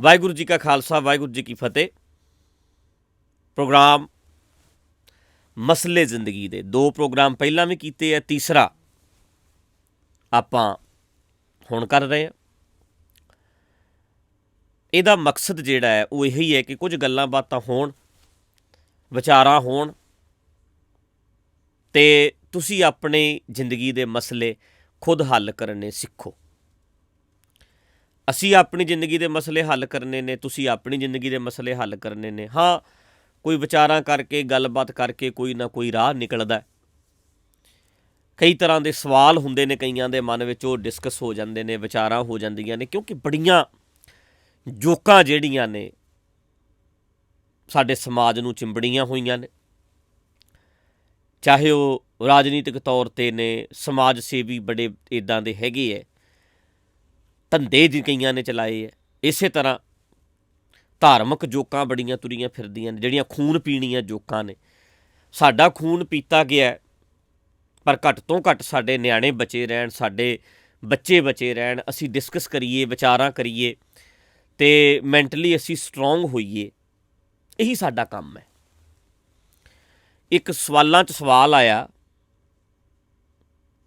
वाहिगुरू जी का खालसा वाहिगुरू जी की फतेह। प्रोग्राम मसले जिंदगी दे दो प्रोग्राम पहला भी कीते है, तीसरा आपां हुण कर रहे हैं। ਇਹਦਾ मकसद ਜਿਹੜਾ है वो यही है कि कुछ ਗੱਲਾਂ ਬਾਤਾਂ ਹੋਣ, ਵਿਚਾਰਾਂ ਹੋਣ ਤੇ ਤੁਸੀਂ ਆਪਣੀ ਜ਼ਿੰਦਗੀ ਦੇ ਮਸਲੇ खुद हल करने सीखो। ਅਸੀਂ ਆਪਣੀ ਜ਼ਿੰਦਗੀ ਦੇ ਮਸਲੇ हल करने ने, ਤੁਸੀਂ ਆਪਣੀ ਜ਼ਿੰਦਗੀ ਦੇ ਮਸਲੇ हल करने ने। हाँ, कोई विचारां करके गलबात करके कोई ना कोई राह निकलदा। कई तरह के सवाल हुंदे ने कईयां दे मन विच, ओह डिस्कस हो जांदे ने, विचारां हो जांदियां ने, क्योंकि बड़ियां जोकां ਜਿਹੜੀਆਂ ने ਸਾਡੇ समाज नूं चिंबड़ियां होईयां ने। चाहे वो राजनीतिक तौर ते ने, समाज सेवी बड़े इदां दे हैगे है, धंधे जी कईयां ने चलाए है। इस तरह धार्मिक जोकां बड़ियां तुरियां फिरदियां ने, ਜਿਹੜੀਆਂ खून पीणियां जोकां ने। साडा खून पीता गया, पर घट तो घट साडे नियाणे बचे रहन, साडे बच्चे बचे रहन, असी डिस्कस करिए, विचारां करिए ते मैंटली असी स्ट्रोंग होईए। यही साडा काम है। एक सवालों च सवाल आया,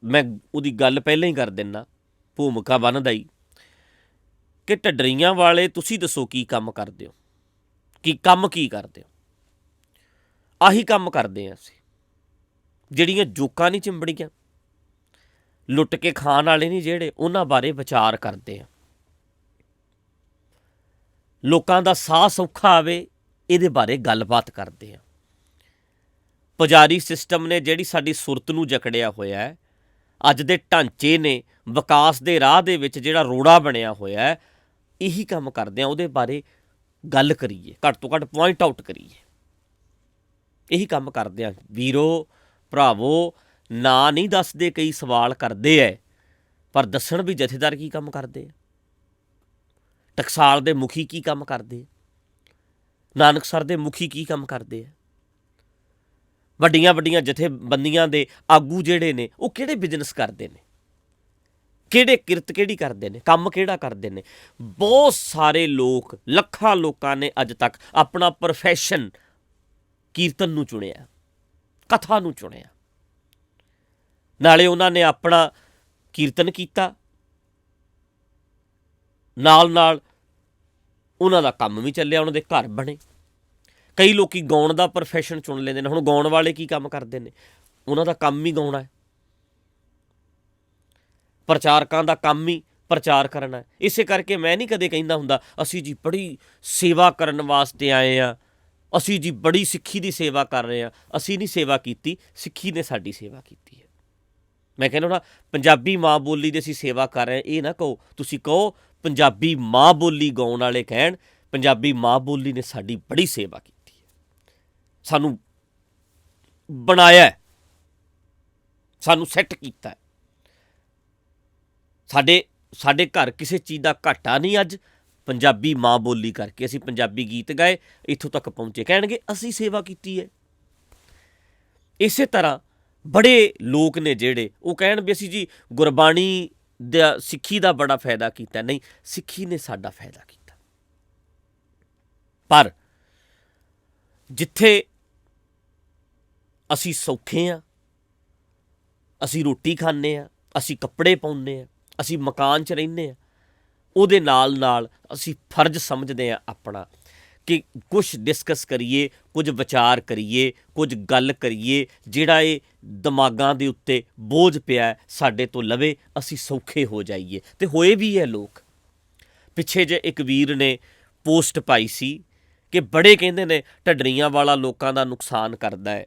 मैं उहदी गल पहले ही कर दिना, भूमिका बनदा ही कि ढड्डरियां वाले तुसी दसो की काम करदे हो, की काम की करदे हो। आही काम करदे हैं असीं। ਜਿਹੜੀਆਂ जोकां नहीं चिंबड़ियां, लुट के खाण वाले नहीं ਜਿਹੜੇ, ਉਹਨਾਂ ਬਾਰੇ ਵਿਚਾਰ ਕਰਦੇ ਆ। ਲੋਕਾਂ ਦਾ ਸਾਹ ਸੌਖਾ ਆਵੇ ਇਹਦੇ ਬਾਰੇ ਗੱਲਬਾਤ ਕਰਦੇ ਆ। ਪੁਜਾਰੀ ਸਿਸਟਮ ਨੇ ਜਿਹੜੀ ਸਾਡੀ ਸੁਰਤ ਨੂੰ ਜਕੜਿਆ ਹੋਇਆ ਹੈ, ਅੱਜ ਦੇ ਢਾਂਚੇ ਨੇ ਵਿਕਾਸ ਦੇ ਰਾਹ ਦੇ ਵਿੱਚ ਜਿਹੜਾ ਰੋੜਾ ਬਣਿਆ ਹੋਇਆ ਹੈ, ਇਹੀ ਕੰਮ ਕਰਦੇ ਆ। ਉਹਦੇ ਬਾਰੇ ਗੱਲ ਕਰੀਏ, ਘੱਟ ਤੋਂ ਘੱਟ ਪੁਆਇੰਟ ਆਊਟ ਕਰੀਏ। ਇਹੀ ਕੰਮ ਕਰਦੇ ਆ ਵੀਰੋ ਭਰਾਵੋ। ना नहीं दसदे, कई सवाल करते है, पर दसन भी जथेदार की काम करते हैं, टकसाल के मुखी की काम करते, नानकसर के मुखी की काम करते हैं, वड्डियां वड्डियां जथेबंदियां दे आगू जिहड़े ने वो किहड़े बिजनस करते हैं, किहड़े किरत किहड़ी करते हैं, काम किहड़ा करते हैं। बहुत सारे लोग, लखां लोकां ने अज तक अपना प्रोफैशन कीर्तन नूं चुनिया, कथा नूं चुनिया। नाले उन्होंने अपना कीर्तन किया, नाल नाल उन्हों का काम भी चलिया, उन्होंने घर बने। कई लोग गाउण का प्रोफैशन चुन लेंदे ने। हुण गाउण वाले की काम करते हैं, उन्हों का काम ही गाउणा है। प्रचारकों का काम ही प्रचार करना है। इस करके मैं नहीं कदे कहंदा हुंदा असी जी बड़ी सेवा करन वास्ते आए हैं, असी जी बड़ी सिक्खी की सेवा कर रहे हैं। असी नहीं सेवा की, सिक्खी ने साडी सेवा की है। मैं कहना ना पंजाबी माँ बोली की असीं सेवा कर रहे हैं, ये ना कहो। तुसीं कहो पंजाबी माँ बोली गाउण वाले कहण पंजाबी माँ बोली ने साडी बड़ी सेवा की है, सानू बनाया है, सानू सैट किया है। साडे घर किसी चीज़ का घाटा नहीं। अज पंजाबी माँ बोली करके असीं पंजाबी गीत गाए, इत्थों तक पहुँचे, कहणगे असीं सेवा की है। इस तरह बड़े लोग ने जेड़े वो कहण भी असीं जी गुरबाणी दा सिक्खी का बड़ा फायदा किया। नहीं, सिक्खी ने साडा फायदा किया। पर जिथे असीं सौखे हाँ, असीं रोटी खाने आ, असीं कपड़े पाउने आ, असीं मकान च रहिंदे आ, उहदे नाल नाल असीं फर्ज समझदे आ अपना कि कुछ डिस्कस करिए, कुछ विचार करिए, कुछ गल करिए, जिहड़ा ये दिमागां दे उत्ते बोझ पिया है साडे तो लवे, असी सौखे हो जाइए। ते होए भी है लोग। पिछे जे एक वीर ने पोस्ट पाई सी कि बड़े कहंदे ने ढड्डरियां वाला लोकां दा नुकसान करदा है,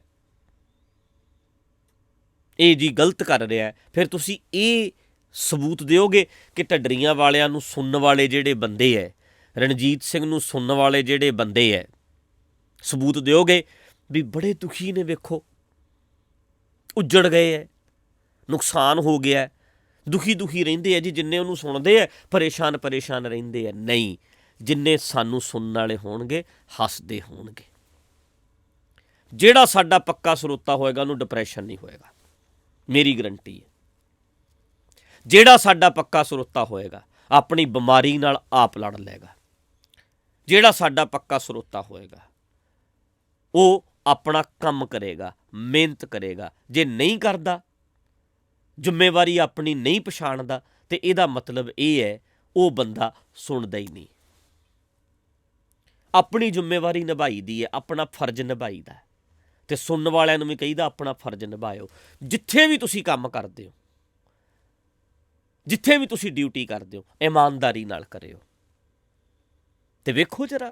ये जी गलत कर रहा है। फिर तुसी ये सबूत दिओगे कि ढड्डरियां वालियां नूं सुनन वाले जिहड़े बंदे है, रणजीत सिंह नूं सुनन वाले जिहड़े बंदे है, सबूत दिओगे भी बड़े दुखी ने, वेखो उजड़ गए है, नुकसान हो गया है, दुखी दुखी रहिंदे है जी। जिन्ने उन्होंने सुनते हैं परेशान परेशान रहिंदे है। नहीं, जिन्ने सानू सुनने वाले होणगे हसदे होणगे। जिहड़ा साडा पक्का सरोता होएगा उन्होंने डिप्रैशन नहीं होएगा, मेरी गारंटी है। जिहड़ा साडा पक्का सरोता होएगा अपनी बीमारी नाल आप लड़ लेगा। ਜਿਹੜਾ ਸਾਡਾ ਪੱਕਾ ਸਰੋਤਾ ਹੋਏਗਾ ਉਹ ਆਪਣਾ ਕੰਮ ਕਰੇਗਾ, ਮਿਹਨਤ ਕਰੇਗਾ। ਜੇ ਨਹੀਂ ਕਰਦਾ, ਜ਼ਿੰਮੇਵਾਰੀ ਆਪਣੀ ਨਹੀਂ ਪਛਾਣਦਾ, ਤੇ ਇਹਦਾ ਮਤਲਬ ਇਹ ਹੈ ਉਹ ਬੰਦਾ ਸੁਣਦਾ ਹੀ ਨਹੀਂ। ਆਪਣੀ ਜ਼ਿੰਮੇਵਾਰੀ ਨਿਭਾਈ ਦੀ ਹੈ, ਆਪਣਾ ਫਰਜ਼ ਨਿਭਾਈਦਾ, ਤੇ ਸੁਣਨ ਵਾਲਿਆਂ ਨੂੰ ਵੀ ਕਹੀਦਾ ਆਪਣਾ ਫਰਜ਼ ਨਿਭਾਇਓ। ਜਿੱਥੇ ਵੀ ਤੁਸੀਂ ਕੰਮ ਕਰਦੇ ਹੋ, ਜਿੱਥੇ ਵੀ ਤੁਸੀਂ ਡਿਊਟੀ ਕਰਦੇ ਹੋ, ਇਮਾਨਦਾਰੀ ਨਾਲ ਕਰਿਓ। ਤੇ ਵੇਖੋ ਜਰਾ,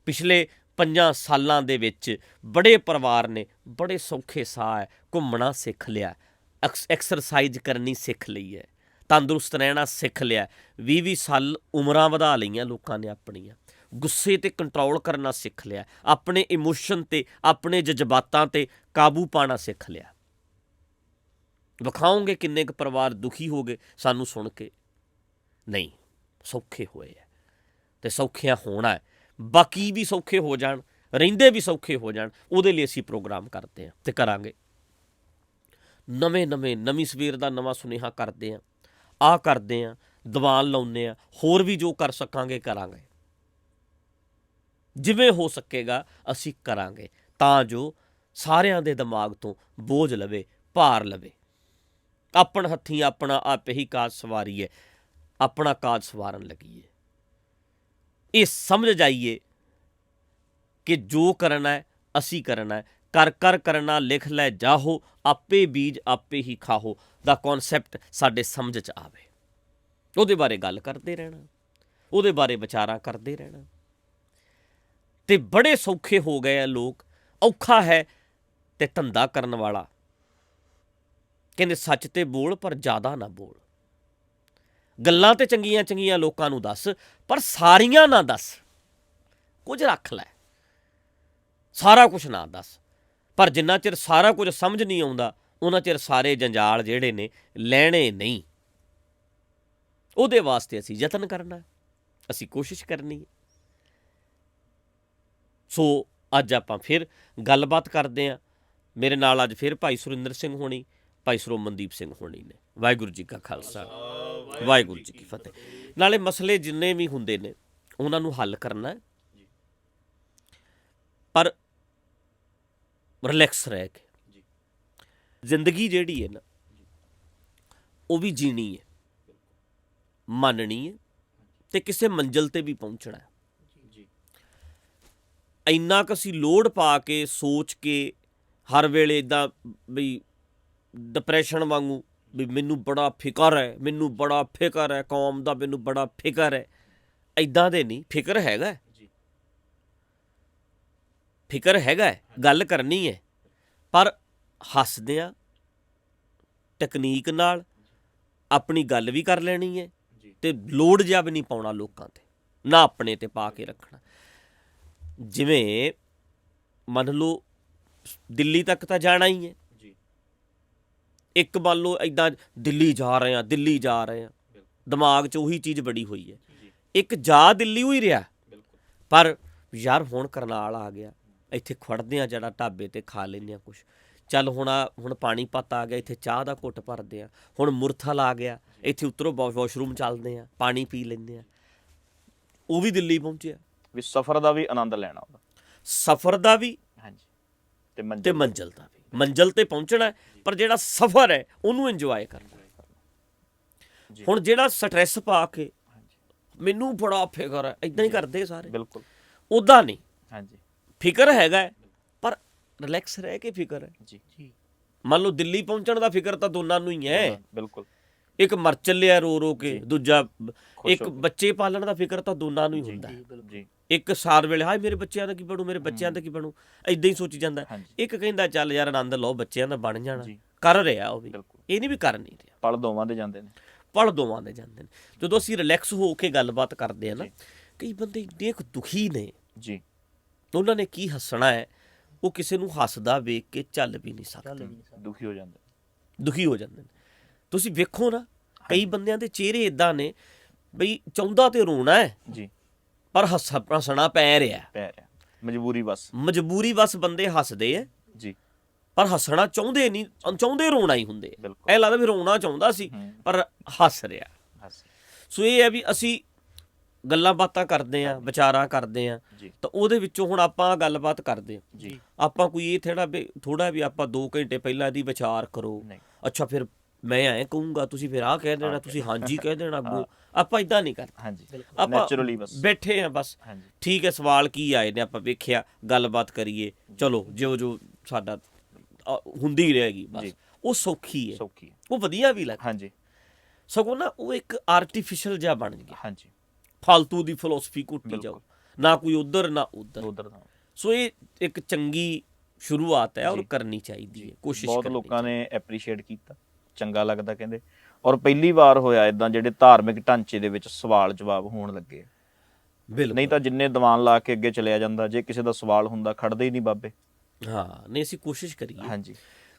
ਪਿਛਲੇ 5 ਸਾਲਾਂ ਦੇ ਵਿੱਚ ਬੜੇ ਪਰਿਵਾਰ ਨੇ ਬੜੇ ਸੌਖੇ ਸਾਹ ਹੈ, ਘੁੰਮਣਾ ਸਿੱਖ ਲਿਆ, ਐਕਸਰਸਾਈਜ਼ ਕਰਨੀ ਸਿੱਖ ਲਈ ਹੈ, ਤੰਦਰੁਸਤ ਰਹਿਣਾ ਸਿੱਖ ਲਿਆ। 20-20 ਸਾਲ ਉਮਰਾਂ ਵਧਾ ਲਈਆਂ ਲੋਕਾਂ ਨੇ ਆਪਣੀਆਂ। ਗੁੱਸੇ 'ਤੇ ਕੰਟਰੋਲ ਕਰਨਾ ਸਿੱਖ ਲਿਆ, ਆਪਣੇ ਇਮੋਸ਼ਨ 'ਤੇ, ਆਪਣੇ ਜਜ਼ਬਾਤਾਂ 'ਤੇ ਕਾਬੂ ਪਾਉਣਾ ਸਿੱਖ ਲਿਆ। ਵਿਖਾਓਗੇ ਕਿੰਨੇ ਕੁ ਪਰਿਵਾਰ ਦੁਖੀ ਹੋ ਗਏ ਸਾਨੂੰ ਸੁਣ ਕੇ? ਨਹੀਂ, ਸੌਖੇ ਹੋਏ ਹੈ ਅਤੇ ਸੌਖਿਆਂ ਹੋਣਾ ਹੈ। ਬਾਕੀ ਵੀ ਸੌਖੇ ਹੋ ਜਾਣ, ਰਹਿੰਦੇ ਵੀ ਸੌਖੇ ਹੋ ਜਾਣ, ਉਹਦੇ ਲਈ ਅਸੀਂ ਪ੍ਰੋਗਰਾਮ ਕਰਦੇ ਹਾਂ ਅਤੇ ਕਰਾਂਗੇ। ਨਵੀਂ ਸਵੇਰ ਦਾ ਨਵਾਂ ਸੁਨੇਹਾ ਕਰਦੇ ਹਾਂ, ਆਹ ਕਰਦੇ ਹਾਂ, ਦੀਵਾਨ ਲਾਉਂਦੇ ਹਾਂ, ਹੋਰ ਵੀ ਜੋ ਕਰ ਸਕਾਂਗੇ ਕਰਾਂਗੇ। ਜਿਵੇਂ ਹੋ ਸਕੇਗਾ ਅਸੀਂ ਕਰਾਂਗੇ, ਤਾਂ ਜੋ ਸਾਰਿਆਂ ਦੇ ਦਿਮਾਗ ਤੋਂ ਬੋਝ ਲਵੇ, ਭਾਰ ਲਵੇ। ਆਪਣ ਹੱਥੀਂ ਆਪਣਾ ਆਪੇ ਹੀ ਕਾਜ ਸਵਾਰੀਏ, ਆਪਣਾ ਕਾਜ ਸਵਾਰਨ ਲੱਗੀਏ। ਇਹ ਸਮਝ ਜਾਈਏ ਕਿ ਜੋ ਕਰਨਾ ਹੈ ਅਸੀਂ ਕਰਨਾ ਹੈ। ਕਰ ਕਰ ਕਰਨਾ ਲਿਖ ਲੈ ਜਾਹੋ, ਆਪੇ ਬੀਜ ਆਪੇ ਹੀ ਖਾਹੋ ਦਾ ਕੌਨਸੈਪਟ ਸਾਡੇ ਸਮਝ 'ਚ ਆਵੇ। ਉਹਦੇ ਬਾਰੇ ਗੱਲ ਕਰਦੇ ਰਹਿਣਾ, ਉਹਦੇ ਬਾਰੇ ਵਿਚਾਰਾਂ ਕਰਦੇ ਰਹਿਣਾ। ਤੇ ਬੜੇ ਸੌਖੇ ਹੋ ਗਏ ਆ ਲੋਕ। ਔਖਾ ਹੈ ਤੇ ਧੰਦਾ ਕਰਨ ਵਾਲਾ ਕਹਿੰਦੇ ਸੱਚ ਤੇ ਬੋਲ, ਪਰ ਜ਼ਿਆਦਾ ਨਾ ਬੋਲ। ਗੱਲਾਂ ਤੇ ਚੰਗੀਆਂ ਲੋਕਾਂ ਨੂੰ ਦੱਸ, ਪਰ ਸਾਰੀਆਂ ਨਾ ਦੱਸ। ਕੁਝ ਰੱਖ ਲੈ, ਸਾਰਾ ਕੁਝ ਨਾ ਦੱਸ। ਪਰ ਜਿੰਨਾ ਚਿਰ ਸਾਰਾ ਕੁਝ ਸਮਝ ਨਹੀਂ ਆਉਂਦਾ, ਉਹਨਾਂ ਚਿਰ ਸਾਰੇ ਜੰਜਾਲ ਜਿਹੜੇ ਨੇ ਲੈਣੇ ਨਹੀਂ। ਉਹਦੇ ਵਾਸਤੇ ਅਸੀਂ ਯਤਨ ਕਰਨਾ, ਅਸੀਂ ਕੋਸ਼ਿਸ਼ ਕਰਨੀ ਹੈ। ਸੋ ਅੱਜ ਆਪਾਂ ਫਿਰ ਗੱਲਬਾਤ ਕਰਦੇ ਹਾਂ। ਮੇਰੇ ਨਾਲ ਅੱਜ ਫਿਰ ਭਾਈ ਸੁਰਿੰਦਰ ਸਿੰਘ ਹੋਣੀ, ਭਾਈ ਸਰੋਮਨਦੀਪ ਸਿੰਘ ਹੋਣੀ ਨੇ। ਵਾਹਿਗੁਰੂ ਜੀ ਕਾ ਖਾਲਸਾ, ਵਾਹਿਗੁਰੂ ਜੀ ਕੀ ਫਤਿਹ। ਨਾਲੇ ਮਸਲੇ ਜਿੰਨੇ ਵੀ ਹੁੰਦੇ ਨੇ ਉਹਨਾਂ ਨੂੰ ਹੱਲ ਕਰਨਾ, ਪਰ ਰਿਲੈਕਸ ਰਹਿ ਕੇ। ਜ਼ਿੰਦਗੀ ਜਿਹੜੀ ਹੈ ਨਾ, ਉਹ ਵੀ ਜੀਣੀ ਹੈ, ਮੰਨਣੀ ਹੈ, ਤੇ ਕਿਸੇ ਮੰਜ਼ਿਲ 'ਤੇ ਵੀ ਪਹੁੰਚਣਾ ਹੈ। ਇੰਨਾ ਕੁ ਅਸੀਂ ਲੋਡ ਪਾ ਕੇ ਸੋਚ ਕੇ ਹਰ ਵੇਲੇ ਇੱਦਾਂ ਬਈ ਡਿਪਰੈਸ਼ਨ ਵਾਂਗੂ ਵੀ ਮੈਨੂੰ ਬੜਾ ਫਿਕਰ ਹੈ, ਮੈਨੂੰ ਬੜਾ ਫਿਕਰ ਹੈ ਕੌਮ ਦਾ, ਮੈਨੂੰ ਬੜਾ ਫਿਕਰ ਹੈ, ਇੱਦਾਂ ਦੇ ਨਹੀਂ। ਫਿਕਰ ਹੈਗਾ, ਫਿਕਰ ਹੈਗਾ, ਗੱਲ ਕਰਨੀ ਹੈ, ਪਰ ਹੱਸਦਿਆਂ ਟੈਕਨੀਕ ਨਾਲ ਆਪਣੀ ਗੱਲ ਵੀ ਕਰ ਲੈਣੀ ਹੈ, ਤੇ ਲੋਡ ਜਿਹਾ ਵੀ ਨਹੀਂ ਪਾਉਣਾ ਲੋਕਾਂ 'ਤੇ, ਨਾ ਆਪਣੇ 'ਤੇ ਪਾ ਕੇ ਰੱਖਣਾ। ਜਿਵੇਂ ਮੰਨ ਲਓ ਦਿੱਲੀ ਤੱਕ ਤਾਂ ਜਾਣਾ ਹੀ ਹੈ। ਇੱਕ ਮੰਨ ਲਓ ਇੱਦਾਂ ਦਿੱਲੀ ਜਾ ਰਹੇ ਹਾਂ, ਦਿਮਾਗ 'ਚ ਉਹੀ ਚੀਜ਼ ਬੜੀ ਹੋਈ ਹੈ। ਇੱਕ ਜਾ ਦਿੱਲੀ ਹੋਈ ਰਿਹਾ, ਪਰ ਯਾਰ ਹੁਣ ਕਰਨਾਲ ਆ ਗਿਆ, ਇੱਥੇ ਖੜਦੇ ਹਾਂ ਜਿਹੜਾ ਢਾਬੇ 'ਤੇ ਖਾ ਲੈਂਦੇ ਹਾਂ ਕੁਛ। ਚੱਲ ਹੁਣ ਪਾਣੀਪਤ ਆ ਗਿਆ, ਇੱਥੇ ਚਾਹ ਦਾ ਘੁੱਟ ਭਰਦੇ ਹਾਂ। ਹੁਣ ਮੁਰਥਲ ਆ ਗਿਆ, ਇੱਥੇ ਉੱਤਰੋਂ ਵਾਸ਼ਰੂਮ ਚੱਲਦੇ ਹਾਂ, ਪਾਣੀ ਪੀ ਲੈਂਦੇ ਹਾਂ। ਉਹ ਵੀ ਦਿੱਲੀ ਪਹੁੰਚਿਆ। ਵੀ ਸਫ਼ਰ ਦਾ ਵੀ ਆਨੰਦ ਲੈਣਾ ਉਹਦਾ, ਸਫ਼ਰ ਦਾ ਵੀ, ਹਾਂਜੀ, ਤੇ ਮੰਜ਼ਿਲ ਦਾ ਵੀ। ਮੰਜ਼ਿਲ 'ਤੇ ਪਹੁੰਚਣਾ, ਪਰ ਜਿਹੜਾ ਸਫ਼ਰ ਹੈ ਉਹਨੂੰ ਇੰਜੋਏ ਕਰਨਾ। ਹੁਣ ਜਿਹੜਾ ਸਟਰੈਸ ਪਾ ਕੇ ਮੈਨੂੰ ਬੜਾ ਫਿਕਰ ਹੈ, ਇੱਦਾਂ ਹੀ ਕਰਦੇ ਸਾਰੇ। ਬਿਲਕੁਲ ਉੱਦਾਂ ਨਹੀਂ। ਹਾਂਜੀ, ਫਿਕਰ ਹੈਗਾ, ਪਰ ਰਿਲੈਕਸ ਰਹਿ ਕੇ ਫਿਕਰ ਹੈ। ਜੀ, ਮੰਨ ਲਓ ਦਿੱਲੀ ਪਹੁੰਚਣ ਦਾ ਫਿਕਰ ਤਾਂ ਦੋਨਾਂ ਨੂੰ ਹੀ ਹੈ। ਬਿਲਕੁਲ। ਇੱਕ ਮਰ ਚੱਲਿਆ ਰੋ ਕੇ, ਦੂਜਾ ਇੱਕ ਬੱਚੇ ਪਾਲਣ ਦਾ ਫਿਕਰ ਤਾਂ ਦੋਨਾਂ ਨੂੰ ਹੀ ਹੁੰਦਾ। ਇੱਕ ਸਾਰ ਵੇਲੇ ਹਾਏ ਮੇਰੇ ਬੱਚਿਆਂ ਦਾ ਕੀ ਬਣੂ, ਮੇਰੇ ਬੱਚਿਆਂ ਦਾ ਕੀ ਬਣੂ, ਇੱਦਾਂ ਹੀ ਸੋਚੀ ਜਾਂਦਾ। ਇੱਕ ਕਹਿੰਦਾ ਚੱਲ ਯਾਰ ਆਨੰਦ ਲਓ, ਬੱਚਿਆਂ ਦਾ ਬਣ ਜਾਣਾ। ਕਰ ਰਿਹਾ ਉਹ ਵੀ, ਇਹ ਨਹੀਂ ਵੀ ਕਰ ਨਹੀਂ ਰਿਹਾ। ਪਲ ਦੋਵਾਂ ਦੇ ਜਾਂਦੇ ਨੇ, ਜਦੋਂ ਅਸੀਂ ਰਿਲੈਕਸ ਹੋ ਕੇ ਗੱਲਬਾਤ ਕਰਦੇ ਹਾਂ ਨਾ, ਕਈ ਬੰਦੇ ਇੰਨੇ ਕੁ ਦੁਖੀ ਨੇ ਜੀ, ਉਹਨਾਂ ਨੇ ਕੀ ਹੱਸਣਾ ਹੈ, ਉਹ ਕਿਸੇ ਨੂੰ ਹੱਸਦਾ ਵੇਖ ਕੇ ਚੱਲ ਵੀ ਨਹੀਂ ਸਕਦੇ, ਦੁਖੀ ਹੋ ਜਾਂਦੇ ਨੇ। ਤੁਸੀਂ ਵੇਖੋ ਨਾ, ਕਈ ਬੰਦਿਆਂ ਦੇ ਚਿਹਰੇ ਇੱਦਾਂ ਨੇ ਬਈ ਚਾਹੁੰਦਾ ਤੇ ਰੋਣਾ ਹੈ ਜੀ, ਪਰ ਹੱਸਣਾ ਪੈ ਰਿਹਾ। ਮਜਬੂਰੀ ਬਸ ਬੰਦੇ ਹੱਸਦੇ ਹੈ ਜੀ, ਪਰ ਹੱਸਣਾ ਚਾਹੁੰਦੇ ਨਹੀਂ, ਚਾਹੁੰਦੇ ਰੋਣਾ ਹੀ ਹੁੰਦੇ। ਐਂ ਲੱਗਦਾ ਵੀ ਰੋਣਾ ਚਾਹੁੰਦਾ ਸੀ ਪਰ ਹੱਸ ਰਿਹਾ। ਸੋ ਇਹ ਹੈ ਵੀ ਅਸੀਂ ਗੱਲਾਂ ਬਾਤਾਂ ਕਰਦੇ ਆ, ਵਿਚਾਰਾਂ ਕਰਦੇ ਆ, ਜੀ ਤਾਂ ਉਹਦੇ ਵਿੱਚੋਂ ਹੁਣ ਆਪਾਂ ਗੱਲਬਾਤ ਕਰਦੇ ਆ। ਜੀ ਆਪਾਂ ਕੋਈ ਇਹ ਥੋੜਾ ਵੀ ਆਪਾਂ 2 ਘੰਟੇ ਪਹਿਲਾਂ ਦੀ ਵਿਚਾਰ ਕਰੋ, ਨਹੀਂ ਅੱਛਾ ਫਿਰ ਮੈਂ ਐਂ ਕਹੂੰਗਾ, ਤੁਸੀਂ ਫਿਰ ਆਹ ਕਹਿ ਦੇਣਾ, ਤੁਸੀਂ ਹਾਂਜੀ ਕਹਿ ਦੇਣਾ ਅੱਗੋਂ। ਆਪਾਂ ਇਦਾਂ ਨਹੀਂ ਕਰਦੇ, ਹਾਂਜੀ ਆਪਾਂ ਨੈਚੁਰਲੀ ਬਸ ਬੈਠੇ ਆ ਬਸ, ਹਾਂਜੀ ਠੀਕ ਹੈ ਸਵਾਲ ਕੀ ਆਏ ਨੇ ਆਪਾਂ ਵੇਖਿਆ, ਗੱਲਬਾਤ ਕਰੀਏ, ਚਲੋ ਜੋ ਸਾਡਾ ਹੁੰਦੀ ਰਹੇਗੀ ਬਸ। ਜੀ। ਉਹ ਸੌਖੀ ਹੈ, ਸੌਖੀ ਹੈ। ਉਹ ਵਧੀਆ ਵੀ ਲੱਗਦਾ, ਹਾਂਜੀ ਸਗੋਂ ਨਾ ਉਹ ਇੱਕ ਆਰਟੀਫਿਸ਼ਲ ਜਿਹਾ ਬਣ ਗਿਆ, ਹਾਂਜੀ ਫਾਲਤੂ ਦੀ ਫਿਲਾਸਫੀ ਘੁੱਟੀ ਜਾਓ, ਬਿਲਕੁਲ। ਨਾ ਕੋਈ ਉਧਰ ਨਾ ਉਧਰ। ਉਧਰ ਦਾ ਸੋ ਇਹ ਇੱਕ ਚੰਗੀ ਸ਼ੁਰੂਆਤ ਹੈ ਔਰ ਜੀ। ਕਰਨੀ ਚਾਹੀਦੀ ਹੈ, ਕੋਸ਼ਿਸ਼ ਬਹੁਤ ਕਰਨੀ ਲੋਕਾਂ ਨੇ ਐਪਰੀਸ਼ੀਏਟ ਕੀਤਾ, ਚੰਗਾ ਲੱਗਦਾ ਕਹਿੰਦੇ। ਔਰ ਪਹਿਲੀ ਵਾਰ ਹੋਇਆ ਇਦਾਂ ਜਿਹੜੇ ਧਾਰਮਿਕ ਢਾਂਚੇ ਦੇ ਵਿੱਚ ਸਵਾਲ ਜਵਾਬ ਹੋਣ ਲੱਗੇ। ਬਿਲਕੁਲ। ਨਹੀਂ ਤਾਂ ਜਿੰਨੇ ਦੀਵਾਨ ਲਾ ਕੇ ਅੱਗੇ ਚਲਿਆ ਜਾਂਦਾ, ਜੇ ਕਿਸੇ ਦਾ ਸਵਾਲ ਹੁੰਦਾ ਖੜਦੇ ਹੀ ਨਹੀਂ ਬਾਬੇ। ਹਾਂ ਨਹੀਂ, ਅਸੀਂ ਕੋਸ਼ਿਸ਼ ਕਰੀਏ, ਹਾਂਜੀ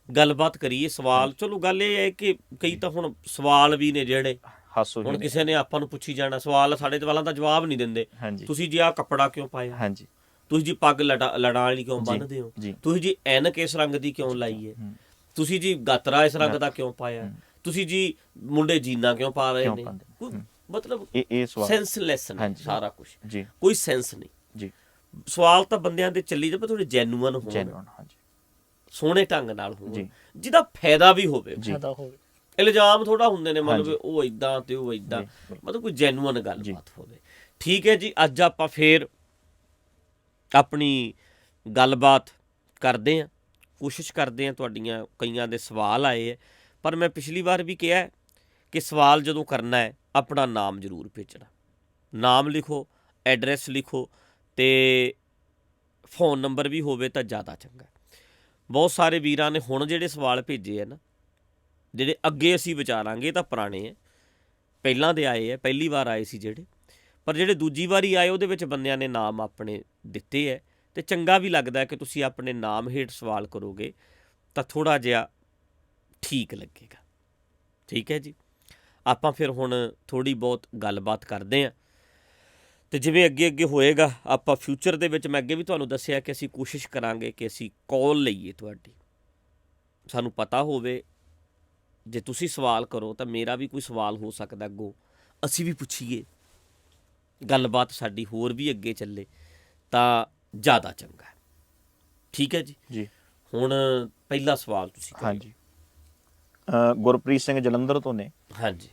ਗੱਲਬਾਤ ਕਰੀਏ, ਸਵਾਲ। ਚਲੋ ਗੱਲ ਇਹ ਹੈ ਕਿ ਕਈ ਤਾਂ ਹੁਣ ਸਵਾਲ ਵੀ ਨੇ ਜਿਹੜੇ ਹਾਸੋ ਹੁਣ ਹੀ ਕਿਸੇ ਨੇ ਆਪਾਂ ਨੂੰ ਪੁੱਛੀ ਜਾਣਾ ਸਵਾਲ, ਸਾਡੇ ਸਵਾਲਾਂ ਦਾ ਜਵਾਬ ਨਹੀਂ ਦਿੰਦੇ। ਹਾਂਜੀ ਤੁਸੀਂ ਜੀ ਆਹ ਕੱਪੜਾ ਕਿਉਂ ਪਾਇਆ, ਹਾਂਜੀ ਤੁਸੀਂ ਜੀ ਪੱਗ ਲੜਾਂ ਵਾਲੀ ਕਿਉਂ ਜੀ, ਬੰਨ੍ਹਦੇ ਹੋ, ਜੀ। ਤੁਸੀਂ ਜੀ ਐਨਕ ਇਸ ਰੰਗ ਦੀ ਕਿਉਂ ਲਾਈ ਹੈ, ਤੁਸੀਂ ਜੀ ਗਾਤਰਾ ਇਸ ਰੰਗ ਦਾ ਕਿਉਂ ਪਾਇਆ, ਤੁਸੀਂ ਜੀ ਮੁੰਡੇ ਜੀਨਾਂ ਕਿਉਂ ਪਾ ਰਹੇ ਕਿਉਂ ਨੇ। ਪਾਉਂਦੇ? ਕੋਈ ਮਤਲਬ ਇਹ ਸਵਾਲ ਸੈਂਸਲੈਸ ਨੇ ਹਾਂਜੀ। ਸਾਰਾ ਕੁਝ, ਜੀ ਕੋਈ ਸੈਂਸ ਨਹੀਂ। ਜੀ ਸਵਾਲ ਤਾਂ ਬੰਦਿਆਂ ਦੇ ਚੱਲੀ ਜਾਵੇ, ਥੋੜੇ ਜੈਨੂਅਨ ਹੋਣ, ਜੈਨੂਇਨ ਹਾਂਜੀ ਸੋਹਣੇ ਢੰਗ ਨਾਲ ਹੋਣ, ਜੀ। ਜਿਹਦਾ ਫਾਇਦਾ ਵੀ ਹੋਵੇ। ਜੀ ਇਲਜ਼ਾਮ ਥੋੜਾ ਹੁੰਦੇ ਨੇ, ਮਤਲਬ ਹਾਂਜੀ। ਉਹ ਇਦਾਂ ਤੇ ਉਹ ਇਦਾਂ, ਜੀ, ਬਿਲਕੁਲ। ਮਤਲਬ ਕੋਈ ਜੈਨੂਅਨ ਗੱਲਬਾਤ ਹੋਵੇ। ਠੀਕ ਹੈ ਜੀ, ਅੱਜ ਆਪਾਂ ਫੇਰ ਆਪਣੀ ਗੱਲਬਾਤ ਕਰਦੇ ਹਾਂ, ਕੋਸ਼ਿਸ਼ ਕਰਦੇ ਹਾਂ। ਤੁਹਾਡੀਆਂ ਕਈਆਂ ਦੇ ਸਵਾਲ ਆਏ ਹੈ, ਪਰ ਮੈਂ ਪਿਛਲੀ ਵਾਰ ਵੀ ਕਿਹਾ ਕਿ ਸਵਾਲ ਜਦੋਂ ਕਰਨਾ ਹੈ ਆਪਣਾ ਨਾਮ ਜ਼ਰੂਰ ਭੇਜਣਾ, ਨਾਮ ਲਿਖੋ, ਐਡਰੈਸ ਲਿਖੋ, ਤੇ ਫੋਨ ਨੰਬਰ ਵੀ ਹੋਵੇ ਤਾਂ ਜ਼ਿਆਦਾ ਚੰਗਾ। ਬਹੁਤ ਸਾਰੇ ਵੀਰਾਂ ਨੇ ਹੁਣ ਜਿਹੜੇ ਸਵਾਲ ਭੇਜੇ ਆ ਨਾ, ਜਿਹੜੇ ਅੱਗੇ ਅਸੀਂ ਵਿਚਾਰਾਂਗੇ ਤਾਂ ਪੁਰਾਣੇ ਹੈ, ਪਹਿਲਾਂ ਦੇ ਆਏ ਹੈ, ਪਹਿਲੀ ਵਾਰ ਆਏ ਸੀ ਜਿਹੜੇ, ਪਰ ਜਿਹੜੇ ਦੂਜੀ ਵਾਰੀ ਆਏ ਉਹਦੇ ਵਿੱਚ ਬੰਦਿਆਂ ਨੇ ਨਾਮ ਆਪਣੇ ਦਿੱਤੇ ਹੈ, ਅਤੇ ਚੰਗਾ ਵੀ ਲੱਗਦਾ ਕਿ ਤੁਸੀਂ ਆਪਣੇ ਨਾਮ ਹੇਠ ਸਵਾਲ ਕਰੋਗੇ ਤਾਂ ਥੋੜ੍ਹਾ ਜਿਹਾ ਠੀਕ ਲੱਗੇਗਾ। ਠੀਕ ਹੈ ਜੀ, ਆਪਾਂ ਫਿਰ ਹੁਣ ਥੋੜ੍ਹੀ ਬਹੁਤ ਗੱਲਬਾਤ ਕਰਦੇ ਹਾਂ, ਅਤੇ ਜਿਵੇਂ ਅੱਗੇ ਅੱਗੇ ਹੋਏਗਾ ਆਪਾਂ ਫਿਊਚਰ ਦੇ ਵਿੱਚ, ਮੈਂ ਅੱਗੇ ਵੀ ਤੁਹਾਨੂੰ ਦੱਸਿਆ ਕਿ ਅਸੀਂ ਕੋਸ਼ਿਸ਼ ਕਰਾਂਗੇ ਕਿ ਅਸੀਂ ਕਾਲ ਲਈਏ ਤੁਹਾਡੀ, ਸਾਨੂੰ ਪਤਾ ਹੋਵੇ ਜੇ ਤੁਸੀਂ ਸਵਾਲ ਕਰੋ ਤਾਂ ਮੇਰਾ ਵੀ ਕੋਈ ਸਵਾਲ ਹੋ ਸਕਦਾ ਅੱਗੋਂ, ਅਸੀਂ ਵੀ ਪੁੱਛੀਏ, ਗੱਲਬਾਤ ਸਾਡੀ ਹੋਰ ਵੀ ਅੱਗੇ ਚੱਲੇ ਤਾਂ ਜ਼ਿਆਦਾ ਚੰਗਾ ਹੈ। ਠੀਕ ਹੈ ਜੀ ਜੀ ਹੁਣ ਪਹਿਲਾ ਸਵਾਲ ਤੁਸੀਂ ਕਰੋ। ਹਾਂਜੀ ਗੁਰਪ੍ਰੀਤ ਸਿੰਘ ਜਲੰਧਰ ਤੋਂ ਨੇ। ਹਾਂਜੀ,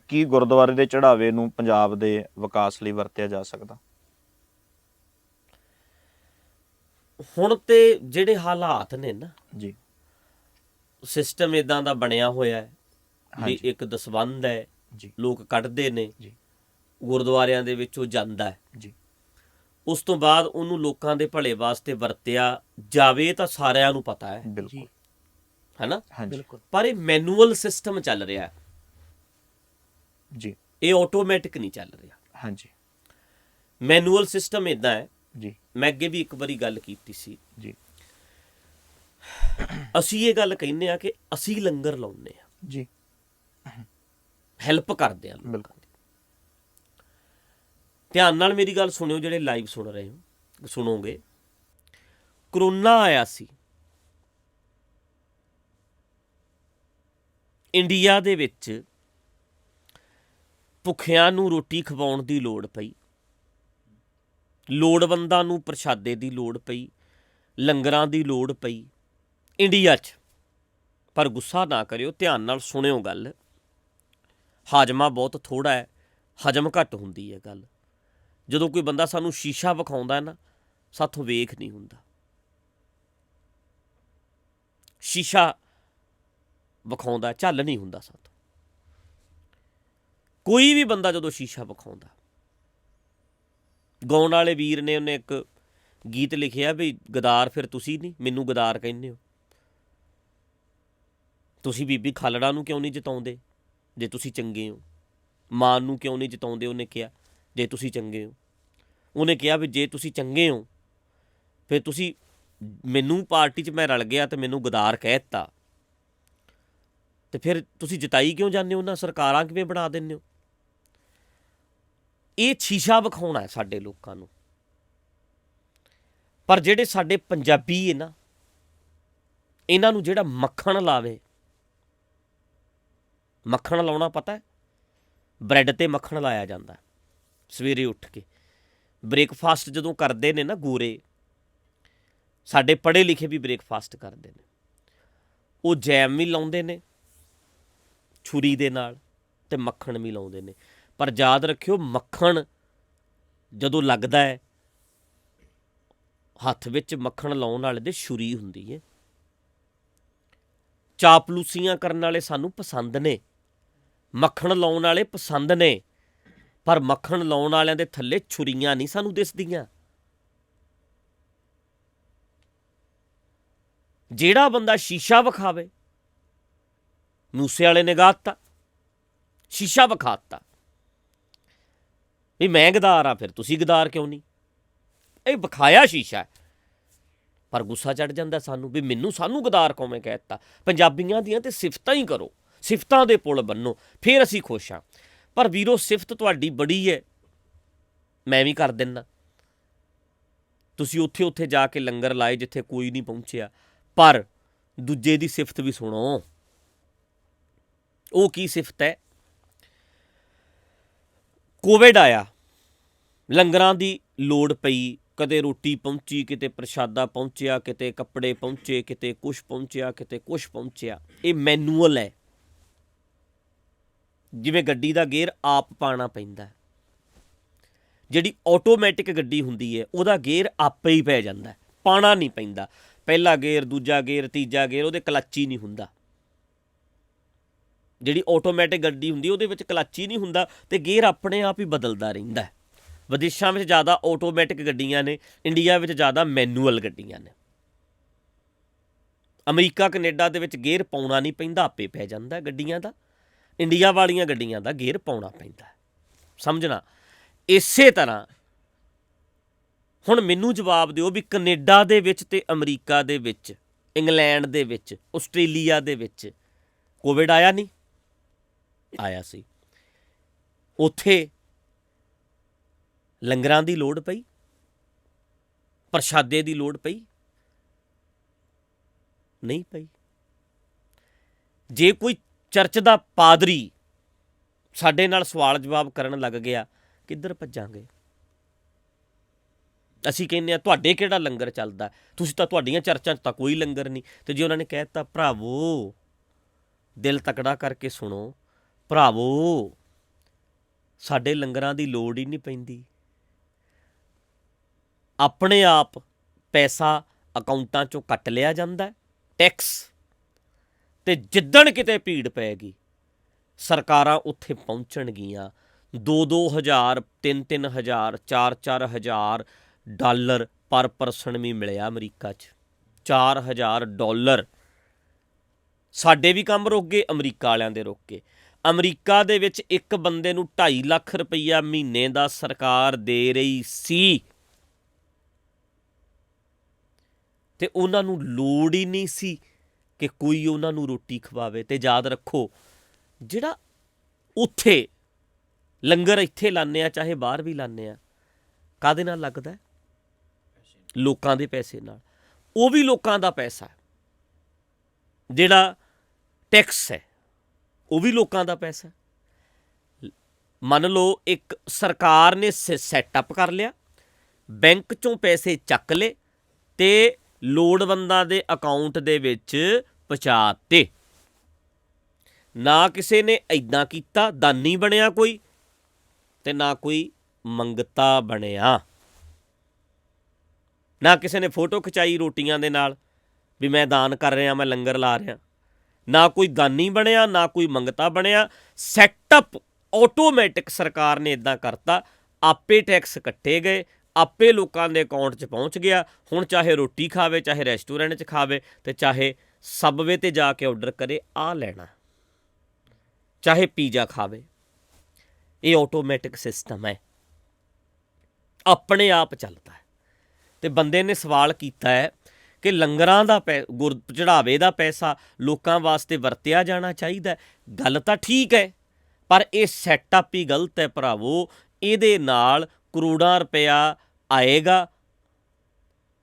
ਕੀ ਗੁਰਦੁਆਰੇ ਦੇ ਚੜਾਵੇ ਨੂੰ ਪੰਜਾਬ ਦੇ ਵਿਕਾਸ ਲਈ ਵਰਤਿਆ ਜਾ ਸਕਦਾ? ਹੁਣ ਤੇ ਜਿਹੜੇ ਹਾਲਾਤ ਨੇ ਨਾ, ਜੀ ਸਿਸਟਮ ਇਦਾਂ ਦਾ ਬਣਿਆ ਹੋਇਆ ਹੈ ਵੀ ਹਾਂਜੀ। ਇੱਕ ਦਸਵੰਧ ਹੈ, ਜੀ ਲੋਕ ਕੱਢਦੇ ਨੇ, ਜੀ ਗੁਰਦੁਆਰਿਆਂ ਦੇ ਵਿੱਚ ਉਹ ਜਾਂਦਾ ਹੈ, ਜੀ ਉਸ ਤੋਂ ਬਾਅਦ ਉਹਨੂੰ ਲੋਕਾਂ ਦੇ ਭਲੇ ਵਾਸਤੇ ਵਰਤਿਆ ਜਾਵੇ ਤਾਂ ਸਾਰਿਆਂ ਨੂੰ ਪਤਾ ਹੈ, ਬਿਲਕੁਲ ਹੈ ਨਾ। ਹਾਂਜੀ ਪਰ ਇਹ ਮੈਨੂਅਲ ਸਿਸਟਮ ਚੱਲ ਰਿਹਾ, ਜੀ ਇਹ ਆਟੋਮੈਟਿਕ ਨਹੀਂ ਚੱਲ ਰਿਹਾ। ਹਾਂਜੀ ਮੈਨੂਅਲ ਸਿਸਟਮ ਇਦਾਂ ਹੈ, ਜੀ ਮੈਂ ਅੱਗੇ ਵੀ ਇੱਕ ਵਾਰੀ ਗੱਲ ਕੀਤੀ ਸੀ, ਜੀ ਅਸੀਂ ਇਹ ਗੱਲ ਕਹਿੰਦੇ ਆ ਕਿ ਅਸੀਂ ਲੰਗਰ ਲਾਉਂਦੇ ਆ, ਜੀ ਹੈਲਪ ਕਰਦੇ ਆ ਲੋਕਾਂ ਬਿਲਕੁਲ। ਦੀ। ਧਿਆਨ ਨਾਲ ਮੇਰੀ ਗੱਲ ਸੁਣਿਓ, ਜਿਹੜੇ ਲਾਈਵ ਸੁਣ ਰਹੇ ਹੋ, ਸੁਣੋਗੇ। ਕਰੋਨਾ ਆਇਆ ਸੀ, ਇੰਡੀਆ ਦੇ ਵਿੱਚ ਭੁੱਖਿਆਂ ਨੂੰ ਰੋਟੀ ਖਵਾਉਣ ਦੀ ਲੋੜ ਪਈ, ਲੋੜਵੰਦਾਂ ਨੂੰ ਪ੍ਰਸ਼ਾਦੇ ਦੀ ਲੋੜ ਪਈ, ਲੰਗਰਾਂ ਦੀ ਲੋੜ ਪਈ ਇੰਡੀਆ 'ਚ। ਪਰ ਗੁੱਸਾ ਨਾ ਕਰਿਓ, ਧਿਆਨ ਨਾਲ ਸੁਣਿਓ ਗੱਲ, ਹਾਜ਼ਮਾ ਬਹੁਤ ਥੋੜ੍ਹਾ ਹੈ, ਹਜਮ ਘੱਟ ਹੁੰਦੀ ਹੈ ਗੱਲ। ਜਦੋਂ ਕੋਈ ਬੰਦਾ ਸਾਨੂੰ ਸ਼ੀਸ਼ਾ ਵਿਖਾਉਂਦਾ ਨਾ, ਸਾਥੋਂ ਵੇਖ ਨਹੀਂ ਹੁੰਦਾ। ਸ਼ੀਸ਼ਾ ਵਿਖਾਉਂਦਾ, ਝੱਲ ਨਹੀਂ ਹੁੰਦਾ ਸਾਥੋਂ। ਕੋਈ ਵੀ ਬੰਦਾ ਜਦੋਂ ਸ਼ੀਸ਼ਾ ਵਿਖਾਉਂਦਾ, ਗਾਉਣ ਵਾਲੇ ਵੀਰ ਨੇ ਉਹਨੇ ਇੱਕ ਗੀਤ ਲਿਖਿਆ ਵੀ ਗਦਾਰ ਫਿਰ ਤੁਸੀਂ ਨਹੀਂ, ਮੈਨੂੰ ਗਦਾਰ ਕਹਿੰਦੇ ਹੋ। ਤੁਸੀਂ ਬੀਬੀ ਖਾਲੜਾ ਨੂੰ ਕਿਉਂ ਨਹੀਂ ਜਿਤਾਉਂਦੇ ਜੇ ਤੁਸੀਂ ਚੰਗੇ ਹੋ? ਮਾਨ ਨੂੰ ਕਿਉਂ ਨਹੀਂ ਜਿਤਾਉਂਦੇ? ਉਹਨੇ ਕਿਹਾ ਜੇ ਤੁਸੀਂ ਚੰਗੇ ਹੋ। ਉਹਨੇ ਕਿਹਾ ਵੀ ਜੇ ਤੁਸੀਂ ਚੰਗੇ ਹੋ ਫਿਰ ਤੁਸੀਂ, ਮੈਨੂੰ ਪਾਰਟੀ 'ਚ ਮੈਂ ਰਲ ਗਿਆ ਤੇ ਮੈਨੂੰ ਗਦਾਰ ਕਹਿ ਦਿੱਤਾ, ਤੇ ਫਿਰ ਤੁਸੀਂ ਜਿਤਾਈ ਕਿਉਂ ਜਾਂਦੇ ਹੋ? ਨਾ ਸਰਕਾਰਾਂ ਕਿਵੇਂ ਬਣਾ ਦਿੰਦੇ ਹੋ? ਇਹ ਸ਼ੀਸ਼ਾ ਵਿਖਾਉਣਾ ਹੈ ਸਾਡੇ ਲੋਕਾਂ ਨੂੰ। ਪਰ ਜਿਹੜੇ ਸਾਡੇ ਪੰਜਾਬੀ ਹੈ ਨਾ, ਇਹਨਾਂ ਨੂੰ ਜਿਹੜਾ ਮੱਖਣ ਲਾਵੇ, ਮੱਖਣ ਲਾਉਣਾ ਪਤਾ ਹੈ, ਬ੍ਰੈਡ 'ਤੇ ਮੱਖਣ ਲਾਇਆ ਜਾਂਦਾ, ਸਵੇਰੇ ਉੱਠ ਕੇ ਬ੍ਰੇਕਫਾਸਟ ਜਦੋਂ ਕਰਦੇ ਨੇ ਨਾ ਗੋਰੇ, ਸਾਡੇ ਪੜ੍ਹੇ ਲਿਖੇ ਵੀ ਬ੍ਰੇਕਫਾਸਟ ਕਰਦੇ ਨੇ, ਉਹ ਜੈਮ ਵੀ ਲਾਉਂਦੇ ਨੇ ਛੁਰੀ ਦੇ ਨਾਲ ਅਤੇ ਮੱਖਣ ਵੀ ਲਾਉਂਦੇ ਨੇ। ਪਰ ਯਾਦ ਰੱਖਿਓ, ਮੱਖਣ ਜਦੋਂ ਲੱਗਦਾ ਹੈ ਹੱਥ ਵਿੱਚ, ਮੱਖਣ ਲਾਉਣ ਵਾਲੇ ਦੇ ਛੁਰੀ ਹੁੰਦੀ ਹੈ। ਚਾਪਲੂਸੀਆਂ ਕਰਨ ਵਾਲੇ ਸਾਨੂੰ ਪਸੰਦ ਨੇ, ਮੱਖਣ ਲਾਉਣ ਵਾਲੇ ਪਸੰਦ ਨੇ, ਪਰ ਮੱਖਣ ਲਾਉਣ ਵਾਲਿਆਂ ਦੇ ਥੱਲੇ ਛੁਰੀਆਂ ਨਹੀਂ ਸਾਨੂੰ ਦਿਸਦੀਆਂ। ਜਿਹੜਾ ਬੰਦਾ ਸ਼ੀਸ਼ਾ ਵਿਖਾਵੇ, ਮੂਸੇ ਵਾਲੇ ਨੇ ਗਾਤਾ, ਸ਼ੀਸ਼ਾ ਵਿਖਾਤਾ ਵੀ ਮੈਂ ਗਦਾਰ ਆ, ਫਿਰ ਤੁਸੀਂ ਗਦਾਰ ਕਿਉਂ ਨਹੀਂ? ਇਹ ਵਿਖਾਇਆ ਸ਼ੀਸ਼ਾ, ਪਰ ਗੁੱਸਾ ਚੜ੍ਹ ਜਾਂਦਾ ਸਾਨੂੰ ਵੀ ਸਾਨੂੰ ਗਦਾਰ ਕੌਵੇਂ ਕਹਿ ਦਿੱਤਾ। ਪੰਜਾਬੀਆਂ ਦੀਆਂ ਤੇ ਸਿਫਤਾਂ ਹੀ ਕਰੋ, ਸਿਫਤਾਂ ਦੇ ਪੁਲ ਬੰਨੋ, ਫਿਰ ਅਸੀਂ ਖੁਸ਼ ਹਾਂ। ਪਰ ਵੀਰੋ, ਸਿਫਤ ਤੁਹਾਡੀ ਬੜੀ ਹੈ, ਮੈਂ ਵੀ ਕਰ ਦਿੰਦਾ। ਤੁਸੀਂ ਉੱਥੇ ਜਾ ਕੇ ਲੰਗਰ ਲਾਏ ਜਿੱਥੇ ਕੋਈ ਨਹੀਂ ਪਹੁੰਚਿਆ, ਪਰ ਦੂਜੇ ਦੀ ਸਿਫਤ ਵੀ ਸੁਣੋ। ਉਹ ਕੀ ਸਿਫਤ ਹੈ? ਕੋਵਿਡ ਆਇਆ, ਲੰਗਰਾਂ ਦੀ ਲੋੜ ਪਈ, ਕਦੇ ਰੋਟੀ ਪਹੁੰਚੀ, ਕਿਤੇ ਪ੍ਰਸ਼ਾਦਾ ਪਹੁੰਚਿਆ, ਕਿਤੇ ਕੱਪੜੇ ਪਹੁੰਚੇ, ਕਿਤੇ ਕੁਛ ਪਹੁੰਚਿਆ, ਕਿਤੇ ਕੁਛ ਪਹੁੰਚਿਆ। ਇਹ ਮੈਨੂਅਲ ਹੈ, ਜਿਵੇਂ ਗੱਡੀ ਦਾ ਗੇਅਰ ਆਪ ਪਾਉਣਾ ਪੈਂਦਾ। ਜਿਹੜੀ ਆਟੋਮੈਟਿਕ ਗੱਡੀ ਹੁੰਦੀ ਹੈ ਉਹਦਾ ਗੇਅਰ ਆਪੇ ਹੀ ਪੈ ਜਾਂਦਾ, ਪਾਉਣਾ ਨਹੀਂ ਪੈਂਦਾ। ਪਹਿਲਾ ਗੇਅਰ, ਦੂਜਾ ਗੇਅਰ, ਤੀਜਾ ਗੇਅਰ, ਉਹਦੇ ਕਲੱਚ ਹੀ ਨਹੀਂ ਹੁੰਦਾ। ਜਿਹੜੀ ਆਟੋਮੈਟਿਕ ਗੱਡੀ ਹੁੰਦੀ ਉਹਦੇ ਵਿੱਚ ਕਲੱਚ ਹੀ ਨਹੀਂ ਹੁੰਦਾ ਅਤੇ ਗੇਅਰ ਆਪਣੇ ਆਪ ਹੀ ਬਦਲਦਾ ਰਹਿੰਦਾ। ਵਿਦੇਸ਼ਾਂ ਵਿੱਚ ਜ਼ਿਆਦਾ ਆਟੋਮੈਟਿਕ ਗੱਡੀਆਂ ਨੇ, ਇੰਡੀਆ ਵਿੱਚ ਜ਼ਿਆਦਾ ਮੈਨੂਅਲ ਗੱਡੀਆਂ ਨੇ। ਅਮਰੀਕਾ ਕੈਨੇਡਾ ਦੇ ਵਿੱਚ ਗੇਅਰ ਪਾਉਣਾ ਨਹੀਂ ਪੈਂਦਾ, ਆਪੇ ਪੈ ਜਾਂਦਾ ਗੱਡੀਆਂ ਦਾ। ਇੰਡੀਆ ਵਾਲੀਆਂ ਗੱਡੀਆਂ ਦਾ ਗੇਅਰ ਪਾਉਣਾ ਪੈਂਦਾ, ਸਮਝਣਾ। ਇਸੇ ਤਰ੍ਹਾਂ ਹੁਣ ਮੈਨੂੰ ਜਵਾਬ ਦਿਓ ਵੀ ਕੈਨੇਡਾ ਦੇ ਵਿੱਚ ਅਤੇ ਅਮਰੀਕਾ ਦੇ ਵਿੱਚ, ਇੰਗਲੈਂਡ ਦੇ ਵਿੱਚ, ਆਸਟ੍ਰੇਲੀਆ ਦੇ ਵਿੱਚ ਕੋਵਿਡ ਆਇਆ ਨਹੀਂ? ਆਇਆ ਸੀ। ਉੱਥੇ ਲੰਗਰਾਂ ਦੀ ਲੋੜ ਪਈ, ਪ੍ਰਸ਼ਾਦੇ ਦੀ ਲੋੜ ਪਈ? ਨਹੀਂ ਪਈ। ਜੇ ਕੋਈ ਚਰਚ ਦਾ ਪਾਦਰੀ ਸਾਡੇ ਨਾਲ ਸਵਾਲ ਜਵਾਬ ਕਰਨ ਲੱਗ ਗਿਆ, ਕਿੱਧਰ ਭੱਜਾਂਗੇ? ਅਸੀਂ ਕਹਿੰਦੇ ਹਾਂ ਤੁਹਾਡੇ ਕਿਹੜਾ ਲੰਗਰ ਚੱਲਦਾ, ਤੁਸੀਂ ਤਾਂ, ਤੁਹਾਡੀਆਂ ਚਰਚਾਂ 'ਚ ਤਾਂ ਕੋਈ ਲੰਗਰ ਨਹੀਂ। ਅਤੇ ਜੇ ਉਹਨਾਂ ਨੇ ਕਹਿ ਦਿੱਤਾ, ਭਰਾਵੋ ਦਿਲ ਤਕੜਾ ਕਰਕੇ ਸੁਣੋ, ਭਰਾਵੋ ਸਾਡੇ ਲੰਗਰਾਂ ਦੀ ਲੋੜ ਹੀ ਨਹੀਂ ਪੈਂਦੀ, ਆਪਣੇ ਆਪ ਪੈਸਾ ਅਕਾਊਂਟਾਂ 'ਚੋਂ ਕੱਟ ਲਿਆ ਜਾਂਦਾ ਟੈਕਸ, ਅਤੇ ਜਿੱਦਣ ਕਿਤੇ ਭੀੜ ਪਏਗੀ ਸਰਕਾਰਾਂ ਉੱਥੇ ਪਹੁੰਚਣਗੀਆਂ। 2-2 ਹਜ਼ਾਰ, 3-3 ਹਜ਼ਾਰ, 4-4 ਹਜ਼ਾਰ ਡਾਲਰ ਪਰ ਪਰਸਨ ਵੀ ਮਿਲਿਆ ਅਮਰੀਕਾ 'ਚ। $4,000। ਸਾਡੇ ਵੀ ਕੰਮ ਰੁਕ ਗਏ, ਅਮਰੀਕਾ ਵਾਲਿਆਂ ਦੇ ਰੁਕ ਗਏ। ਅਮਰੀਕਾ ਦੇ ਵਿੱਚ ਇੱਕ ਬੰਦੇ ਨੂੰ 2.5 ਲੱਖ ਰੁਪਈਆ ਮਹੀਨੇ ਦਾ ਸਰਕਾਰ ਦੇ ਰਹੀ ਸੀ, ਅਤੇ ਉਹਨਾਂ ਨੂੰ ਲੋੜ ਹੀ ਨਹੀਂ ਸੀ ਕਿ ਕੋਈ ਉਹਨਾਂ ਨੂੰ ਰੋਟੀ ਖਵਾਵੇ। ਅਤੇ ਯਾਦ ਰੱਖੋ, ਜਿਹੜਾ ਉੱਥੇ ਲੰਗਰ ਇੱਥੇ ਲਾਉਂਦੇ ਆ, ਚਾਹੇ ਬਾਹਰ ਵੀ ਲਾਉਂਦੇ ਆ, ਕਾਹਦੇ ਨਾਲ ਲੱਗਦਾ? ਲੋਕਾਂ ਦੇ ਪੈਸੇ ਨਾਲ। ਉਹ ਵੀ ਲੋਕਾਂ ਦਾ ਪੈਸਾ। ਜਿਹੜਾ ਟੈਕਸ ਹੈ ਉਹ ਵੀ ਲੋਕਾਂ ਦਾ ਪੈਸਾ। ਮੰਨ ਲਓ ਇੱਕ ਸਰਕਾਰ ਨੇ ਸੈਟਅਪ ਕਰ ਲਿਆ, ਬੈਂਕ 'ਚੋਂ ਪੈਸੇ ਚੱਕ ਲਏ ਅਤੇ ਲੋੜਵੰਦਾਂ ਦੇ ਅਕਾਊਂਟ ਦੇ ਵਿੱਚ ਪਹੁੰਚਾ ਦਿੱਤੇ। ਨਾ ਕਿਸੇ ਨੇ ਇੱਦਾਂ ਕੀਤਾ, ਦਾਨੀ ਬਣਿਆ ਕੋਈ, ਅਤੇ ਨਾ ਕੋਈ ਮੰਗਤਾ ਬਣਿਆ। ਨਾ ਕਿਸੇ ਨੇ ਫੋਟੋ ਖਿਚਾਈ ਰੋਟੀਆਂ ਦੇ ਨਾਲ ਵੀ ਮੈਂ ਦਾਨ ਕਰ ਰਿਹਾ, ਮੈਂ ਲੰਗਰ ਲਾ ਰਿਹਾ। ਨਾ ਕੋਈ ਦਾਨੀ ਬਣਿਆ, ਨਾ ਕੋਈ ਮੰਗਤਾ ਬਣਿਆ। ਸੈਟਅਪ ਆਟੋਮੈਟਿਕ ਸਰਕਾਰ ਨੇ ਇੱਦਾਂ ਕਰਤਾ, ਆਪੇ ਟੈਕਸ ਕੱਟੇ ਗਏ, ਆਪੇ ਲੋਕਾਂ ਦੇ ਅਕਾਊਂਟ 'ਚ ਪਹੁੰਚ ਗਿਆ। ਹੁਣ ਚਾਹੇ ਰੋਟੀ ਖਾਵੇ, ਚਾਹੇ ਰੈਸਟੋਰੈਂਟ 'ਚ ਖਾਵੇ, ਅਤੇ ਚਾਹੇ ਸਬਵੇ 'ਤੇ ਜਾ ਕੇ ਆਰਡਰ ਕਰੇ ਆਹ ਲੈਣਾ, ਚਾਹੇ ਪੀਜ਼ਾ ਖਾਵੇ। ਇਹ ਆਟੋਮੈਟਿਕ ਸਿਸਟਮ ਹੈ, ਆਪਣੇ ਆਪ ਚੱਲਦਾ ਹੈ। ਅਤੇ ਬੰਦੇ ਨੇ ਸਵਾਲ ਕੀਤਾ ਹੈ ਕਿ ਲੰਗਰਾਂ ਦਾ ਚੜ੍ਹਾਵੇ ਦਾ ਪੈਸਾ ਲੋਕਾਂ ਵਾਸਤੇ ਵਰਤਿਆ ਜਾਣਾ ਚਾਹੀਦਾ। ਗੱਲ ਤਾਂ ਠੀਕ ਹੈ, ਪਰ ਇਹ ਸੈਟਅਪ ਹੀ ਗਲਤ ਹੈ ਭਰਾਵੋ। ਇਹਦੇ ਨਾਲ ਕਰੋੜਾਂ ਰੁਪਇਆ ਆਏਗਾ।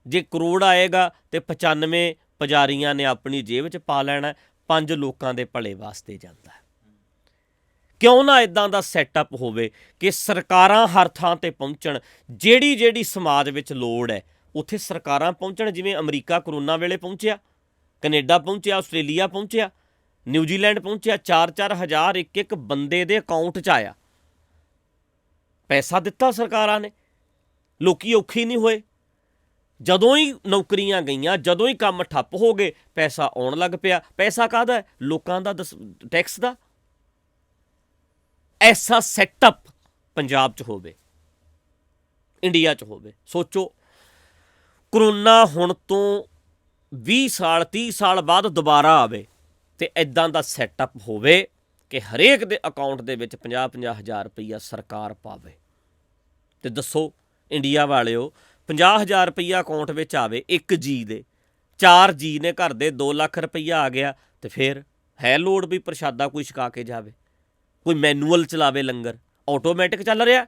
ਜੇ ਕਰੋੜ ਆਏਗਾ ਅਤੇ 95 ਪੁਜਾਰੀਆਂ ਨੇ ਆਪਣੀ ਜੇਬ 'ਚ ਪਾ ਲੈਣਾ, 5 ਲੋਕਾਂ ਦੇ ਭਲੇ ਵਾਸਤੇ ਜਾਂਦਾ। ਕਿਉਂ ਨਾ ਇਦਾਂ ਦਾ ਸੈਟਅਪ ਹੋਵੇ ਕਿ ਸਰਕਾਰਾਂ ਹਰ ਥਾਂ ਤੇ ਪਹੁੰਚਣ, ਜਿਹੜੀ ਸਮਾਜ ਵਿੱਚ ਲੋੜ ਹੈ ਉੱਥੇ ਸਰਕਾਰਾਂ ਪਹੁੰਚਣ। ਜਿਵੇਂ ਅਮਰੀਕਾ ਕਰੋਨਾ ਵੇਲੇ ਪਹੁੰਚਿਆ, ਕੈਨੇਡਾ ਪਹੁੰਚਿਆ, ਆਸਟ੍ਰੇਲੀਆ ਪਹੁੰਚਿਆ, ਨਿਊਜ਼ੀਲੈਂਡ ਪਹੁੰਚਿਆ, 4-4 ਹਜ਼ਾਰ ਇੱਕ ਬੰਦੇ ਦੇ ਅਕਾਊਂਟ 'ਚ ਆਇਆ, ਪੈਸਾ ਦਿੱਤਾ ਸਰਕਾਰਾਂ ਨੇ, ਲੋਕੀ ਔਖੇ ਨਹੀਂ ਹੋਏ। ਜਦੋਂ ਹੀ ਨੌਕਰੀਆਂ ਗਈਆਂ, ਜਦੋਂ ਹੀ ਕੰਮ ਠੱਪ ਹੋ ਗਏ, ਪੈਸਾ ਆਉਣ ਲੱਗ ਪਿਆ। ਪੈਸਾ ਕਾਹਦਾ ਹੈ? ਲੋਕਾਂ ਦਾ, ਟੈਕਸ ਦਾ। ਐਸਾ ਸੈਟਅਪ ਪੰਜਾਬ 'ਚ ਹੋਵੇ, ਇੰਡੀਆ 'ਚ ਹੋਵੇ। ਸੋਚੋ, ਕਰੋਨਾ ਹੁਣ ਤੋਂ 20 ਸਾਲ 30 ਸਾਲ ਬਾਅਦ ਦੁਬਾਰਾ ਆਵੇ ਤੇ ਇਦਾਂ ਦਾ ਸੈਟਅਪ ਹੋਵੇ ਕਿ ਹਰੇਕ ਦੇ ਅਕਾਊਂਟ ਦੇ ਵਿੱਚ 50-50 ਹਜ਼ਾਰ ਰੁਪਈਆ ਸਰਕਾਰ ਪਾਵੇ। ਤੇ ਦੱਸੋ ਇੰਡੀਆ ਵਾਲਿਓ, 50 ਹਜ਼ਾਰ ਰੁਪਈਆ ਅਕਾਊਂਟ ਵਿੱਚ ਆਵੇ ਇੱਕ ਜੀ ਦੇ, 4 ਜੀ ਨੇ ਘਰ ਦੇ, 2 ਲੱਖ ਰੁਪਈਆ ਆ ਗਿਆ। ਤੇ ਫਿਰ ਹੈ ਲੋੜ ਵੀ ਪ੍ਰਸ਼ਾਦਾ ਕੋਈ ਛਕਾ ਕੇ ਜਾਵੇ, ਕੋਈ ਮੈਨੂਅਲ ਚਲਾਵੇ ਲੰਗਰ? ਆਟੋਮੈਟਿਕ ਚੱਲ ਰਿਹਾ,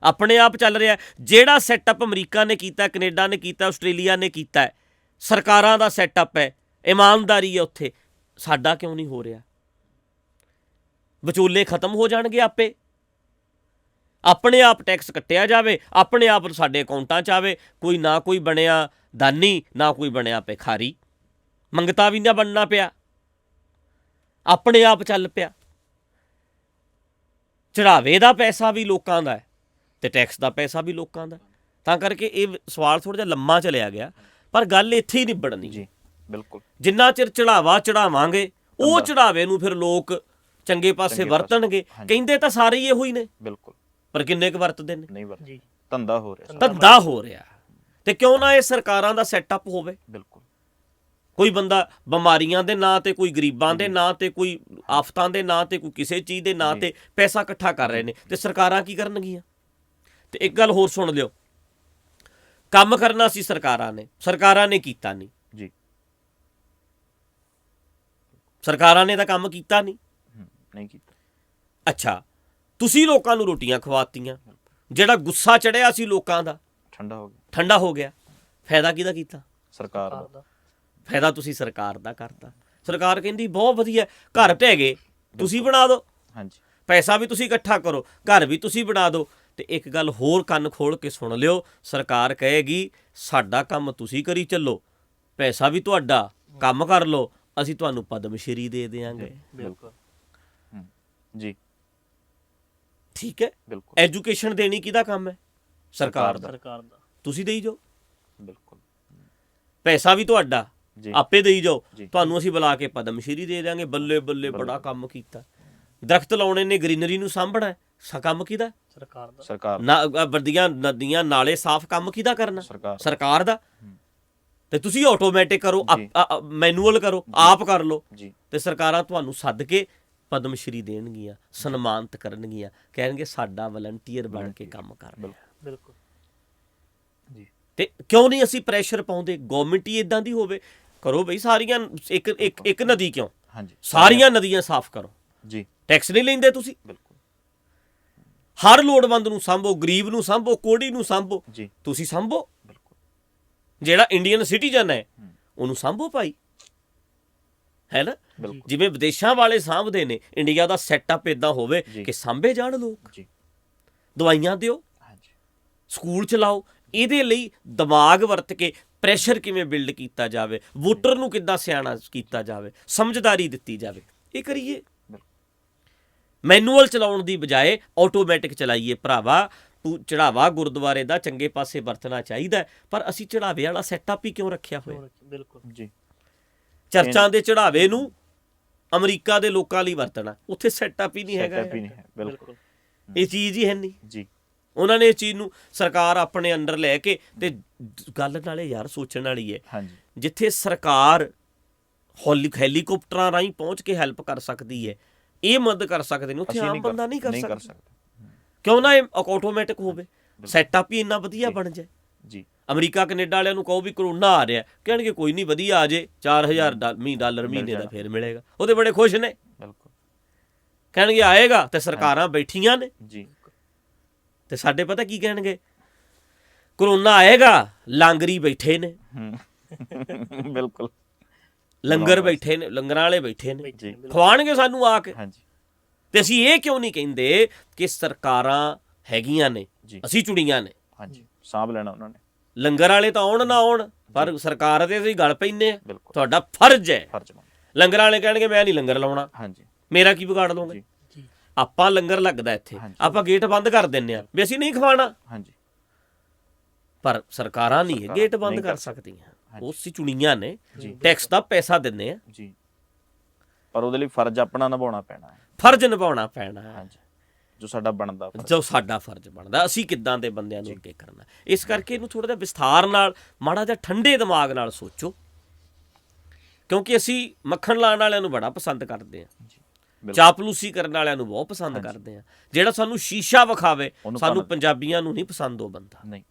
ਆਪਣੇ ਆਪ ਚੱਲ ਰਿਹਾ। ਜਿਹੜਾ ਸੈਟਅਪ ਅਮਰੀਕਾ ਨੇ ਕੀਤਾ, ਕੈਨੇਡਾ ਨੇ ਕੀਤਾ, ਆਸਟ੍ਰੇਲੀਆ ਨੇ ਕੀਤਾ, ਸਰਕਾਰਾਂ ਦਾ ਸੈਟਅਪ ਹੈ, ਇਮਾਨਦਾਰੀ ਹੈ ਉੱਥੇ, ਸਾਡਾ ਕਿਉਂ ਨਹੀਂ ਹੋ ਰਿਹਾ? ਵਿਚੋਲੇ ਖਤਮ ਹੋ ਜਾਣਗੇ ਆਪੇ, ਆਪਣੇ ਆਪ ਟੈਕਸ ਕੱਟਿਆ ਜਾਵੇ, ਆਪਣੇ ਆਪ ਸਾਡੇ ਅਕਾਊਂਟਾਂ 'ਚ ਆਵੇ। ਕੋਈ ਨਾ ਕੋਈ ਬਣਿਆ ਦਾਨੀ, ਨਾ ਕੋਈ ਬਣਿਆ ਭਿਖਾਰੀ, ਮੰਗਤਾ ਵੀ ਨਾ ਬਣਨਾ ਪਿਆ, ਆਪਣੇ ਆਪ ਚੱਲ ਪਿਆ। ਚੜਾਵੇ ਦਾ ਪੈਸਾ ਵੀ ਲੋਕਾਂ ਦਾ ਹੈ ਤੇ ਟੈਕਸ ਦਾ ਪੈਸਾ ਵੀ ਲੋਕਾਂ ਦਾ। ਤਾਂ ਕਰਕੇ ਇਹ ਸਵਾਲ ਥੋੜ੍ਹਾ ਜਿਹਾ ਲੰਮਾ ਚਲਿਆ ਗਿਆ, ਪਰ ਗੱਲ ਇੱਥੇ ਹੀ ਨਿਬੜਨੀ ਜੀ। ਬਿਲਕੁਲ। ਜਿੰਨਾ ਚਿਰ ਚੜਾਵਾ ਚੜਾਵਾਂਗੇ, ਉਹ ਚੜਾਵੇ ਨੂੰ ਫਿਰ ਲੋਕ ਚੰਗੇ ਪਾਸੇ ਵਰਤਣਗੇ। ਕਹਿੰਦੇ ਤਾਂ ਸਾਰੇ ਹੀ ਇਹੋ ਹੀ ਨੇ, ਬਿਲਕੁਲ, ਪਰ ਕਿੰਨੇ ਕੁ ਵਰਤਦੇ ਨੇ? ਨਹੀਂ ਵਰਤਦੇ। ਧੰਦਾ ਹੋ ਰਿਹਾ, ਧੰਦਾ ਹੋ ਰਿਹਾ। ਤੇ ਕਿਉਂ ਨਾ ਇਹ ਸਰਕਾਰਾਂ ਦਾ ਸੈਟਅਪ ਹੋਵੇ? ਬਿਲਕੁਲ। ਕੋਈ ਬੰਦਾ ਬਿਮਾਰੀਆਂ ਦੇ ਨਾਂ ਤੇ, ਕੋਈ ਗਰੀਬਾਂ ਦੇ ਨਾਂ ਤੇ, ਕੋਈ ਆਫਤਾਂ ਦੇ ਨਾਂ ਤੇ, ਕੋਈ ਕਿਸੇ ਚੀਜ਼ ਦੇ ਨਾਂ ਤੇ ਪੈਸਾ ਇਕੱਠਾ ਕਰ ਰਹੇ ਨੇ, ਤੇ ਸਰਕਾਰਾਂ ਕੀ ਕਰਨਗੀਆਂ? ਤੇ ਇੱਕ ਗੱਲ ਹੋਰ ਸੁਣ ਲਿਓ, ਕੰਮ ਕਰਨਾ ਸੀ ਸਰਕਾਰਾਂ ਨੇ ਕੀਤਾ ਨਹੀਂ ਜੀ। ਸਰਕਾਰਾਂ ਨੇ ਤਾਂ ਕੰਮ ਕੀਤਾ ਨਹੀਂ ਕੀਤਾ। ਅੱਛਾ, ਤੁਸੀਂ ਲੋਕਾਂ ਨੂੰ ਰੋਟੀਆਂ ਖਵਾਤੀਆਂ, ਜਿਹੜਾ ਗੁੱਸਾ ਚੜਿਆ ਸੀ ਲੋਕਾਂ ਦਾ ਠੰਡਾ ਹੋ ਗਿਆ। ਫਾਇਦਾ ਕਿਹਦਾ ਕੀਤਾ? ਸਰਕਾਰ ਦਾ। ਫਾਇਦਾ ਤੁਸੀਂ ਸਰਕਾਰ ਦਾ ਕਰਤਾ। ਸਰਕਾਰ ਕਹਿੰਦੀ ਬਹੁਤ ਵਧੀਆ, ਘਰ ਢਹਿ ਗਏ, ਤੁਸੀਂ ਬਣਾ ਦਿਓ, ਹਾਂਜੀ, ਪੈਸਾ ਵੀ ਤੁਸੀਂ ਇਕੱਠਾ ਕਰੋ, ਘਰ ਵੀ ਤੁਸੀਂ ਬਣਾ ਦਿਓ। ਤੇ ਇੱਕ ਗੱਲ ਹੋਰ ਕੰਨ ਖੋਲ ਕੇ ਸੁਣ ਲਿਓ, ਸਰਕਾਰ ਕਹੇਗੀ ਸਾਡਾ ਕੰਮ ਤੁਸੀਂ ਕਰੀ ਚੱਲੋ, ਪੈਸਾ ਵੀ ਤੁਹਾਡਾ, ਕੰਮ ਕਰ ਲਓ, ਅਸੀਂ ਤੁਹਾਨੂੰ ਪਦਮ ਸ਼੍ਰੀ ਦੇ ਦਿਆਂਗੇ। ਬਿਲਕੁਲ ਜੀ, ਠੀਕ ਹੈ। ਬਿਲਕੁਲ। ਐਜੂਕੇਸ਼ਨ ਦੇਣੀ ਕਿਹਦਾ ਕੰਮ ਹੈ? ਸਰਕਾਰ ਦਾ। ਤੁਸੀਂ ਦੇਈ ਜਾਓ, ਬਿਲਕੁਲ, ਪੈਸਾ ਵੀ ਤੁਹਾਡਾ, ਆਪੇ ਦੇਈ ਜਾਓ, ਤੁਹਾਨੂੰ ਅਸੀਂ ਬੁਲਾ ਕੇ ਪਦਮ ਸ਼੍ਰੀ ਦੇ ਦਿਆਂਗੇ। ਬੱਲੇ ਬੱਲੇ, ਬੜਾ ਕੰਮ ਕੀਤਾ। ਦਰਖਤ ਲਾਉਣੇ ਨੇ, ਗ੍ਰੀਨਰੀ ਨੂੰ ਸਾਂਭਣਾ, ਕੰਮ ਕਿਹਦਾ? ਸਰਕਾਰ ਦਾ। ਵਰਦੀਆਂ, ਨਦੀਆਂ, ਨਾਲੇ ਸਾਫ਼, ਕੰਮ ਕਿਹਦਾ ਕਰਨਾ? ਸਰਕਾਰ ਦਾ। ਤੇ ਤੁਸੀਂ ਆਟੋਮੈਟਿਕ ਕਰੋ, ਮੈਨੂਅਲ ਕਰੋ, ਆਪ ਕਰ ਲਓ, ਤੇ ਸਰਕਾਰਾਂ ਤੁਹਾਨੂੰ ਸੱਦ ਕੇ ਪਦਮ ਸ਼੍ਰੀ ਦੇਣਗੀਆਂ, ਸਨਮਾਨਿਤ ਕਰਨਗੀਆਂ, ਕਹਿਣਗੇ ਸਾਡਾ ਵਲੰਟੀਅਰ ਬਣ ਕੇ ਕੰਮ ਕਰ ਰਿਹਾ। ਬਿਲਕੁਲ ਜੀ। ਤੇ ਕਿਉਂ ਨਹੀਂ ਅਸੀਂ ਪ੍ਰੈਸ਼ਰ ਪਾਉਂਦੇ? ਗਵਰਨਮੈਂਟ ਹੀ ਇਦਾਂ ਦੀ ਹੋਵੇ। ਕਰੋ ਬਈ ਸਾਰੀਆਂ, ਇੱਕ ਨਦੀ ਕਿਉਂ, ਸਾਰੀਆਂ ਨਦੀਆਂ ਸਾਫ਼ ਕਰੋ ਜੀ। ਟੈਕਸ ਨਹੀਂ ਲੈਂਦੇ ਤੁਸੀਂ, ਬਿਲਕੁਲ। ਹਰ ਲੋੜਵੰਦ ਨੂੰ ਸਾਂਭੋ, ਗਰੀਬ ਨੂੰ ਸਾਂਭੋ, ਕੋੜੀ ਨੂੰ ਸਾਂਭੋ, ਤੁਸੀਂ ਸਾਂਭੋ। ਜਿਹੜਾ ਇੰਡੀਅਨ ਸਿਟੀਜ਼ਨ ਹੈ ਉਹਨੂੰ ਸਾਂਭੋ ਭਾਈ, ਹੈ ਨਾ? ਜਿਵੇਂ ਵਿਦੇਸ਼ਾਂ ਵਾਲੇ ਸਾਂਭਦੇ ਨੇ, ਇੰਡੀਆ ਦਾ ਸੈਟਅਪ ਇਦਾਂ ਹੋਵੇ ਕਿ ਸਾਂਭੇ ਜਾਣ ਲੋਕ। ਦਵਾਈਆਂ ਦਿਓ, ਸਕੂਲ ਚਲਾਓ। ਇਹਦੇ ਲਈ ਦਿਮਾਗ ਵਰਤ ਕੇ ਪ੍ਰੈਸ਼ਰ ਕਿਵੇਂ ਬਿਲਡ ਕੀਤਾ ਜਾਵੇ, ਵੋਟਰ ਨੂੰ ਕਿੱਦਾਂ ਸਿਆਣਾ ਕੀਤਾ ਜਾਵੇ, ਸਮਝਦਾਰੀ ਦਿੱਤੀ ਜਾਵੇ, ਇਹ ਕਰੀਏ। ਮੈਨੂਅਲ ਚਲਾਉਣ ਦੀ ਬਜਾਏ ਆਟੋਮੈਟਿਕ ਚਲਾਈਏ ਭਰਾਵਾ। ਚੜਾਵਾ ਗੁਰਦੁਆਰੇ ਦਾ ਚੰਗੇ ਪਾਸੇ ਵਰਤਣਾ ਚਾਹੀਦਾ, ਪਰ ਅਸੀਂ ਚੜਾਵੇ ਵਾਲਾ ਸੈਟਅਪ ਹੀ ਕਿਉਂ ਰੱਖਿਆ ਹੋਇਆ? ਬਿਲਕੁਲ ਜੀ। ਚਰਚਾਂ ਦੇ ਚੜਾਵੇ ਨੂੰ ਅਮਰੀਕਾ ਦੇ ਲੋਕਾਂ ਲਈ ਵਰਤਣਾ, ਉੱਥੇ ਸੈਟਅਪ ਹੀ ਨਹੀਂ ਹੈਗਾ। ਬਿਲਕੁਲ, ਇਹ ਚੀਜ਼ ਹੀ ਹੈ ਨਹੀਂ ਜੀ। ਉਹਨਾਂ ਨੇ ਇਸ ਚੀਜ਼ ਨੂੰ ਸਰਕਾਰ ਆਪਣੇ ਅੰਡਰ ਲੈ ਕੇ, ਤੇ ਗੱਲ ਨਾਲੇ ਯਾਰ ਸੋਚਣ ਵਾਲੀ ਹੈ, ਜਿੱਥੇ ਸਰਕਾਰ ਹੈਲੀਕਾਪਟਰਾਂ ਰਾਹੀਂ ਪਹੁੰਚ ਕੇ ਹੈਲਪ ਕਰ ਸਕਦੀ ਹੈ, ਇਹ ਮਦਦ ਕਰ ਸਕਦੇ ਨੇ, ਉੱਥੇ ਆਮ ਬੰਦਾ ਨਹੀਂ ਕਰ ਸਕਦਾ। ਕਿਉਂ ਨਾ ਇਹ ਆਟੋਮੈਟਿਕ ਹੋਵੇ, ਸੈਟਅਪ ਹੀ ਇੰਨਾ ਵਧੀਆ ਬਣ ਜਾਏ ਜੀ। ਅਮਰੀਕਾ ਕੈਨੇਡਾ ਵਾਲਿਆਂ ਨੂੰ ਕਹੋ ਵੀ ਕਰੋਨਾ ਆ ਰਿਹਾ, ਕਹਿਣਗੇ ਕੋਈ ਨਹੀਂ, ਵਧੀਆ ਆ ਜੇ, $4000 ਮਹੀਨੇ ਦਾ ਫੇਰ ਮਿਲੇਗਾ। ਉਹਦੇ ਬੜੇ ਖੁਸ਼ ਨੇ, ਕਹਿਣਗੇ ਆਏਗਾ, ਤੇ ਸਰਕਾਰਾਂ ਬੈਠੀਆਂ ਨੇ ਜੀ। ਤੇ ਸਾਡੇ ਪਤਾ ਕੀ ਕਹਿਣਗੇ? ਕਰੋਨਾ ਆਏਗਾ, ਲਾਂਗਰੀ ਬੈਠੇ ਨੇ, ਬਿਲਕੁਲ, ਲੰਗਰ ਬੈਠੇ ਨੇ, ਲੰਗਰਾਂ ਵਾਲੇ ਬੈਠੇ ਨੇ, ਖਵਾਉਣਗੇ ਸਾਨੂੰ ਆ ਕੇ। ਤੇ ਅਸੀਂ ਇਹ ਕਿਉਂ ਨਹੀਂ ਕਹਿੰਦੇ ਕਿ ਸਰਕਾਰਾਂ ਹੈਗੀਆਂ ਨੇ, ਜੀ ਅਸੀਂ ਚੁਣੀਆਂ ਨੇ, ਹਾਂਜੀ ਸਾਂਭ ਲੈਣਾ ਉਹਨਾਂ ਨੇ। ਲੰਗਰ ਵਾਲੇ ਤਾਂ ਆਉਣ ਨਾ ਆਉਣ, ਪਰ ਸਰਕਾਰ ਦੇ ਅਸੀਂ ਗੱਲ ਪੈਂਦੇ ਆ, ਬਿਲਕੁਲ ਤੁਹਾਡਾ ਫਰਜ਼ ਹੈ। ਫਰਜ਼ ਬਣਦਾ। ਲੰਗਰ ਵਾਲੇ ਕਹਿਣਗੇ ਮੈਂ ਨਹੀਂ ਲੰਗਰ ਲਾਉਣਾ, ਹਾਂਜੀ ਮੇਰਾ ਕੀ ਵਿਗਾੜ ਲਓਗੇ? ਜੀ ਆਪਾਂ ਲੰਗਰ ਲੱਗਦਾ ਇੱਥੇ, ਹਾਂਜੀ। ਆਪਾਂ ਗੇਟ ਬੰਦ ਕਰ ਦਿੰਦੇ ਆ ਵੀ ਅਸੀਂ ਨਹੀਂ ਖਵਾਉਣਾ, ਹਾਂਜੀ ਪਰ ਸਰਕਾਰਾਂ ਨਹੀਂ ਸਰਕਾਰਾਂ ਗੇਟ ਬੰਦ ਨਹੀਂ ਕਰ ਕਰ ਸਕਦੀਆਂ, ਹਾਂਜੀ। ਉਹ ਅਸੀਂ ਚੁਣੀਆਂ ਨੇ, ਜੀ। ਟੈਕਸ ਦਾ ਪੈਸਾ ਦਿੰਦੇ ਆ, ਜੀ ਪਰ ਉਹਦੇ ਲਈ ਫਰਜ਼ ਆਪਣਾ ਨਿਭਾਉਣਾ ਪੈਣਾ ਹੈ। ਫਰਜ਼ ਨਿਭਾਉਣਾ ਪੈਣਾ ਹੈ, ਹਾਂਜੀ ਜੋ ਸਾਡਾ ਬਣਦਾ ਫਰਜ਼। ਜੋ ਸਾਡਾ ਫਰਜ਼ ਬਣਦਾ, ਅਸੀਂ ਕਿੱਦਾਂ ਦੇ ਬੰਦਿਆਂ ਨੂੰ ਅੱਗੇ ਕਰਨਾ। ਇਸ ਕਰਕੇ ਇਹਨੂੰ ਥੋੜਾ ਜਿਹਾ ਵਿਸਥਾਰ ਨਾਲ, ਮਾੜਾ ਜਿਹਾ ਠੰਡੇ ਦਿਮਾਗ ਨਾਲ ਸੋਚੋ, ਕਿਉਂਕਿ ਅਸੀਂ ਮੱਖਣ ਲਾਉਣ ਵਾਲਿਆਂ ਨੂੰ ਬੜਾ ਪਸੰਦ ਕਰਦੇ ਹਾਂ, ਚਾਪਲੂਸੀ ਕਰਨ ਵਾਲਿਆਂ ਨੂੰ ਬਹੁਤ ਪਸੰਦ ਕਰਦੇ ਹਾਂ। ਜਿਹੜਾ ਸਾਨੂੰ ਸ਼ੀਸ਼ਾ ਵਿਖਾਵੇ, ਸਾਨੂੰ ਪੰਜਾਬੀਆਂ ਨੂੰ ਨਹੀਂ ਪਸੰਦ ਉਹ ਬੰਦਾ। ਨਹੀਂ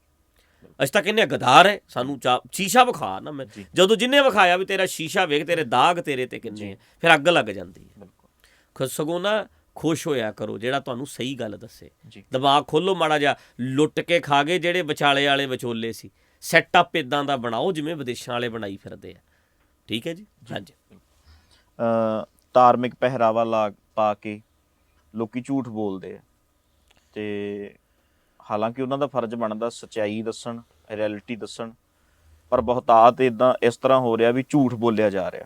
ਅਸੀਂ ਤਾਂ ਕਹਿੰਦੇ ਆ ਗਦਾਰ ਹੈ, ਸਾਨੂੰ ਸ਼ੀਸ਼ਾ ਵਿਖਾ ਨਾ। ਮੈਂ ਜਦੋਂ ਜਿੰਨੇ ਵਿਖਾਇਆ ਵੀ ਤੇਰਾ ਸ਼ੀਸ਼ਾ ਵੇਖ, ਤੇਰੇ ਦਾਗ ਤੇਰੇ ਤੇ ਕਿੰਨੇ ਆ, ਫਿਰ ਅੱਗ ਲੱਗ ਜਾਂਦੀ ਹੈ। ਸਗੋਂ ਨਾ ਖੁਸ਼ ਹੋਇਆ ਕਰੋ ਜਿਹੜਾ ਤੁਹਾਨੂੰ ਸਹੀ ਗੱਲ ਦੱਸੇ। ਦਿਮਾਗ ਖੋਲੋ ਮਾੜਾ ਜਿਹਾ। ਲੁੱਟ ਕੇ ਖਾ ਗਏ ਜਿਹੜੇ ਵਿਚਾਲੇ ਵਾਲੇ ਵਿਚੋਲੇ ਸੀ, ਸੈਟਅਪ ਇਦਾਂ ਦਾ ਬਣਾਓ ਜਿਵੇਂ ਵਿਦੇਸ਼ਾਂ ਵਾਲੇ ਬਣਾਈ ਫਿਰਦੇ ਆ। ਠੀਕ ਹੈ ਜੀ। ਹਾਂਜੀ ਧਾਰਮਿਕ ਪਹਿਰਾਵਾ ਪਾ ਕੇ ਲੋਕੀ ਝੂਠ ਬੋਲਦੇ ਆ, ਤੇ ਹਾਲਾਂਕਿ ਉਹਨਾਂ ਦਾ ਫਰਜ਼ ਬਣਦਾ ਸੱਚਾਈ ਦੱਸਣ, ਰਿਐਲਿਟੀ ਦੱਸਣ, ਪਰ ਬਹੁਤਾਤ ਇਦਾਂ ਇਸ ਤਰ੍ਹਾਂ ਹੋ ਰਿਹਾ ਵੀ ਝੂਠ ਬੋਲਿਆ ਜਾ ਰਿਹਾ।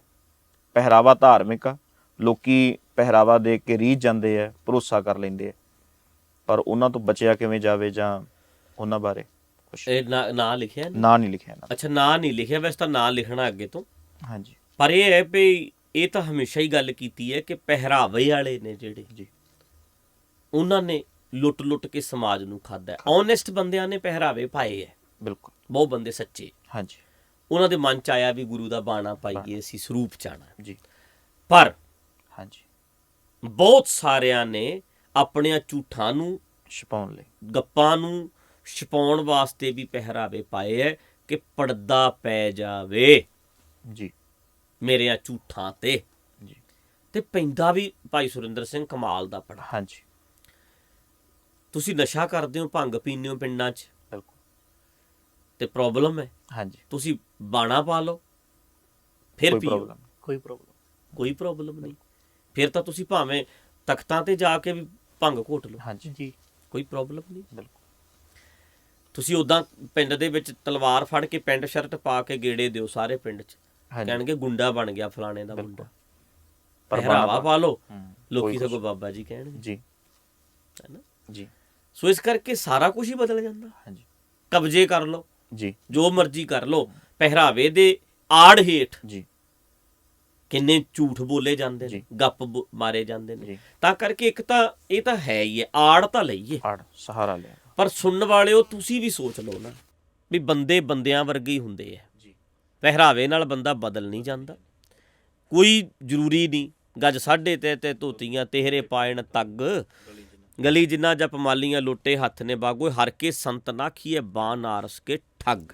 ਪਹਿਰਾਵਾ ਧਾਰਮਿਕ ਆ, ਲੋਕੀ ਪਹਿਰਾਵਾ ਦੇਖ ਕੇ ਰੀਝ ਜਾਂਦੇ ਆ, ਭਰੋਸਾ ਕਰ ਲੈਂਦੇ ਆ, ਪਰ ਉਹਨਾਂ ਤੋਂ ਬਚਿਆ ਕਿਵੇਂ ਜਾਵੇ, ਜਾਂ ਉਹਨਾਂ ਬਾਰੇ ਕੁਛ? ਇਹ ਨਾਂ ਲਿਖਿਆ ਨਾਂ ਨਹੀਂ ਲਿਖਿਆ ਨਾ। ਅੱਛਾ, ਨਾਂ ਨਹੀਂ ਲਿਖਿਆ, ਵੈਸੇ ਤਾਂ ਨਾਂ ਲਿਖਣਾ ਅੱਗੇ ਤੋਂ। ਹਾਂਜੀ ਪਰ ਇਹ ਹੈ ਵੀ ਇਹ ਤਾਂ ਹਮੇਸ਼ਾ ਹੀ ਗੱਲ ਕੀਤੀ ਹੈ ਕਿ ਪਹਿਰਾਵੇ ਵਾਲੇ ਨੇ ਜਿਹੜੇ ਜੀ, ਉਹਨਾਂ ਨੇ ਲੁੱਟ ਕੇ ਸਮਾਜ ਨੂੰ ਖਾਧਾ। ਓਨੈਸਟ ਬੰਦਿਆਂ ਨੇ ਪਹਿਰਾਵੇ ਪਾਏ ਹੈ, ਬਿਲਕੁਲ ਬਹੁਤ ਬੰਦੇ ਸੱਚੇ, ਹਾਂਜੀ ਉਹਨਾਂ ਦੇ ਮਨ ਚ ਆਇਆ ਵੀ ਗੁਰੂ ਦਾ ਬਾਣਾ ਪਾਈਏ, ਅਸੀਂ ਸਰੂਪ ਚਾਣਾ ਜੀ। ਪਰ ਹਾਂਜੀ ਬਹੁਤ ਸਾਰਿਆਂ ਨੇ ਆਪਣੀਆਂ ਝੂਠਾਂ ਨੂੰ ਛੁਪਾਉਣ ਲਈ, ਗੱਪਾਂ ਨੂੰ ਛੁਪਾਉਣ ਵਾਸਤੇ ਵੀ ਪਹਿਰਾਵੇ ਪਾਏ ਹੈ ਕਿ ਪਰਦਾ ਪੈ ਜਾਵੇ ਜੀ ਮੇਰਿਆਂ ਝੂਠਾਂ ਤੇ। ਜੀ ਤੇ ਪੈਂਦਾ ਵੀ ਭਾਈ ਸੁਰਿੰਦਰ ਸਿੰਘ ਕਮਾਲ ਦਾ ਪੜਾ। ਹਾਂਜੀ ਤੁਸੀਂ ਨਸ਼ਾ ਕਰਦੇ ਹੋ, ਭੰਗ ਪੀਂਦੇ ਹੋ ਪਿੰਡਾਂ 'ਚ, ਬਿਲਕੁਲ, ਤੇ ਪ੍ਰੋਬਲਮ ਹੈ। ਹਾਂਜੀ ਤੁਸੀਂ ਬਾਣਾ ਪਾ ਲਓ, ਫਿਰ ਪੀਓ, ਕੋਈ ਪ੍ਰੋਬਲਮ ਨਹੀਂ। ਫਿਰ ਤਾਂ ਤੁਸੀਂ ਭਾਵੇਂ ਤਖਤਾਂ ਤੇ ਜਾ ਕੇ ਵੀ ਭੰਗ ਘੋਟ ਲਓ, ਹਾਂਜੀ ਜੀ, ਕੋਈ ਪ੍ਰੋਬਲਮ ਨਹੀਂ। ਬਿਲਕੁਲ ਤੁਸੀਂ ਉੱਦਾਂ ਪਿੰਡ ਦੇ ਵਿੱਚ ਤਲਵਾਰ ਫੜ ਕੇ ਪੈਂਟ ਸ਼ਰਟ ਪਾ ਕੇ ਗੇੜੇ ਦਿਓ ਸਾਰੇ ਪਿੰਡ 'ਚ, ਕਹਿਣਗੇ ਗੁੰਡਾ ਬਣ ਗਿਆ ਫਲਾਣੇ ਦਾ ਮੁੰਡਾ। ਪਹਿਰਾਵਾ ਪਾ ਲਓ, ਲੋਕੀ ਸਗੋਂ ਬਾਬਾ ਜੀ ਕਹਿਣਗੇ ਜੀ, ਹੈ ਨਾ ਜੀ। ਸੋ ਇਸ ਕਰਕੇ ਸਾਰਾ ਕੁਝ ਹੀ ਬਦਲ ਜਾਂਦਾ। ਹਾਂਜੀ ਕਬਜ਼ੇ ਕਰ ਲਓ ਜੀ, ਜੋ ਮਰਜ਼ੀ ਕਰ ਲਓ, ਪਹਿਰਾਵੇ ਦੇ ਆੜ ਹੇਠ ਜੀ ਕਿੰਨੇ ਝੂਠ ਬੋਲੇ ਜਾਂਦੇ ਨੇ, ਗੱਪ ਮਾਰੇ ਜਾਂਦੇ ਨੇ। ਤਾਂ ਕਰਕੇ ਇੱਕ ਤਾਂ ਇਹ ਤਾਂ ਹੈ ਹੀ ਹੈ, ਆੜ ਤਾਂ ਲਈਏ, ਆੜ ਸਹਾਰਾ ਲਿਆ, ਪਰ ਸੁਣਨ ਵਾਲਿਓ ਤੁਸੀਂ ਵੀ ਸੋਚ ਲਓ ਨਾ ਵੀ ਬੰਦੇ ਬੰਦਿਆਂ ਵਰਗੇ ਹੀ ਹੁੰਦੇ ਆ। ਪਹਿਰਾਵੇ ਨਾਲ ਬੰਦਾ ਬਦਲ ਨਹੀਂ ਜਾਂਦਾ। ਕੋਈ ਜ਼ਰੂਰੀ ਨਹੀਂ ਗੱਜ 3.5 ਤੇ ਧੋਤੀਆਂ ਤੇਹਰੇ ਪਾਇਣ ਤੱਗ, ਗਲੀ ਜਿੰਨਾ ਜਪ ਮਾਲੀਆਂ ਲੋਟੇ ਹੱਥ ਨੇ ਬਾਗੋਏ, ਹਰ ਕੇ ਸੰਤ ਨਾਖੀਏ ਬਾਨ ਆਰਸ ਕੇ ਠੱਗ।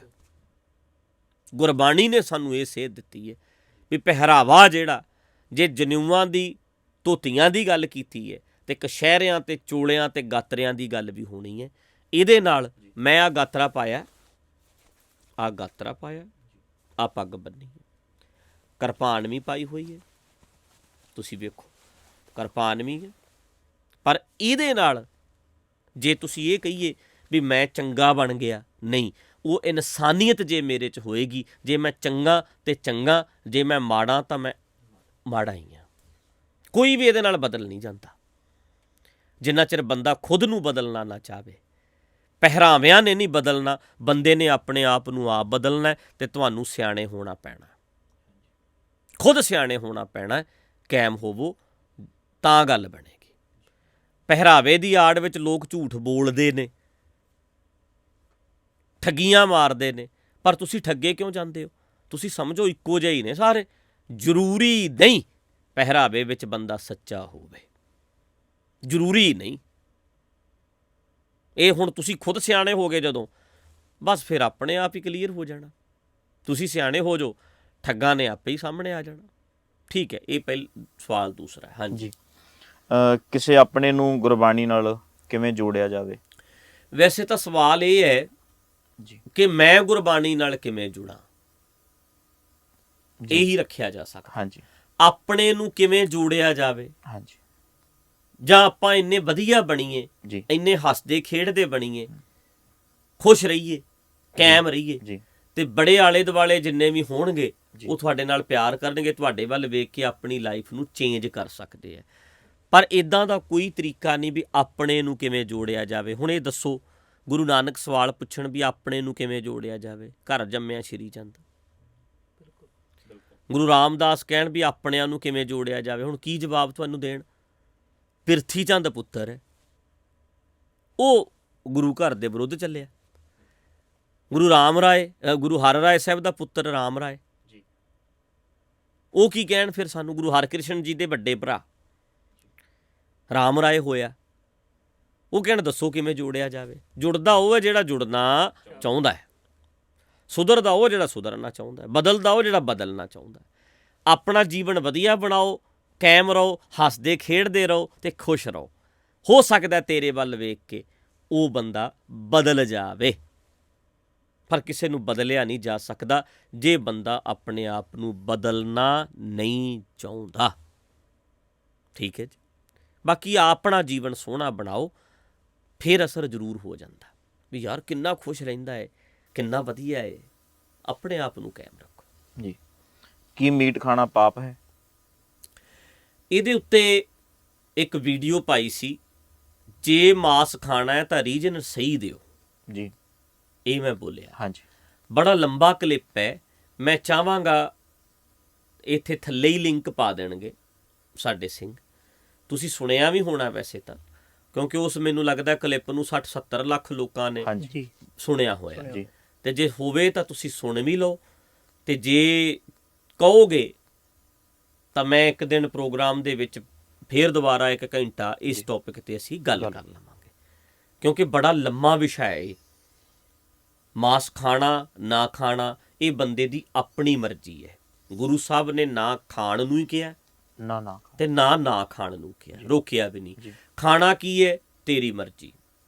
ਗੁਰਬਾਣੀ ਨੇ ਸਾਨੂੰ ਇਹ ਸੇਧ ਦਿੱਤੀ ਹੈ ਵੀ ਪਹਿਰਾਵਾ ਜਿਹੜਾ, ਜੇ ਜਨੇਊਆਂ ਦੀ ਧੋਤੀਆਂ ਦੀ ਗੱਲ ਕੀਤੀ ਹੈ ਤੇ ਕਸ਼ਹਿਰਿਆਂ ਤੇ ਚੋਲਿਆਂ ਤੇ ਗਾਤਰਿਆਂ ਦੀ ਗੱਲ ਵੀ ਹੋਣੀ ਹੈ। ਇਹਦੇ ਨਾਲ ਮੈਂ ਆਹ ਗਾਤਰਾ ਪਾਇਆ, ਆਹ ਗਾਤਰਾ ਪਾਇਆ, ਆਹ ਪੱਗ ਬੰਨੀ, ਕਿਰਪਾਨ ਵੀ ਪਾਈ ਹੋਈ ਹੈ, ਤੁਸੀਂ ਵੇਖੋ ਕਿਰਪਾਨ ਵੀ ਹੈ। ਪਰ ਇਹਦੇ ਨਾਲ ਜੇ ਤੁਸੀਂ ਇਹ ਕਹੀਏ ਵੀ ਮੈਂ ਚੰਗਾ ਬਣ ਗਿਆ, ਨਹੀਂ, ਉਹ ਇਨਸਾਨੀਅਤ ਜੇ ਮੇਰੇ 'ਚ ਹੋਏਗੀ, ਜੇ ਮੈਂ ਚੰਗਾ ਤੇ ਚੰਗਾ, ਜੇ ਮੈਂ ਮਾੜਾ ਤਾਂ ਮੈਂ ਮਾੜਾ ਹੀ ਹਾਂ। ਕੋਈ ਵੀ ਇਹਦੇ ਨਾਲ ਬਦਲ ਨਹੀਂ ਜਾਂਦਾ ਜਿੰਨਾ ਚਿਰ ਬੰਦਾ ਖੁਦ ਨੂੰ ਬਦਲਣਾ ਨਾ ਚਾਹਵੇ। ਪਹਿਰਾਵਿਆਂ ਨੇ ਨਹੀਂ ਬਦਲਣਾ, ਬੰਦੇ ਨੇ ਆਪਣੇ ਆਪ ਨੂੰ ਆਪ ਬਦਲਣਾ, ਤੇ ਤੁਹਾਨੂੰ ਸਿਆਣੇ ਹੋਣਾ ਪੈਣਾ, ਖੁਦ ਸਿਆਣੇ ਹੋਣਾ ਪੈਣਾ। ਕਾਇਮ ਹੋਵੋ ਤਾਂ ਗੱਲ ਬਣੇਗੀ। ਪਹਿਰਾਵੇ ਦੀ ਆੜ ਵਿੱਚ ਲੋਕ ਝੂਠ ਬੋਲਦੇ ਨੇ, ਠੱਗੀਆਂ ਮਾਰਦੇ ਨੇ, ਪਰ ਤੁਸੀਂ ਠੱਗੇ ਕਿਉਂ ਜਾਂਦੇ ਹੋ? ਤੁਸੀਂ ਸਮਝੋ ਇੱਕੋ ਜਿਹੇ ਹੀ ਨੇ ਸਾਰੇ। ਜ਼ਰੂਰੀ ਨਹੀਂ ਪਹਿਰਾਵੇ ਵਿੱਚ ਬੰਦਾ ਸੱਚਾ ਹੋਵੇ, ਜ਼ਰੂਰੀ ਨਹੀਂ। ਇਹ ਹੁਣ ਤੁਸੀਂ ਖੁਦ ਸਿਆਣੇ ਹੋ ਗਏ ਜਦੋਂ, ਬਸ ਫਿਰ ਆਪਣੇ ਆਪ ਹੀ ਕਲੀਅਰ ਹੋ ਜਾਣਾ। ਤੁਸੀਂ ਸਿਆਣੇ ਹੋ ਜਾਓ, ਠੱਗਾਂ ਨੇ ਆਪੇ ਹੀ ਸਾਹਮਣੇ ਆ ਜਾਣਾ। ਠੀਕ ਹੈ, ਇਹ ਪਹਿਲਾ ਸਵਾਲ। ਦੂਸਰਾ, ਹਾਂਜੀ, ਕਿਸੇ ਆਪਣੇ ਨੂੰ ਗੁਰਬਾਣੀ ਨਾਲ ਕਿਵੇਂ ਜੋੜਿਆ ਜਾਵੇ? ਵੈਸੇ ਤਾਂ ਸਵਾਲ ਇਹ ਹੈ ਜੀ ਕਿ ਮੈਂ ਗੁਰਬਾਣੀ ਨਾਲ ਕਿਵੇਂ ਜੁੜਾਂ, ਇਹੀ ਰੱਖਿਆ ਜਾ ਸਕਦਾ। ਹਾਂਜੀ, ਆਪਣੇ ਨੂੰ ਕਿਵੇਂ ਜੋੜਿਆ ਜਾਵੇ, ਹਾਂਜੀ, ਜਾਂ ਆਪਾਂ ਇੰਨੇ ਵਧੀਆ ਬਣੀਏ, ਜੀ ਇੰਨੇ ਹੱਸਦੇ ਖੇਡਦੇ ਬਣੀਏ, ਖੁਸ਼ ਰਹੀਏ, ਕਾਇਮ ਰਹੀਏ, ਜੀ ਤੇ ਬੜੇ ਆਲੇ ਦੁਆਲੇ ਜਿੰਨੇ ਵੀ ਹੋਣਗੇ ਜੀ। ਉਹ ਤੁਹਾਡੇ ਨਾਲ ਪਿਆਰ ਕਰਨਗੇ, ਤੁਹਾਡੇ ਵੱਲ ਵੇਖ ਕੇ ਆਪਣੀ ਲਾਈਫ ਨੂੰ ਚੇਂਜ ਕਰ ਸਕਦੇ ਆ। ਪਰ ਇਦਾਂ ਦਾ ਕੋਈ ਤਰੀਕਾ ਨਹੀਂ ਵੀ ਆਪਣੇ ਨੂੰ ਕਿਵੇਂ ਜੋੜਿਆ ਜਾਵੇ। ਹੁਣ ਇਹ ਦੱਸੋ, ਗੁਰੂ ਨਾਨਕ ਸਵਾਲ ਪੁੱਛਣ ਵੀ ਆਪਣੇ ਨੂੰ ਕਿਵੇਂ ਜੋੜਿਆ ਜਾਵੇ, ਘਰ ਜੰਮਿਆ ਸ਼੍ਰੀ ਚੰਦ। ਗੁਰੂ ਰਾਮਦਾਸ ਕਹਿਣ ਵੀ ਆਪਣਿਆਂ ਨੂੰ ਕਿਵੇਂ ਜੋੜਿਆ ਜਾਵੇ, ਹੁਣ ਕੀ ਜਵਾਬ ਤੁਹਾਨੂੰ ਦੇਣ? ਪਿਰਥੀ ਚੰਦ ਪੁੱਤਰ ਹੈ, ਉਹ ਗੁਰੂ ਘਰ ਦੇ ਵਿਰੁੱਧ ਚੱਲਿਆ। ਗੁਰੂ ਰਾਮ ਰਾਏ, ਗੁਰੂ ਹਰ ਰਾਏ ਸਾਹਿਬ ਦਾ ਪੁੱਤਰ ਰਾਮ ਰਾਏ, ਉਹ ਕੀ ਕਹਿਣ ਫਿਰ ਸਾਨੂੰ? ਗੁਰੂ ਹਰਕ੍ਰਿਸ਼ਨ ਜੀ ਦੇ ਵੱਡੇ ਭਰਾ ਰਾਮ ਰਾਏ ਹੋਇਆ, ਉਹ ਕਹਿਣ ਦੱਸੋ ਕਿਵੇਂ ਜੋੜਿਆ ਜਾਵੇ। ਜੁੜਦਾ ਉਹ ਹੈ ਜਿਹੜਾ ਜੁੜਨਾ ਚਾਹੁੰਦਾ ਹੈ, ਸੁਧਰਦਾ ਉਹ ਜਿਹੜਾ ਸੁਧਰਨਾ ਚਾਹੁੰਦਾ ਹੈ, ਬਦਲਦਾ ਉਹ ਜਿਹੜਾ ਬਦਲਣਾ ਚਾਹੁੰਦਾ ਹੈ। ਆਪਣਾ ਜੀਵਨ ਵਧੀਆ ਬਣਾਓ, ਕਾਇਮ ਰਹੋ, ਹੱਸਦੇ ਖੇਡਦੇ ਰਹੋ ਤੇ ਖੁਸ਼ ਰਹੋ। ਹੋ ਸਕਦਾ ਤੇਰੇ ਵੱਲ ਵੇਖ ਕੇ ਉਹ ਬੰਦਾ ਬਦਲ ਜਾਵੇ, ਪਰ ਕਿਸੇ ਨੂੰ ਬਦਲਿਆ ਨਹੀਂ ਜਾ ਸਕਦਾ ਜੇ ਬੰਦਾ ਆਪਣੇ ਆਪ ਨੂੰ ਬਦਲਣਾ ਨਹੀਂ ਚਾਹੁੰਦਾ। ਠੀਕ ਹੈ ਜੀ। ਬਾਕੀ ਆਪਣਾ ਜੀਵਨ ਸੋਹਣਾ ਬਣਾਓ, ਫਿਰ ਅਸਰ ਜ਼ਰੂਰ ਹੋ ਜਾਂਦਾ ਵੀ ਯਾਰ ਕਿੰਨਾ ਖੁਸ਼ ਰਹਿੰਦਾ ਹੈ, ਕਿੰਨਾ ਵਧੀਆ ਹੈ। ਆਪਣੇ ਆਪ ਨੂੰ ਕਾਇਮ ਰੱਖੋ ਜੀ। ਕੀ ਮੀਟ ਖਾਣਾ ਪਾਪ ਹੈ? ਇਹਦੇ ਉੱਤੇ ਇੱਕ ਵੀਡੀਓ ਪਾਈ ਸੀ, ਜੇ ਮਾਸ ਖਾਣਾ ਹੈ ਤਾਂ ਰੀਜਨ ਸਹੀ ਦਿਓ ਜੀ, ਇਹ ਮੈਂ ਬੋਲਿਆ। ਹਾਂਜੀ। ਬੜਾ ਲੰਬਾ ਕਲਿੱਪ ਹੈ, ਮੈਂ ਚਾਹਾਂਗਾ ਇੱਥੇ ਥੱਲੇ ਹੀ ਲਿੰਕ ਪਾ ਦੇਣਗੇ ਸਾਡੇ ਸਿੰਘ, ਤੁਸੀਂ ਸੁਣਿਆ ਵੀ ਹੋਣਾ ਵੈਸੇ ਤਾਂ, ਕਿਉਂਕਿ ਉਸ ਮੈਨੂੰ ਲੱਗਦਾ ਕਲਿੱਪ ਨੂੰ 60-70 ਲੱਖ ਲੋਕਾਂ ਨੇ ਹਾਂਜੀ ਸੁਣਿਆ ਹੋਇਆ ਜੀ। ਤੇ ਜੇ ਹੋਵੇ ਤਾਂ ਤੁਸੀਂ ਸੁਣ ਵੀ ਲਓ, ਤੇ ਜੇ ਕਹੋਗੇ ਤਾਂ ਮੈਂ ਇੱਕ ਦਿਨ ਪ੍ਰੋਗਰਾਮ ਦੇ ਵਿੱਚ ਫੇਰ ਦੁਬਾਰਾ 1 ਘੰਟਾ ਇਸ ਟੌਪਿਕ ਤੇ ਅਸੀਂ ਗੱਲ ਕਰ ਲਵਾਂਗੇ, ਕਿਉਂਕਿ ਬੜਾ ਲੰਮਾ ਵਿਸ਼ਾ ਹੈ ਇਹ। ਮਾਸ ਖਾਣਾ ਨਾ ਖਾਣਾ ਇਹ ਬੰਦੇ ਦੀ ਆਪਣੀ ਮਰਜ਼ੀ ਹੈ। ਗੁਰੂ ਸਾਹਿਬ ਨੇ ਨਾ ਖਾਣ ਨੂੰ ਹੀ ਕਿਹਾ ਨਾ ਤੇ ਨਾ ਖਾਣ ਨੂੰ ਕਿਹਾ, ਰੋਕਿਆ ਵੀ ਨਹੀਂ। ਖਾਣਾ ਕੀ ਹੈ? ਤੇਰੀ ਮਰਜ਼ੀ।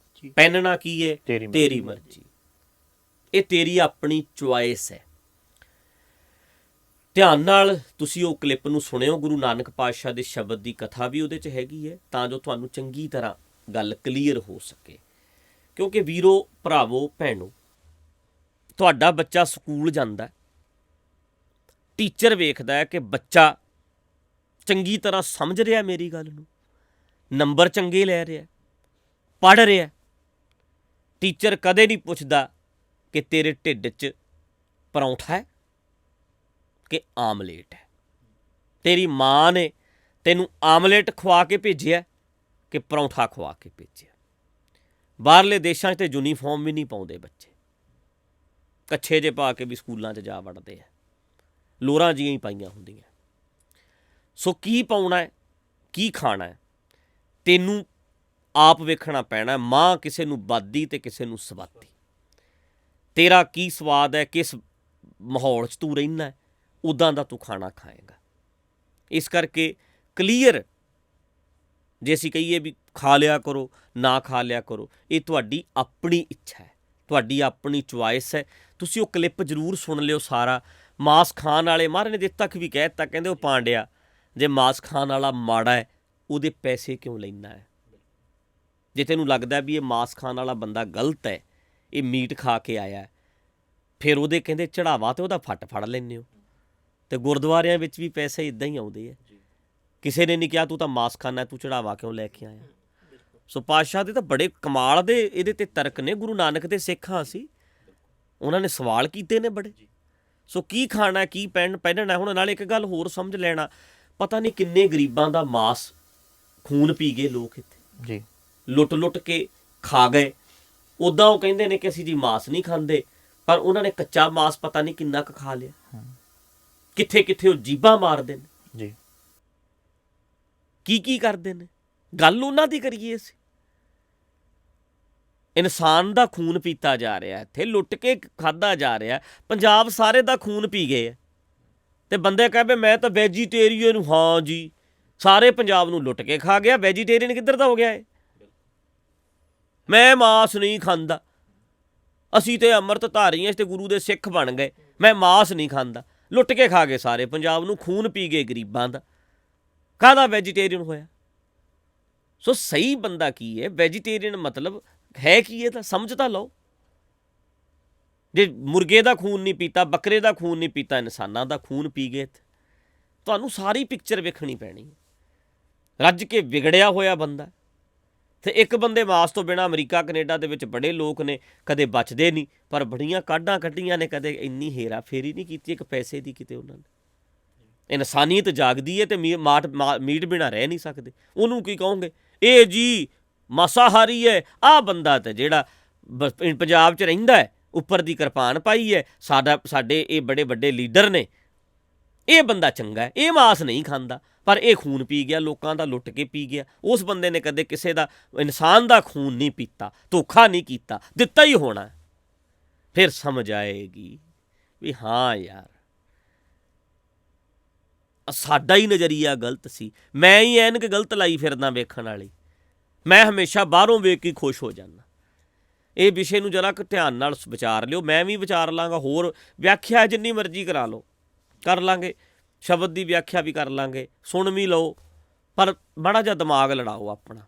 ਪਹਿਨਣਾ ਕੀ ਹੈ? ਤੇਰੀ ਮਰਜ਼ੀ। ਇਹ ਤੇਰੀ ਆਪਣੀ ਚੁਆਇਸ ਹੈ। ਧਿਆਨ ਨਾਲ ਤੁਸੀਂ ਉਹ ਕਲਿੱਪ ਨੂੰ ਸੁਣਿਓ, ਗੁਰੂ ਨਾਨਕ ਪਾਤਸ਼ਾਹ ਦੇ ਸ਼ਬਦ ਦੀ ਕਥਾ ਵੀ ਉਹਦੇ 'ਚ ਹੈਗੀ ਹੈ, ਤਾਂ ਜੋ ਤੁਹਾਨੂੰ ਚੰਗੀ ਤਰ੍ਹਾਂ ਗੱਲ ਕਲੀਅਰ ਹੋ ਸਕੇ। ਕਿਉਂਕਿ ਵੀਰੋ, ਭਰਾਵੋ, ਭੈਣੋ, ਤੁਹਾਡਾ ਬੱਚਾ ਸਕੂਲ ਜਾਂਦਾ, ਟੀਚਰ ਵੇਖਦਾ ਹੈ ਕਿ ਬੱਚਾ ਚੰਗੀ ਤਰ੍ਹਾਂ ਸਮਝ ਰਿਹਾ ਮੇਰੀ ਗੱਲ ਨੂੰ, ਨੰਬਰ ਚੰਗੇ ਲੈ ਰਿਹਾ, ਪੜ੍ਹ ਰਿਹਾ। ਟੀਚਰ ਕਦੇ ਨਹੀਂ ਪੁੱਛਦਾ ਕਿ ਤੇਰੇ ਢਿੱਡ 'ਚ ਪਰੌਂਠਾ ਹੈ ਕਿ ਆਮਲੇਟ ਹੈ, ਤੇਰੀ ਮਾਂ ਨੇ ਤੈਨੂੰ ਆਮਲੇਟ ਖਵਾ ਕੇ ਭੇਜਿਆ ਕਿ ਪਰੌਂਠਾ ਖਵਾ ਕੇ ਭੇਜਿਆ। ਬਾਹਰਲੇ ਦੇਸ਼ਾਂ 'ਚ ਤੇ ਯੂਨੀਫਾਰਮ ਵੀ ਨਹੀਂ ਪਾਉਂਦੇ ਬੱਚੇ, ਕੱਛੇ ਜੇ ਪਾ ਕੇ ਵੀ ਸਕੂਲਾਂ 'ਚ ਜਾ ਵੜਦੇ ਆ, ਲੋਰਾਂ ਜੀਆਂ ਹੀ ਪਾਈਆਂ ਹੁੰਦੀਆਂ। ਸੋ ਕੀ ਪਾਉਣਾ ਹੈ, ਕੀ ਖਾਣਾ ਹੈ, ਤੈਨੂੰ ਆਪ ਵੇਖਣਾ ਪੈਣਾ। ਮਾਂ ਕਿਸੇ ਨੂੰ ਬਾਦੀ ਤੇ ਕਿਸੇ ਨੂੰ ਸਵਾਦੀ। ਤੇਰਾ ਕੀ ਸਵਾਦ ਹੈ, ਕਿਸ ਮਾਹੌਲ 'ਚ ਤੂੰ ਰਹਿੰਦਾ ਹੈ, ਉੱਦਾਂ ਦਾ ਤੂੰ ਖਾਣਾ ਖਾਏਗਾ। ਇਸ ਕਰਕੇ ਕਲੀਅਰ, ਜੇ ਅਸੀਂ ਕਹੀਏ ਵੀ ਖਾ ਲਿਆ ਕਰੋ ਨਾ ਖਾ ਲਿਆ ਕਰੋ, ਇਹ ਤੁਹਾਡੀ ਆਪਣੀ ਇੱਛਾ ਹੈ, ਤੁਹਾਡੀ ਆਪਣੀ ਚੁਆਇਸ ਹੈ। ਤੁਸੀਂ ਉਹ ਕਲਿੱਪ ਜ਼ਰੂਰ ਸੁਣ ਲਿਓ ਸਾਰਾ। ਮਾਸ ਖਾਣ ਵਾਲੇ, ਮਹਾਰਾਜ ਨੇ ਦਿੱਤ ਤੱਕ ਵੀ ਕਹਿ ਦਿੱਤਾ, ਕਹਿੰਦੇ ਉਹ ਪਾਂਡਿਆ, ਜੇ ਮਾਸ ਖਾਣ ਵਾਲਾ ਮਾੜਾ ਹੈ ਉਹਦੇ ਪੈਸੇ ਕਿਉਂ ਲੈਂਦਾ ਹੈ? ਜੇ ਤੈਨੂੰ ਲੱਗਦਾ ਵੀ ਇਹ ਮਾਸ ਖਾਣ ਵਾਲਾ ਬੰਦਾ ਗਲਤ ਹੈ, ਇਹ ਮੀਟ ਖਾ ਕੇ ਆਇਆ, ਫਿਰ ਉਹਦੇ ਕਹਿੰਦੇ ਚੜਾਵਾ ਤੇ ਉਹਦਾ ਫੱਟ ਫੜ ਲੈਂਦੇ ਹੋ। ਤੇ ਗੁਰਦੁਆਰਿਆਂ ਵਿੱਚ ਵੀ ਪੈਸੇ ਇਦਾਂ ਹੀ ਆਉਂਦੇ ਆ। ਕਿਸੇ ਨੇ ਨਹੀਂ ਕਿਹਾ ਤੂੰ ਤਾਂ ਮਾਸ ਖਾਣਾ, ਤੂੰ ਚੜਾਵਾ ਕਿਉਂ ਲੈ ਕੇ ਆਇਆ? ਸੋ ਪਾਤਸ਼ਾਹ ਦੇ ਤਾਂ ਬੜੇ ਕਮਾਲ ਦੇ ਇਹਦੇ ਤੇ ਤਰਕ ਨੇ। ਗੁਰੂ ਨਾਨਕ ਦੇ ਸਿੱਖ ਹਾਂ ਅਸੀਂ, ਉਹਨਾਂ ਨੇ ਸਵਾਲ ਕੀਤੇ ਨੇ ਬੜੇ। ਸੋ ਕੀ ਖਾਣਾ, ਕੀ ਪਹਿਨਣਾ। ਹੁਣ ਨਾਲ ਇੱਕ ਗੱਲ ਹੋਰ ਸਮਝ ਲੈਣਾ, ਪਤਾ ਨਹੀਂ ਕਿੰਨੇ ਗਰੀਬਾਂ ਦਾ ਮਾਸ ਖੂਨ ਪੀ ਗਏ ਲੋਕ ਇੱਥੇ ਜੀ, ਲੁੱਟ ਕੇ ਖਾ ਗਏ। ਉੱਦਾਂ ਉਹ ਕਹਿੰਦੇ ਨੇ ਕਿ ਅਸੀਂ ਜੀ ਮਾਸ ਨਹੀਂ ਖਾਂਦੇ, ਪਰ ਉਹਨਾਂ ਨੇ ਕੱਚਾ ਮਾਸ ਪਤਾ ਨਹੀਂ ਕਿੰਨਾ ਕੁ ਖਾ ਲਿਆ। ਕਿੱਥੇ ਉਹ ਜੀਭਾਂ ਮਾਰਦੇ ਨੇ ਜੀ, ਕੀ ਕਰਦੇ ਨੇ। ਗੱਲ ਉਹਨਾਂ ਦੀ ਕਰੀਏ ਅਸੀਂ। ਇਨਸਾਨ ਦਾ ਖੂਨ ਪੀਤਾ ਜਾ ਰਿਹਾ, ਇੱਥੇ ਲੁੱਟ ਕੇ ਖਾਧਾ ਜਾ ਰਿਹਾ। ਪੰਜਾਬ ਸਾਰੇ ਦਾ ਖੂਨ ਪੀ ਗਏ ਆ, ਤੇ ਬੰਦੇ ਕਹਿੰਦੇ ਮੈਂ ਤਾਂ ਵੈਜੀਟੇਰੀਅਨ ਹਾਂ ਜੀ, ਸਾਰੇ ਪੰਜਾਬ ਨੂੰ ਲੁੱਟ ਕੇ ਖਾ ਗਿਆ। ਵੈਜੀਟੇਰੀਅਨ ਕਿੱਧਰ ਦਾ ਹੋ ਗਿਆ ਏ? ਮੈਂ ਮਾਸ ਨਹੀਂ ਖਾਂਦਾ, ਅਸੀਂ ਤੇ ਅੰਮ੍ਰਿਤ ਧਾਰੀ ਹਾਂ ਤੇ ਗੁਰੂ ਦੇ ਸਿੱਖ ਬਣ ਗਏ, ਮੈਂ ਮਾਸ ਨਹੀਂ ਖਾਂਦਾ। ਲੁੱਟ ਕੇ ਖਾ ਗਏ ਸਾਰੇ ਪੰਜਾਬ ਨੂੰ, ਖੂਨ ਪੀ ਗਏ ਗਰੀਬਾਂ ਦਾ। ਕਾਹਦਾ ਵੈਜੀਟੇਰੀਅਨ ਹੋਇਆ? ਸੋ ਸਹੀ ਬੰਦਾ ਕੀ ਹੈ? ਵੈਜੀਟੇਰੀਅਨ ਮਤਲਬ ਹੈ ਕੀ? ਇਹ ਤਾਂ ਸਮਝ ਤਾਂ ਲਓ। ਜੇ ਮੁਰਗੇ ਦਾ ਖੂਨ ਨਹੀਂ ਪੀਤਾ, ਬੱਕਰੇ ਦਾ ਖੂਨ ਨਹੀਂ ਪੀਤਾ, ਇਨਸਾਨਾਂ ਦਾ ਖੂਨ ਪੀ ਗਏ, ਤੁਹਾਨੂੰ ਸਾਰੀ ਪਿਕਚਰ ਵੇਖਣੀ ਪੈਣੀ। ਰੱਜ ਕੇ ਵਿਗੜਿਆ ਹੋਇਆ ਬੰਦਾ ਤੇ ਇੱਕ ਬੰਦੇ ਮਾਸ ਤੋਂ ਬਿਨਾਂ ਅਮਰੀਕਾ ਕੈਨੇਡਾ ਦੇ ਵਿੱਚ ਬੜੇ ਲੋਕ ਨੇ, ਕਦੇ ਬਚਦੇ ਨਹੀਂ, ਪਰ ਬੜੀਆਂ ਕਾਢਾਂ ਕੱਢੀਆਂ ਨੇ, ਕਦੇ ਇੰਨੀ ਹੇਰਾ ਫੇਰੀ ਨਹੀਂ ਕੀਤੀ ਇੱਕ ਪੈਸੇ ਦੀ ਕਿਤੇ ਉਹਨਾਂ ਨੇ। ਇਨਸਾਨੀਅਤ ਜਾਗਦੀ ਹੈ ਤੇ ਮੀਟ ਬਿਨਾਂ ਰਹਿ ਨਹੀਂ ਸਕਦੇ। ਉਹਨੂੰ ਕੀ ਕਹੋਗੇ? ਇਹ ਜੀ ਮਾਸਾਹਾਰੀ ਹੈ। ਆਹ ਬੰਦਾ ਤੇ ਜਿਹੜਾ ਪੰਜਾਬ 'ਚ ਰਹਿੰਦਾ ਹੈ, ਉੱਪਰ ਦੀ ਕਿਰਪਾਨ ਪਾਈ ਹੈ, ਸਾਡੇ ਇਹ ਬੜੇ ਵੱਡੇ ਲੀਡਰ ਨੇ, ਇਹ ਬੰਦਾ ਚੰਗਾ ਹੈ, ਇਹ ਮਾਸ ਨਹੀਂ ਖਾਂਦਾ, ਪਰ ਇਹ ਖੂਨ ਪੀ ਗਿਆ, ਲੋਕਾਂ ਦਾ ਲੁੱਟ ਕੇ ਪੀ ਗਿਆ। ਉਸ ਬੰਦੇ ਨੇ ਕਦੇ ਕਿਸੇ ਦਾ, ਇਨਸਾਨ ਦਾ ਖੂਨ ਨਹੀਂ ਪੀਤਾ, ਧੋਖਾ ਨਹੀਂ ਕੀਤਾ, ਦਿੱਤਾ ਹੀ ਹੋਣਾ। ਫਿਰ ਸਮਝ ਆਏਗੀ ਵੀ ਹਾਂ ਯਾਰ, ਸਾਡਾ ਹੀ ਨਜ਼ਰੀਆ ਗਲਤ ਸੀ। ਮੈਂ ਹੀ ਐਨਕ ਗਲਤ ਲਾਈ ਫਿਰਦਾ ਵੇਖਣ ਵਾਲੀ। ਮੈਂ ਹਮੇਸ਼ਾ ਬਾਹਰੋਂ ਵੇਖ ਕੇ ਖੁਸ਼ ਹੋ ਜਾਂਦਾ। ਇਹ ਵਿਸ਼ੇ ਨੂੰ ਜਰਾ ਕੁ ਧਿਆਨ ਨਾਲ ਵਿਚਾਰ ਲਿਓ। ਮੈਂ ਵੀ ਵਿਚਾਰ ਲਾਂਗਾ, ਹੋਰ ਵਿਆਖਿਆ ਜਿੰਨੀ ਮਰਜ਼ੀ ਕਰਾ ਲਓ, ਕਰ ਲਾਂਗੇ, ਸ਼ਬਦ ਦੀ ਵਿਆਖਿਆ ਵੀ ਕਰ ਲਾਂਗੇ, ਸੁਣ ਵੀ ਲਓ, ਪਰ ਮਾੜਾ ਜਿਹਾ ਦਿਮਾਗ ਲੜਾਓ ਆਪਣਾ।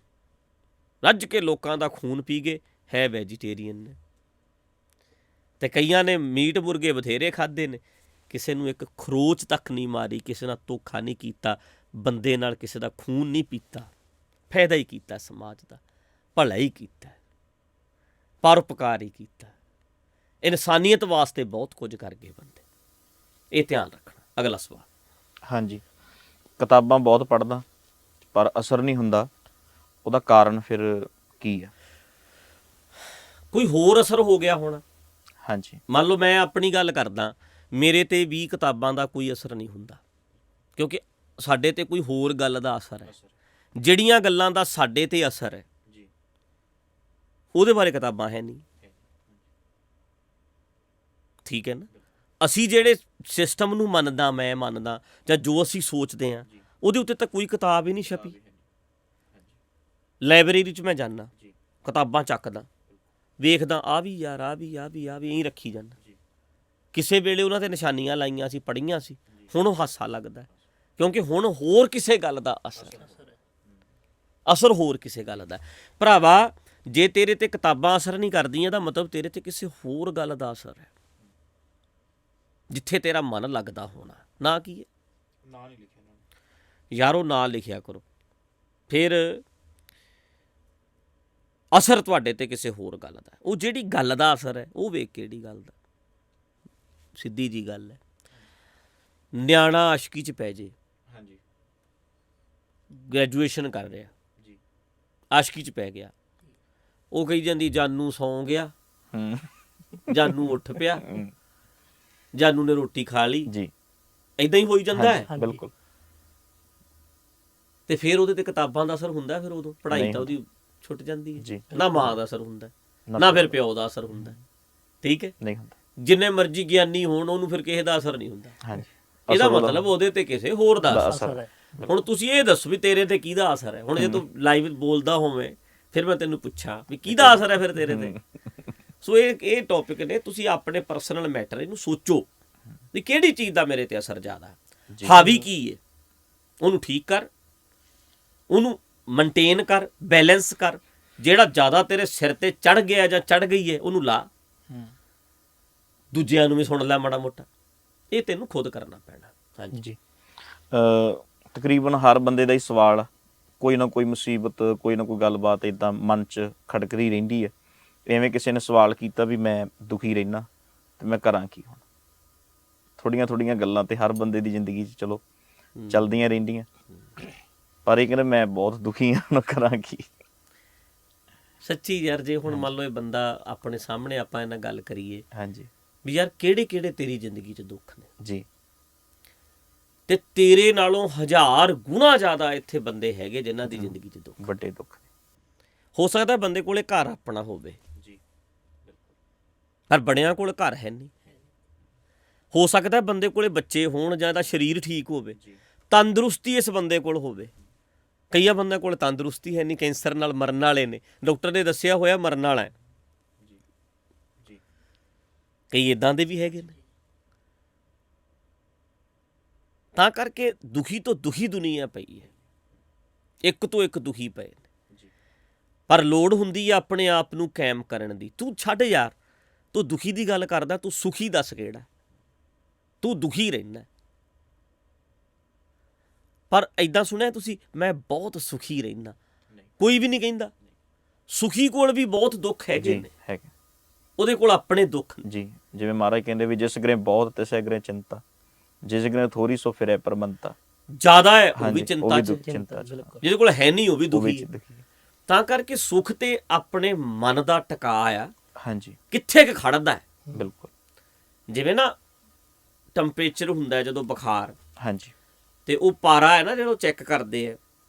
ਰੱਜ ਕੇ ਲੋਕਾਂ ਦਾ ਖੂਨ ਪੀ ਗਏ, ਹੈ ਵੈਜੀਟੇਰੀਅਨ ਨੇ। ਤੇ ਕਈਆਂ ਨੇ ਮੀਟ ਮੁਰਗੇ ਬਥੇਰੇ ਖਾਧੇ ਨੇ, ਕਿਸੇ ਨੂੰ ਇੱਕ ਖਰੋਚ ਤੱਕ ਨਹੀਂ ਮਾਰੀ, ਕਿਸੇ ਨਾਲ ਧੋਖਾ ਨਹੀਂ ਕੀਤਾ, ਬੰਦੇ ਨਾਲ ਕਿਸੇ ਦਾ ਖੂਨ ਨਹੀਂ ਪੀਤਾ, ਫਾਇਦਾ ਹੀ ਕੀਤਾ, ਸਮਾਜ ਦਾ ਭਲਾ ਹੀ ਕੀਤਾ, ਪਰਉਪਕਾਰ ਹੀ ਕੀਤਾ, ਇਨਸਾਨੀਅਤ ਵਾਸਤੇ ਬਹੁਤ ਕੁਝ ਕਰ ਗਏ ਬੰਦੇ। ਇਹ ਧਿਆਨ ਰੱਖਣਾ। ਅਗਲਾ ਸਵਾਲ। ਹਾਂਜੀ, ਕਿਤਾਬਾਂ ਬਹੁਤ ਪੜ੍ਹਦਾ ਪਰ ਅਸਰ ਨਹੀਂ ਹੁੰਦਾ, ਉਹਦਾ ਕਾਰਨ ਫਿਰ ਕੀ ਆ? ਕੋਈ ਹੋਰ ਅਸਰ ਹੋ ਗਿਆ ਹੋਣਾ। ਹਾਂਜੀ, ਮੰਨ ਲਓ ਮੈਂ ਆਪਣੀ ਗੱਲ ਕਰਦਾ, ਮੇਰੇ ਤੇ ਵੀ ਕਿਤਾਬਾਂ ਦਾ ਕੋਈ ਅਸਰ ਨਹੀਂ ਹੁੰਦਾ, ਕਿਉਂਕਿ ਸਾਡੇ ਤੇ ਕੋਈ ਹੋਰ ਗੱਲ ਦਾ ਅਸਰ ਹੈ। ਜਿਹੜੀਆਂ ਗੱਲਾਂ ਦਾ ਸਾਡੇ ਤੇ ਅਸਰ ਹੈ ਉਹਦੇ ਬਾਰੇ ਕਿਤਾਬਾਂ ਹੈ ਨਹੀਂ। ਠੀਕ ਹੈ ਨਾ? ਅਸੀਂ ਜਿਹੜੇ ਸਿਸਟਮ ਨੂੰ ਮੰਨਦਾ, ਮੈਂ ਮੰਨਦਾ, ਜਾਂ ਜੋ ਅਸੀਂ ਸੋਚਦੇ ਹਾਂ, ਉਹਦੇ ਉੱਤੇ ਤਾਂ ਕੋਈ ਕਿਤਾਬ ਹੀ ਨਹੀਂ ਛਪੀ। ਲਾਇਬ੍ਰੇਰੀ 'ਚ ਮੈਂ ਜਾਂਦਾ, ਕਿਤਾਬਾਂ ਚੱਕਦਾ, ਵੇਖਦਾ, ਆ ਵੀ ਯਾਰ, ਆ ਵੀ ਇਹੀ ਰੱਖੀ ਜਾਂਦਾ। ਕਿਸੇ ਵੇਲੇ ਉਹਨਾਂ 'ਤੇ ਨਿਸ਼ਾਨੀਆਂ ਲਾਈਆਂ ਸੀ, ਪੜ੍ਹੀਆਂ ਸੀ, ਹੁਣ ਉਹ ਹਾਸਾ ਲੱਗਦਾ, ਕਿਉਂਕਿ ਹੁਣ ਹੋਰ ਕਿਸੇ ਗੱਲ ਦਾ ਅਸਰ ਹੋਰ ਕਿਸੇ ਗੱਲ ਦਾ। ਭਰਾਵਾ, ਜੇ ਤੇਰੇ ਤੇ ਕਿਤਾਬਾਂ ਅਸਰ ਨਹੀਂ ਕਰਦੀਆਂ ਤਾਂ ਮਤਲਬ ਤੇਰੇ ਤੇ ਕਿਸੇ ਹੋਰ ਗੱਲ ਦਾ ਅਸਰ ਹੈ, ਜਿੱਥੇ ਤੇਰਾ ਮਨ ਲੱਗਦਾ ਹੋਣਾ। ਨਾ ਕੀ ਹੈ? ਨਾਂ ਨਹੀਂ ਲਿਖਿਆ ਯਾਰੋ, ਨਾਂ ਲਿਖਿਆ ਕਰੋ। ਫਿਰ ਅਸਰ ਤੁਹਾਡੇ ਤੇ ਕਿਸੇ ਹੋਰ ਗੱਲ ਦਾ। ਉਹ ਜਿਹੜੀ ਗੱਲ ਦਾ ਅਸਰ ਹੈ ਉਹ ਵੇਖ ਕਿਹੜੀ ਗੱਲ ਦਾ। ਸਿੱਧੀ ਜੀ ਗੱਲ ਹੈ, ਨਿਆਣਾ ਆਸ਼ਕੀ 'ਚ ਪੈ ਜੇ, ਹਾਂਜੀ, ਗ੍ਰੈਜੂਏਸ਼ਨ ਕਰ ਰਿਹਾ, ਆਸ਼ਕੀ 'ਚ ਪੈ ਗਿਆ, ਉਹ ਕਹੀ ਜਾਂਦੀ ਜਾਨੂ ਸੌਂ ਗਿਆ, ਜਾਨੂ ਉੱਠ ਪਿਆ, ਜਾਨੂ ਨੇ ਰੋਟੀ ਖਾ ਲਈ ਜੀ, ਏਦਾਂ ਹੀ ਹੋਈ ਜਾਂਦਾ ਹੈ। ਬਿਲਕੁਲ। ਤੇ ਫਿਰ ਉਹਦੇ ਤੇ ਕਿਤਾਬਾਂ ਦਾ ਅਸਰ ਹੁੰਦਾ, ਫਿਰ ਉਦੋਂ ਪੜ੍ਹਾਈ ਤਾਂ ਉਹਦੀ ਛੁੱਟ ਜਾਂਦੀ ਹੈ। ਨਾ ਮਾਂ ਦਾ ਅਸਰ ਹੁੰਦਾ, ਨਾ ਫਿਰ ਪਿਓ ਦਾ ਅਸਰ ਹੁੰਦਾ। ਠੀਕ ਹੈ? ਨਹੀਂ ਹੁੰਦਾ। ਜਿੰਨੇ ਮਰਜ਼ੀ ਗਿਆਨੀ ਹੋਣ, ਉਹਨੂੰ ਫਿਰ ਕਿਸੇ ਦਾ ਅਸਰ ਨਹੀਂ ਹੁੰਦਾ। ਇਹਦਾ ਮਤਲਬ ਉਹਦੇ ਤੇ ਕਿਸੇ ਹੋਰ ਦਾ ਅਸਰ ਹੈ। ਹੁਣ ਤੁਸੀਂ ਇਹ ਦੱਸੋ ਵੀ ਤੇਰੇ ਤੇ ਕਿਹਦਾ ਅਸਰ ਹੈ? ਹੁਣ ਜੇ ਤੂੰ ਲਾਈਵ ਬੋਲਦਾ ਹੋਵੇਂ, ਫਿਰ ਮੈਂ ਤੈਨੂੰ ਪੁੱਛਾਂ ਵੀ ਕਿਹਦਾ ਅਸਰ ਹੈ ਫਿਰ ਤੇਰੇ ਤੇ? ਸੋ ਇਹ ਟੌਪਿਕ ਨੇ, ਤੁਸੀਂ ਆਪਣੇ ਪਰਸਨਲ ਮੈਟਰ ਇਹਨੂੰ ਸੋਚੋ ਵੀ ਕਿਹੜੀ ਚੀਜ਼ ਦਾ ਮੇਰੇ ਤੇ ਅਸਰ ਜ਼ਿਆਦਾ, ਹਾਵੀ ਕੀ ਹੈ, ਉਹਨੂੰ ਠੀਕ ਕਰ, ਉਹਨੂੰ ਮੇਨਟੇਨ ਕਰ, ਬੈਲੈਂਸ ਕਰ। ਜਿਹੜਾ ਜ਼ਿਆਦਾ ਤੇਰੇ ਸਿਰ ਤੇ ਚੜ ਗਿਆ ਜਾਂ ਚੜ ਗਈ ਹੈ, ਉਹਨੂੰ ਲਾ, ਦੂਜਿਆਂ ਨੂੰ ਵੀ ਸੁਣ ਲੈ ਮਾੜਾ ਮੋਟਾ। ਇਹ ਤੈਨੂੰ ਖੁਦ ਕਰਨਾ ਪੈਣਾ। ਹਾਂਜੀ ਜੀ। ਤਕਰੀਬਨ ਹਰ ਬੰਦੇ ਦਾ ਹੀ ਸਵਾਲ, ਕੋਈ ਨਾ ਕੋਈ ਮੁਸੀਬਤ, ਕੋਈ ਨਾ ਕੋਈ ਗੱਲਬਾਤ ਇੱਦਾਂ ਮਨ 'ਚ ਖੜਕਦੀ ਰਹਿੰਦੀ ਹੈ। ਐਵੇਂ ਕਿਸੇ ਨੇ ਸਵਾਲ ਕੀਤਾ ਵੀ ਮੈਂ ਦੁਖੀ ਰਹਿਣਾ ਤੇ ਮੈਂ ਕਰਾਂ ਕੀ? ਹੁਣ ਥੋੜ੍ਹੀਆਂ ਗੱਲਾਂ ਤੇ ਹਰ ਬੰਦੇ ਦੀ ਜ਼ਿੰਦਗੀ 'ਚ ਚਲੋ ਚੱਲਦੀਆਂ ਰਹਿੰਦੀਆਂ, ਪਰ ਇਹ ਕਹਿੰਦਾ ਮੈਂ ਬਹੁਤ ਦੁਖੀ ਹਾਂ, ਕਰਾਂ ਕੀ? ਸੱਚੀ ਯਾਰ, ਜੇ ਹੁਣ ਮੰਨ ਲਓ ਇਹ ਬੰਦਾ ਆਪਣੇ ਸਾਹਮਣੇ, ਆਪਾਂ ਇਹਨਾਂ ਗੱਲ ਕਰੀਏ, ਹਾਂਜੀ, ਵੀ ਯਾਰ ਕਿਹੜੇ ਤੇਰੀ ਜ਼ਿੰਦਗੀ 'ਚ ਦੁੱਖ ਨੇ ਜੀ, ਤੇ ਤੇਰੇ ਨਾਲੋਂ 1000 ਗੁਣਾ ਜ਼ਿਆਦਾ ਇੱਥੇ ਬੰਦੇ ਹੈਗੇ ਜਿਨ੍ਹਾਂ ਦੀ ਜ਼ਿੰਦਗੀ 'ਚ ਦੁੱਖ, ਵੱਡੇ ਦੁੱਖ। ਹੋ ਸਕਦਾ ਬੰਦੇ ਕੋਲੇ ਘਰ ਆਪਣਾ ਹੋਵੇ ਜੀ, ਪਰ ਬੜਿਆਂ ਕੋਲ ਘਰ ਹੈ ਨਹੀਂ। ਹੋ ਸਕਦਾ ਬੰਦੇ ਕੋਲੇ ਬੱਚੇ ਹੋਣ ਜਾਂ ਇਹਦਾ ਸਰੀਰ ਠੀਕ ਹੋਵੇ, ਤੰਦਰੁਸਤੀ ਇਸ ਬੰਦੇ ਕੋਲ ਹੋਵੇ। ਕਈਆਂ ਬੰਦਿਆਂ ਕੋਲ ਤੰਦਰੁਸਤੀ ਹੈ ਨਹੀਂ, ਕੈਂਸਰ ਨਾਲ ਮਰਨ ਵਾਲੇ ਨੇ, ਡਾਕਟਰ ਨੇ ਦੱਸਿਆ ਹੋਇਆ ਮਰਨ ਵਾਲਾ ਹੈ। ਕਈ ਇੱਦਾਂ ਦੇ ਵੀ ਹੈਗੇ ਨੇ। ਤਾਂ ਕਰਕੇ ਦੁਖੀ ਤੋਂ ਦੁਖੀ ਦੁਨੀਆ ਪਈ ਹੈ, ਇੱਕ ਤੋਂ ਇੱਕ ਦੁਖੀ ਪਏ ਨੇ। ਪਰ ਲੋੜ ਹੁੰਦੀ ਆ ਆਪਣੇ ਆਪ ਨੂੰ ਕਾਇਮ ਕਰਨ ਦੀ। ਤੂੰ ਛੱਡ ਯਾਰ, ਤੂੰ ਦੁਖੀ ਦੀ ਗੱਲ ਕਰਦਾ, ਤੂੰ ਸੁਖੀ ਦੱਸ ਕਿਹੜਾ? ਤੂੰ ਦੁਖੀ ਰਹਿਣਾ। ਪਰ ਐਦਾਂ ਸੁਣਿਆ ਤੁਸੀਂ, ਮੈਂ ਬਹੁਤ ਸੁਖੀ ਰਹਿਣਾ? ਕੋਈ ਵੀ ਨਹੀਂ ਕਹਿੰਦਾ। ਸੁਖੀ ਕੋਲ ਵੀ ਬਹੁਤ ਦੁੱਖ ਹੈਗੇ ਨੇ, ਹੈਗੇ, ਉਹਦੇ ਕੋਲ ਆਪਣੇ ਦੁੱਖ ਨੇ। ਜੀ, ਜਿਵੇਂ ਮਹਾਰਾਜ ਕਹਿੰਦੇ ਵੀ ਜਿਸ ਗ੍ਰਹਿ ਬਹੁਤ ਤਿਸੈ ਗ੍ਰਹਿ ਚਿੰਤਾ, ਜਿਸ ਗ੍ਰਹਿ ਥੋੜੀ ਸੋ ਫਿਰੈ ਪਰਮੰਤਾ। ਜ਼ਿਆਦਾ ਹੈ ਉਹ ਵੀ ਹਾਂਜੀ, ਚਿੰਤਾ ਚ, ਚਿੰਤਾ ਚ, ਜਿਹਦੇ ਕੋਲ ਹੈ ਨਹੀਂ ਉਹ ਵੀ ਉਹ ਵੀ ਦੁਖੀ ਹੈ। ਦੁਖੀ। ਤਾਂ ਕਰਕੇ ਸੁੱਖ ਤੇ ਆਪਣੇ ਮਨ ਦਾ ਟਿਕਾ ਆ, ਹਾਂਜੀ, ਕਿੱਥੇ ਕੁ ਖੜਦਾ ਹੈ। ਬਿਲਕੁਲ। ਜਿਵੇਂ ਨਾ ਟੈਂਪਰੇਚਰ ਹੁੰਦਾ ਜਦੋਂ ਬੁਖਾਰ, ਹਾਂਜੀ, ਤੇ ਉਹ ਪਾਰਾ ਹੈ ਨਾ ਜਦੋਂ ਚੈੱਕ ਕਰਦੇ ਆ,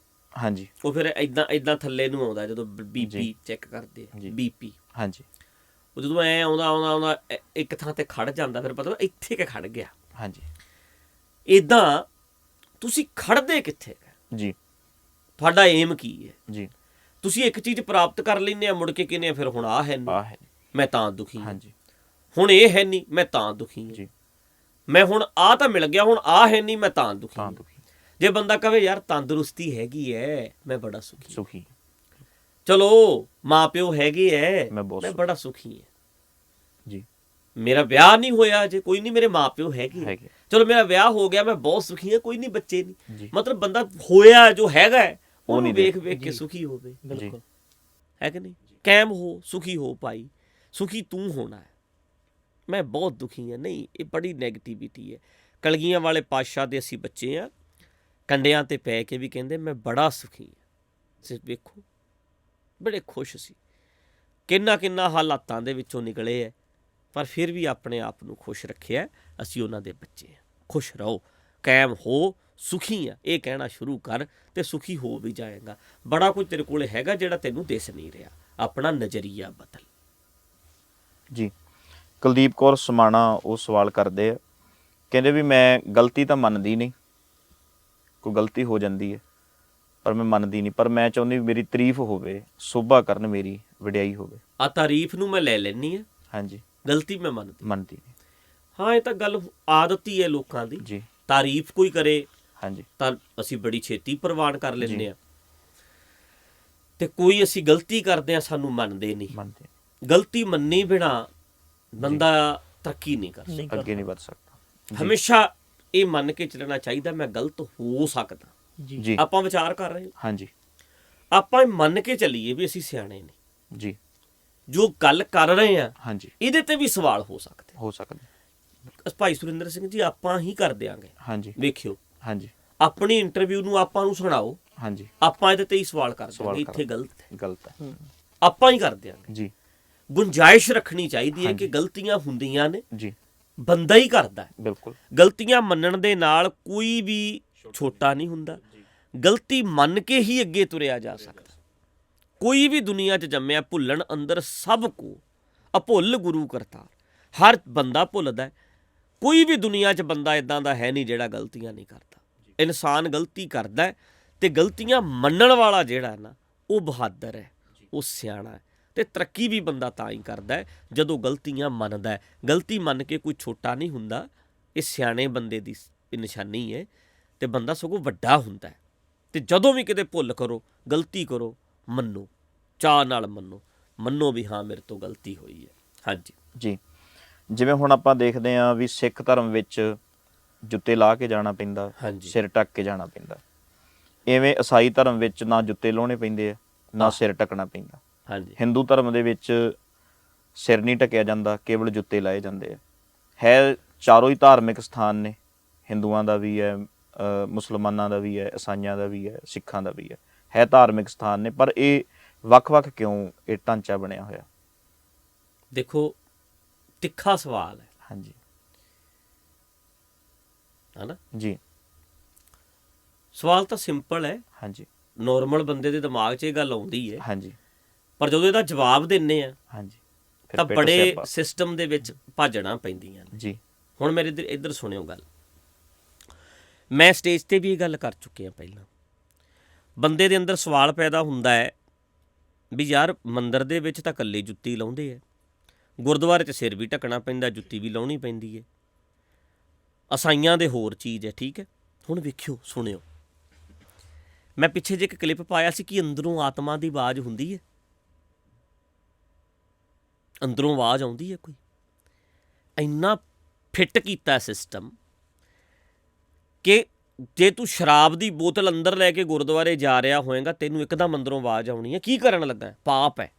ਹਾਂਜੀ, ਉਹ ਫਿਰ ਇਦਾਂ ਥੱਲੇ ਨੂੰ ਆਉਂਦਾ ਜਦੋਂ ਬੀਪੀ ਚੈੱਕ ਕਰਦੇ ਆ, ਬੀਪੀ। ਹਾਂਜੀ, ਉਹ ਜਦੋਂ ਐ ਆਉਂਦਾ ਇੱਕ ਥਾਂ ਤੇ ਖੜ ਜਾਂਦਾ, ਫਿਰ ਪਤਾ ਇੱਥੇ ਕਿ ਖੜ ਗਿਆ। ਹਾਂਜੀ, ਇਦਾਂ ਤੁਸੀਂ ਖੜਦੇ ਕਿੱਥੇ? ਜੀ, ਤੁਹਾਡਾ ਏਮ ਕੀ ਹੈ? ਜੀ, ਤੁਸੀਂ ਇੱਕ ਚੀਜ਼ ਪ੍ਰਾਪਤ ਕਰ ਲੈਂਦੇ ਆ, ਮੁੜ ਕੇ ਕਹਿੰਦੇ ਆ ਫਿਰ ਹੁਣ ਆਹ ਹੈ ਨਹੀਂ, ਮੈਂ ਤਾਂ ਦੁਖੀ ਹਾਂ। ਹਾਂਜੀ, ਹੁਣ ਇਹ ਹੈ ਨਹੀਂ, ਮੈਂ ਤਾਂ ਦੁਖੀ ਹਾਂ। ਜੀ, ਮੈਂ ਹੁਣ ਆਹ ਤਾਂ ਮਿਲ ਗਿਆ, ਹੁਣ ਆਹ ਹੈ ਨਹੀਂ, ਮੈਂ ਤਾਂ ਦੁਖੀ ਹਾਂ। ਦੁਖੀ। ਜੇ ਬੰਦਾ ਕਵੇ ਯਾਰ ਤੰਦਰੁਸਤੀ ਹੈਗੀ ਐ, ਮੈਂ ਬੜਾ ਸੁਖੀ। ਚਲੋ ਮਾਂ ਪਿਓ ਹੈਗੇ ਐ, ਮੈਂ ਬੜਾ ਸੁਖੀ ਹਾਂ। ਜੀ, ਮੇਰਾ ਵਿਆਹ ਨਹੀਂ ਹੋਇਆ ਜੇ, ਕੋਈ ਨਹੀਂ, ਮੇਰੇ ਮਾਂ ਪਿਓ ਹੈਗੇ। ਚਲੋ ਮੇਰਾ ਵਿਆਹ ਹੋ ਗਿਆ, ਮੈਂ ਬਹੁਤ ਸੁਖੀ ਹਾਂ, ਕੋਈ ਨਹੀਂ, ਬੱਚੇ ਨਹੀਂ। ਮਤਲਬ ਬੰਦਾ ਹੋਇਆ ਜੋ ਹੈਗਾ ਉਹਨੂੰ ਵੇਖ ਵੇਖ ਕੇ ਸੁਖੀ ਹੋਵੇ। ਬਿਲਕੁਲ, ਹੈ ਕਿ ਨਹੀਂ? ਕਾਇਮ ਹੋ, ਸੁਖੀ ਹੋ ਭਾਈ, ਸੁਖੀ ਤੂੰ ਹੋਣਾ ਹੈ। ਮੈਂ ਬਹੁਤ ਦੁਖੀ ਹਾਂ, ਨਹੀਂ, ਇਹ ਬੜੀ ਨੈਗੇਟਿਵਿਟੀ ਹੈ। ਕਲਗੀਆਂ ਵਾਲੇ ਪਾਤਸ਼ਾਹ ਦੇ ਅਸੀਂ ਬੱਚੇ ਹਾਂ, ਕੰਡਿਆਂ ਤੇ ਪੈ ਕੇ ਵੀ ਕਹਿੰਦੇ ਮੈਂ ਬੜਾ ਸੁਖੀ ਹਾਂ। ਸਿਰਫ ਵੇਖੋ, ਬੜੇ ਖੁਸ਼ ਸੀ, ਕਿੰਨਾ ਹਾਲਾਤਾਂ ਦੇ ਵਿੱਚੋਂ ਨਿਕਲੇ ਹੈ, ਪਰ ਫਿਰ ਵੀ ਆਪਣੇ ਆਪ ਨੂੰ ਖੁਸ਼ ਰੱਖਿਆ। ਅਸੀਂ ਉਹਨਾਂ ਦੇ ਬੱਚੇ ਹਾਂ। ਖੁਸ਼ ਰਹੋ, ਕਾਇਮ ਹੋ, ਸੁਖੀ ਆ, ਇਹ ਕਹਿਣਾ ਸ਼ੁਰੂ ਕਰ ਤੇ ਸੁਖੀ ਹੋ ਵੀ ਜਾਏਗਾ। ਬੜਾ ਕੁਝ ਤੇਰੇ ਕੋਲ ਹੈਗਾ ਜਿਹੜਾ ਤੈਨੂੰ ਦਿਸ ਨਹੀਂ ਰਿਹਾ। ਆਪਣਾ ਨਜ਼ਰੀਆ ਬਦਲ। ਜੀ, ਕੁਲਦੀਪ ਕੌਰ ਸਮਾਣਾ ਉਹ ਸਵਾਲ ਕਰਦੇ ਆ, ਕਹਿੰਦੇ ਵੀ ਮੈਂ ਗਲਤੀ ਤਾਂ ਮੰਨਦੀ ਨਹੀਂ, ਕੋਈ ਗਲਤੀ ਹੋ ਜਾਂਦੀ ਹੈ ਪਰ ਮੈਂ ਮੰਨਦੀ ਨਹੀਂ, ਪਰ ਮੈਂ ਚਾਹੁੰਦੀ ਮੇਰੀ ਤਾਰੀਫ ਹੋਵੇ, ਸੋਭਾ ਕਰਨ, ਮੇਰੀ ਵਡਿਆਈ ਹੋਵੇ। ਆ ਤਾਰੀਫ ਨੂੰ ਮੈਂ ਲੈ ਲੈਂਦੀ ਹਾਂ, ਹਾਂਜੀ, ਗਲਤੀ ਮੈਂ ਮੰਨਦੀ ਨਹੀਂ। ਹਾਂ, ਇਹ ਤਾਂ ਗੱਲ ਆਦਤ ਹੀ ਹੈ ਲੋਕਾਂ ਦੀ। ਜੀ, ਤਾਰੀਫ ਕੋਈ ਕਰੇ ਹਾਂਜੀ, ਤਾਂ ਅਸੀਂ ਬੜੀ ਛੇਤੀ ਪ੍ਰਵਾਨ ਕਰ ਲੈਂਦੇ ਹਾਂ, ਤੇ ਕੋਈ ਅਸੀਂ ਗਲਤੀ ਕਰਦੇ ਹਾਂ ਸਾਨੂੰ ਮੰਨਦੇ ਨਹੀਂ। ਗਲਤੀ ਮੰਨੀ ਬਿਨਾ ਬੰਦਾ ਤਰੱਕੀ ਨਹੀਂ ਕਰ ਸਕਦਾ, ਅੱਗੇ ਨਹੀਂ ਵਧ ਸਕਦਾ। ਹਮੇਸ਼ਾ ਇਹ ਮੰਨ ਕੇ ਚੱਲਣਾ ਚਾਹੀਦਾ ਮੈਂ ਗਲਤ ਹੋ ਸਕਦਾ। ਜੀ, ਆਪਾਂ ਵਿਚਾਰ ਕਰ ਰਹੇ ਹਾਂ, ਹਾਂਜੀ, ਆਪਾਂ ਇਹ ਮੰਨ ਕੇ ਚੱਲੀਏ ਵੀ ਅਸੀਂ ਸਿਆਣੇ ਨੇ ਜੀ, ਜੋ ਗੱਲ ਕਰ ਰਹੇ ਹਾਂ ਹਾਂਜੀ ਇਹਦੇ ਤੇ ਵੀ ਸਵਾਲ ਹੋ ਸਕਦੇ। ਭਾਈ ਸੁਰਿੰਦਰ ਸਿੰਘ ਜੀ, ਆਪਾਂ ਹੀ ਕਰ ਦਿਆਂਗੇ। ਹਾਂਜੀ, ਵੇਖਿਓ, ਹਾਂਜੀ, ਆਪਣੀ ਇੰਟਰਵਿਊ ਨੂੰ ਆਪਾਂ ਨੂੰ ਸੁਣਾਓ, ਹਾਂਜੀ, ਆਪਾਂ ਇਹਦੇ ਤੇ ਹੀ ਸਵਾਲ ਕਰ ਦਿਆਂਗੇ, ਇੱਥੇ ਗਲਤ ਹੈ, ਆਪਾਂ ਹੀ ਕਰ ਦਿਆਂਗੇ ਜੀ। ਗੁੰਜਾਇਸ਼ ਰੱਖਣੀ ਚਾਹੀਦੀ ਹੈ ਕਿ ਗਲਤੀਆਂ ਹੁੰਦੀਆਂ ਨੇ ਜੀ, ਬੰਦਾ ਹੀ ਕਰਦਾ। ਬਿਲਕੁਲ, ਗਲਤੀਆਂ ਮੰਨਣ ਦੇ ਨਾਲ ਕੋਈ ਵੀ ਛੋਟਾ ਨਹੀਂ ਹੁੰਦਾ। ਗਲਤੀ ਮੰਨ ਕੇ ਹੀ ਅੱਗੇ ਤੁਰਿਆ ਜਾ ਸਕਦਾ। ਕੋਈ ਵੀ ਦੁਨੀਆ 'ਚ ਜੰਮਿਆ ਭੁੱਲਣ ਅੰਦਰ ਸਭ ਕੋ ਅਭੁੱਲ ਗੁਰੂ ਕਰਤਾਰ। ਹਰ ਬੰਦਾ ਭੁੱਲਦਾ। ਕੋਈ ਵੀ ਦੁਨੀਆ 'ਚ ਬੰਦਾ ਇਦਾਂ ਦਾ ਹੈ ਨਹੀਂ ਜਿਹੜਾ ਗਲਤੀਆਂ ਨਹੀਂ ਕਰਦਾ। ਇਨਸਾਨ ਗਲਤੀ ਕਰਦਾ, ਤੇ ਗਲਤੀਆਂ ਮੰਨਣ ਵਾਲਾ ਜਿਹੜਾ ਨਾ ਉਹ ਬਹਾਦਰ ਹੈ, ਉਹ ਸਿਆਣਾ ਹੈ। ਤੇ ਤਰੱਕੀ ਵੀ ਬੰਦਾ ਤਾਂ ਹੀ ਕਰਦਾ ਜਦੋਂ ਗਲਤੀਆਂ ਮੰਨਦਾ ਹੈ। ਗਲਤੀ ਮੰਨ ਕੇ ਕੋਈ ਛੋਟਾ ਨਹੀਂ ਹੁੰਦਾ, ਇਹ ਸਿਆਣੇ ਬੰਦੇ ਦੀ ਨਿਸ਼ਾਨੀ ਹੈ, ਤੇ ਬੰਦਾ ਸਗੋਂ ਵੱਡਾ ਹੁੰਦਾ ਹੈ। ਤੇ ਜਦੋਂ ਵੀ ਕਿਤੇ ਭੁੱਲ ਕਰੋ, ਗਲਤੀ ਕਰੋ, ਮੰਨੋ, ਚਾਅ ਨਾਲ ਮੰਨੋ ਵੀ ਹਾਂ ਮੇਰੇ ਤੋਂ ਗਲਤੀ ਹੋਈ ਹੈ। ਹਾਂਜੀ ਜੀ, ਜਿਵੇਂ ਹੁਣ ਆਪਾਂ ਦੇਖਦੇ ਹਾਂ ਵੀ ਸਿੱਖ ਧਰਮ ਵਿੱਚ ਜੁੱਤੇ ਲਾ ਕੇ ਜਾਣਾ ਪੈਂਦਾ, ਸਿਰ ਢੱਕ ਕੇ ਜਾਣਾ ਪੈਂਦਾ। ਇਵੇਂ ਈਸਾਈ ਧਰਮ ਵਿੱਚ ਨਾ ਜੁੱਤੇ ਲਾਉਣੇ ਪੈਂਦੇ ਆ, ਨਾ ਸਿਰ ਢੱਕਣਾ ਪੈਂਦਾ। ਹਾਂਜੀ, ਹਿੰਦੂ ਧਰਮ ਦੇ ਵਿੱਚ ਸਿਰ ਨਹੀਂ ਢੱਕਿਆ ਜਾਂਦਾ, ਕੇਵਲ ਜੁੱਤੇ ਲਾਏ ਜਾਂਦੇ ਆ। ਹੈ ਚਾਰੋਂ ਹੀ ਧਾਰਮਿਕ ਸਥਾਨ ਨੇ, ਹਿੰਦੂਆਂ ਦਾ ਵੀ ਹੈ, ਮੁਸਲਮਾਨਾਂ ਦਾ ਵੀ ਹੈ, ਈਸਾਈਆਂ ਦਾ ਵੀ ਹੈ, ਸਿੱਖਾਂ ਦਾ ਵੀ ਹੈ ਧਾਰਮਿਕ ਸਥਾਨ ਨੇ, ਪਰ ਇਹ ਵੱਖ-ਵੱਖ ਕਿਉਂ ਇਹ ਢਾਂਚਾ ਬਣਿਆ ਹੋਇਆ? ਦੇਖੋ, ਤਿੱਖਾ ਸਵਾਲ ਹੈ। ਹਾਂਜੀ, ਹੈ ਜੀ, ਸਵਾਲ ਤਾਂ ਸਿੰਪਲ ਹੈ। ਹਾਂਜੀ, ਨੋਰਮਲ ਬੰਦੇ ਦੇ ਦਿਮਾਗ 'ਚ ਇਹ ਗੱਲ ਆਉਂਦੀ ਹੈ। ਹਾਂਜੀ, ਪਰ ਜਦੋਂ ਇਹਦਾ ਜਵਾਬ ਦਿੰਦੇ ਆ ਹਾਂਜੀ ਤਾਂ ਬੜੇ ਸਿਸਟਮ ਦੇ ਵਿੱਚ ਭਾਜਣਾ ਪੈਂਦੀਆਂ ਨੇ ਜੀ। ਹੁਣ ਮੇਰੇ ਇੱਧਰ ਸੁਣਿਓ ਗੱਲ, ਮੈਂ ਸਟੇਜ 'ਤੇ ਵੀ ਇਹ ਗੱਲ ਕਰ ਚੁੱਕਿਆ ਪਹਿਲਾਂ। ਬੰਦੇ ਦੇ ਅੰਦਰ ਸਵਾਲ ਪੈਦਾ ਹੁੰਦਾ ਹੈ ਵੀ ਯਾਰ ਮੰਦਿਰ ਦੇ ਵਿੱਚ ਤਾਂ ਇਕੱਲੇ ਜੁੱਤੀ ਲਾਉਂਦੇ ਆ, ਗੁਰਦੁਆਰੇ 'ਚ ਸਿਰ ਵੀ ਢੱਕਣਾ ਪੈਂਦਾ, ਜੁੱਤੀ ਵੀ ਲਾਉਣੀ ਪੈਂਦੀ ਹੈ। ਈਸਾਈਆਂ ਦੇ ਹੋਰ ਚੀਜ਼ ਹੈ, ਠੀਕ ਹੈ। ਹੁਣ ਵੇਖਿਓ, ਸੁਣਿਓ, ਮੈਂ ਪਿੱਛੇ ਜਿਹੇ ਇੱਕ ਕਲਿੱਪ ਪਾਇਆ ਸੀ ਕਿ ਅੰਦਰੋਂ ਆਤਮਾ ਦੀ ਆਵਾਜ਼ ਹੁੰਦੀ ਹੈ, ਅੰਦਰੋਂ ਆਵਾਜ਼ ਆਉਂਦੀ ਹੈ ਕੋਈ? ਇੰਨਾ ਫਿੱਟ ਕੀਤਾ ਸਿਸਟਮ ਕਿ ਜੇ ਤੂੰ ਸ਼ਰਾਬ ਦੀ ਬੋਤਲ ਅੰਦਰ ਲੈ ਕੇ ਗੁਰਦੁਆਰੇ ਜਾ ਰਿਹਾ ਹੋਏਗਾ, ਤੈਨੂੰ ਇੱਕਦਮ ਅੰਦਰੋਂ ਆਵਾਜ਼ ਆਉਣੀ ਹੈ, ਕੀ ਕਰਨ ਲੱਗਾ? ਪਾਪ ਹੈ।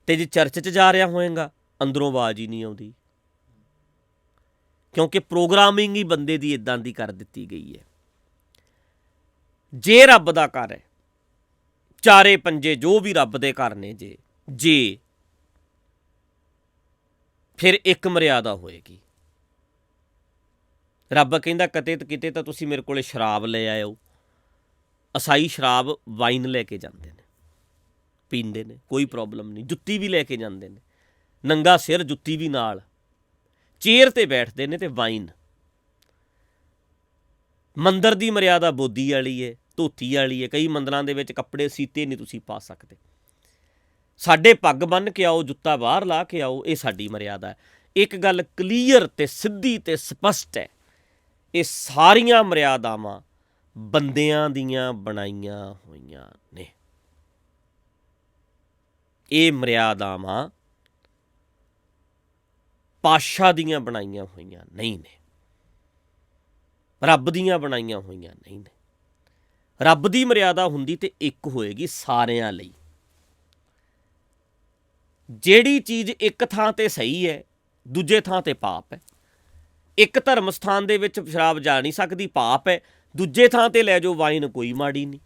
ਤੇ ਜੇ ਚਰਚ 'ਚ ਜਾ ਰਿਹਾ ਹੋਏਗਾ, ਅੰਦਰੋਂ ਆਵਾਜ਼ ਹੀ ਨਹੀਂ ਆਉਂਦੀ, ਕਿਉਂਕਿ ਪ੍ਰੋਗਰਾਮਿੰਗ ਹੀ ਬੰਦੇ ਦੀ ਇਦਾਂ ਦੀ ਕਰ ਦਿੱਤੀ ਗਈ ਹੈ। ਜੇ ਰੱਬ ਦਾ ਘਰ ਹੈ, ਚਾਰੇ ਪੰਜੇ ਜੋ ਵੀ ਰੱਬ ਦੇ ਘਰ ਨੇ, ਜੇ ਫਿਰ ਇੱਕ ਮਰਿਆਦਾ ਹੋਏਗੀ। ਰੱਬ ਕਹਿੰਦਾ ਕਿਤੇ ਤਾਂ ਤੁਸੀਂ ਮੇਰੇ ਕੋਲੇ ਸ਼ਰਾਬ ਲੈ ਆਇਓ। ਈਸਾਈ ਸ਼ਰਾਬ ਵਾਈਨ ਲੈ ਕੇ ਜਾਂਦੇ ਨੇ, ਪੀਂਦੇ ਨੇ, ਕੋਈ ਪ੍ਰੋਬਲਮ ਨਹੀਂ। ਜੁੱਤੀ ਵੀ ਲੈ ਕੇ ਜਾਂਦੇ ਨੇ, ਨੰਗਾ ਸਿਰ, ਜੁੱਤੀ ਵੀ ਨਾਲ, ਚੇਅਰ ਤੇ ਬੈਠਦੇ ਨੇ ਤੇ ਵਾਈਨ। ਮੰਦਰ ਦੀ ਮਰਿਆਦਾ ਬੋਦੀ ਵਾਲੀ ਹੈ, ਧੋਤੀ ਵਾਲੀ ਹੈ। ਕਈ ਮੰਦਰਾਂ ਦੇ ਵਿੱਚ ਕੱਪੜੇ ਸੀਤੇ ਨਹੀਂ ਤੁਸੀਂ ਪਾ ਸਕਦੇ। ਸਾਡੇ ਪੱਗ ਬੰਨ੍ਹ ਕੇ ਆਓ, ਜੁੱਤਾ ਬਾਹਰ ਲਾ ਕੇ ਆਓ, ਇਹ ਸਾਡੀ ਮਰਿਆਦਾ ਹੈ। ਇੱਕ ਗੱਲ ਕਲੀਅਰ ਤੇ ਸਿੱਧੀ ਤੇ ਸਪਸ਼ਟ ਹੈ, ਇਹ ਸਾਰੀਆਂ ਮਰਿਆਦਾਵਾਂ ਬੰਦਿਆਂ ਦੀਆਂ ਬਣਾਈਆਂ ਹੋਈਆਂ ਨੇ। ਇਹ ਮਰਿਆਦਾਵਾਂ ਪਾਤਸ਼ਾਹ ਦੀਆਂ ਬਣਾਈਆਂ ਹੋਈਆਂ ਨਹੀਂ ਨੇ, ਰੱਬ ਦੀਆਂ ਬਣਾਈਆਂ ਹੋਈਆਂ ਨਹੀਂ ਨੇ। ਰੱਬ ਦੀ ਮਰਿਆਦਾ ਹੁੰਦੀ ਤੇ ਇੱਕ ਹੋਏਗੀ ਸਾਰਿਆਂ ਲਈ। ਜਿਹੜੀ ਚੀਜ਼ ਇੱਕ ਥਾਂ ਤੇ ਸਹੀ ਹੈ, ਦੂਜੇ ਥਾਂ ਤੇ ਪਾਪ ਹੈ। ਇੱਕ ਧਰਮ ਸਥਾਨ ਦੇ ਵਿੱਚ ਸ਼ਰਾਬ ਜਾ ਨਹੀਂ ਸਕਦੀ, ਪਾਪ ਹੈ। ਦੂਜੇ ਥਾਂ ਤੇ ਲੈ ਜਾਓ ਵਾਈਨ, ਕੋਈ ਮਾੜੀ ਨਹੀਂ।